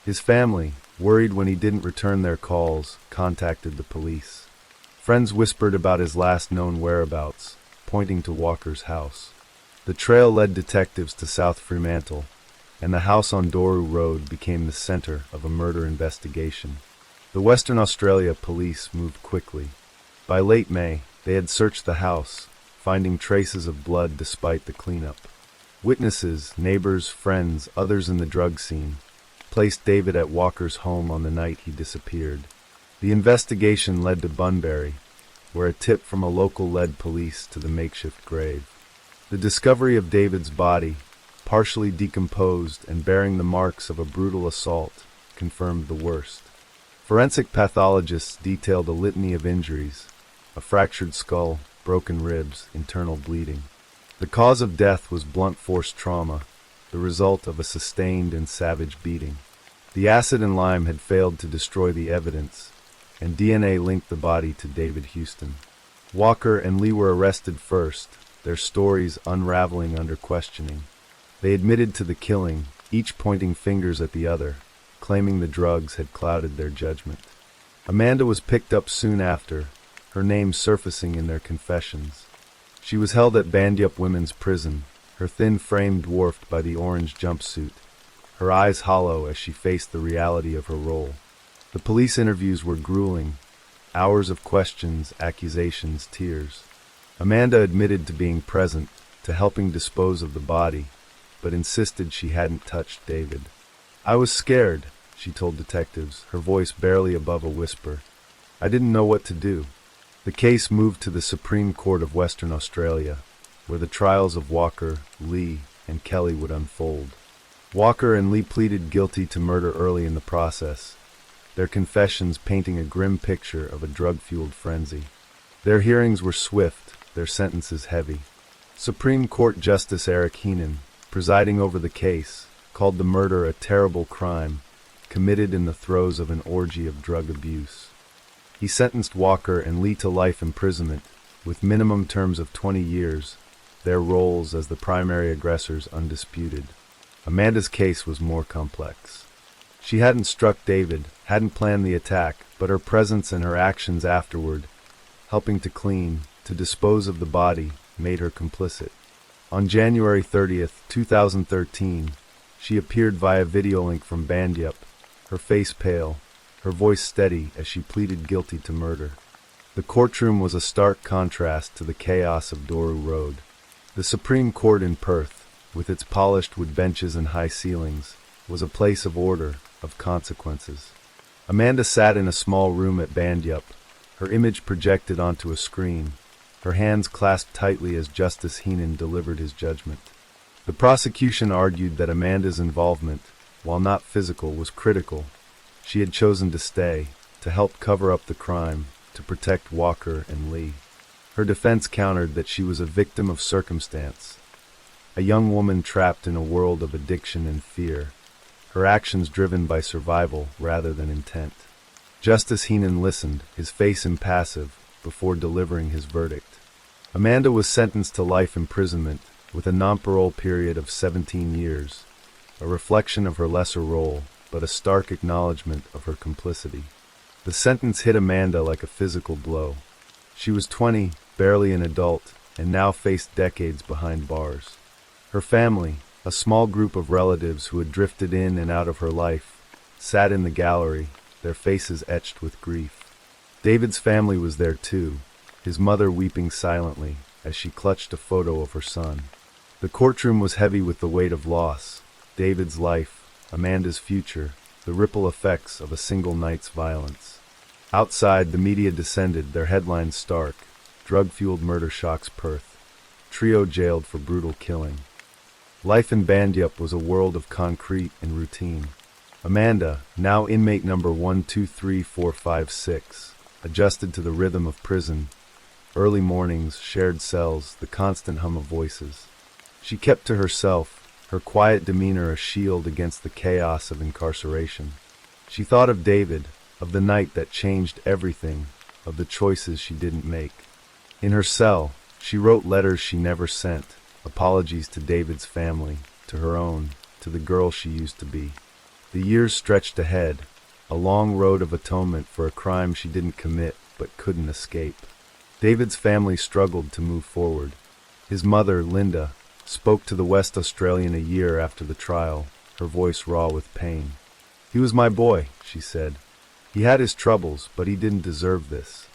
His family, worried when he didn't return their calls, contacted the police. Friends whispered about his last known whereabouts, pointing to Walker's house. The trail led detectives to South Fremantle, and the house on Doru Road became the center of a murder investigation. The Western Australia police moved quickly. By late May, they had searched the house, finding traces of blood despite the cleanup. Witnesses, neighbors, friends, others in the drug scene, placed David at Walker's home on the night he disappeared. The investigation led to Bunbury, where a tip from a local led police to the makeshift grave. The discovery of David's body, partially decomposed and bearing the marks of a brutal assault, confirmed the worst. Forensic pathologists detailed a litany of injuries: a fractured skull, broken ribs, internal bleeding. The cause of death was blunt force trauma, the result of a sustained and savage beating. The acid and lime had failed to destroy the evidence, and DNA linked the body to David Houston. Walker and Lee were arrested first, their stories unraveling under questioning. They admitted to the killing, each pointing fingers at the other, claiming the drugs had clouded their judgment. Amanda was picked up soon after, her name surfacing in their confessions. She was held at Bandyup Women's Prison, her thin frame dwarfed by the orange jumpsuit, her eyes hollow as she faced the reality of her role. The police interviews were grueling, hours of questions, accusations, tears. Amanda admitted to being present, to helping dispose of the body, but insisted she hadn't touched David. "I was scared," she told detectives, her voice barely above a whisper. "I didn't know what to do." The case moved to the Supreme Court of Western Australia, where the trials of Walker, Lee, and Kelly would unfold. Walker and Lee pleaded guilty to murder early in the process, their confessions painting a grim picture of a drug-fueled frenzy. Their hearings were swift, their sentences heavy. Supreme Court Justice Eric Heenan, presiding over the case, called the murder a terrible crime, committed in the throes of an orgy of drug abuse. He sentenced Walker and Lee to life imprisonment, with minimum terms of 20 years, their roles as the primary aggressors undisputed. Amanda's case was more complex. She hadn't struck David, hadn't planned the attack, but her presence and her actions afterward, helping to clean, to dispose of the body, made her complicit. On January 30th, 2013, she appeared via video link from Bandyup, her face pale, her voice steady as she pleaded guilty to murder. The courtroom was a stark contrast to the chaos of Doru Road. The Supreme Court in Perth, with its polished wood benches and high ceilings, was a place of order, of consequences. Amanda sat in a small room at Bandyup, her image projected onto a screen, her hands clasped tightly as Justice Heenan delivered his judgment. The prosecution argued that Amanda's involvement, while not physical, was critical. She had chosen to stay, to help cover up the crime, to protect Walker and Lee. Her defense countered that she was a victim of circumstance, a young woman trapped in a world of addiction and fear, her actions driven by survival rather than intent. Justice Heenan listened, his face impassive, before delivering his verdict. Amanda was sentenced to life imprisonment, with a non-parole period of 17 years, a reflection of her lesser role, but a stark acknowledgement of her complicity. The sentence hit Amanda like a physical blow. She was 20, barely an adult, and now faced decades behind bars. Her family, a small group of relatives who had drifted in and out of her life, sat in the gallery, their faces etched with grief. David's family was there too, his mother weeping silently as she clutched a photo of her son. The courtroom was heavy with the weight of loss, David's life, Amanda's future, the ripple effects of a single night's violence. Outside, the media descended, their headlines stark: drug-fueled murder shocks Perth, trio jailed for brutal killing. Life in Bandyup was a world of concrete and routine. Amanda, now inmate number 123456, adjusted to the rhythm of prison, early mornings, shared cells, the constant hum of voices. She kept to herself, her quiet demeanor a shield against the chaos of incarceration. She thought of David, of the night that changed everything, of the choices she didn't make. In her cell, she wrote letters she never sent, apologies to David's family, to her own, to the girl she used to be. The years stretched ahead, a long road of atonement for a crime she didn't commit but couldn't escape. David's family struggled to move forward. His mother, Linda, spoke to the West Australian a year after the trial, her voice raw with pain. "He was my boy," she said. "He had his troubles, but he didn't deserve this."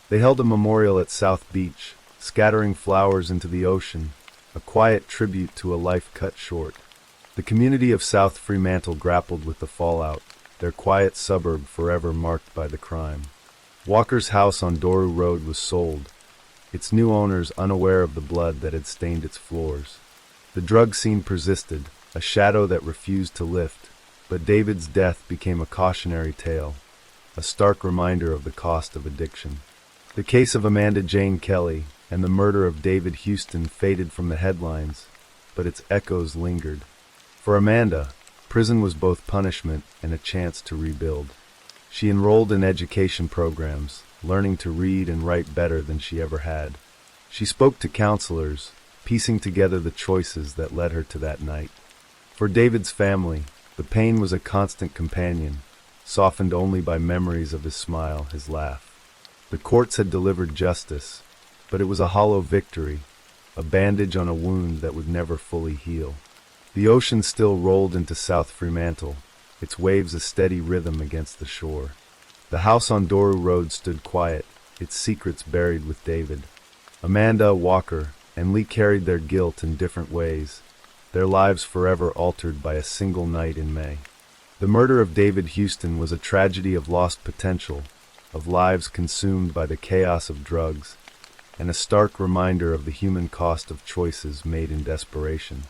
They held a memorial at South Beach, scattering flowers into the ocean, a quiet tribute to a life cut short. The community of South Fremantle grappled with the fallout, their quiet suburb forever marked by the crime. Walker's house on Doru Road was sold, its new owners unaware of the blood that had stained its floors. The drug scene persisted, a shadow that refused to lift, but David's death became a cautionary tale, a stark reminder of the cost of addiction. The case of Amanda Jane Kelly and the murder of David Houston faded from the headlines, but its echoes lingered. For Amanda, prison was both punishment and a chance to rebuild. She enrolled in education programs, learning to read and write better than she ever had. She spoke to counselors, piecing together the choices that led her to that night. For David's family, the pain was a constant companion, softened only by memories of his smile, his laugh. The courts had delivered justice, but it was a hollow victory, a bandage on a wound that would never fully heal. The ocean still rolled into South Fremantle, its waves a steady rhythm against the shore. The house on Doru Road stood quiet, its secrets buried with David. Amanda, Walker, and Lee carried their guilt in different ways, their lives forever altered by a single night in May. The murder of David Houston was a tragedy of lost potential, of lives consumed by the chaos of drugs, and a stark reminder of the human cost of choices made in desperation.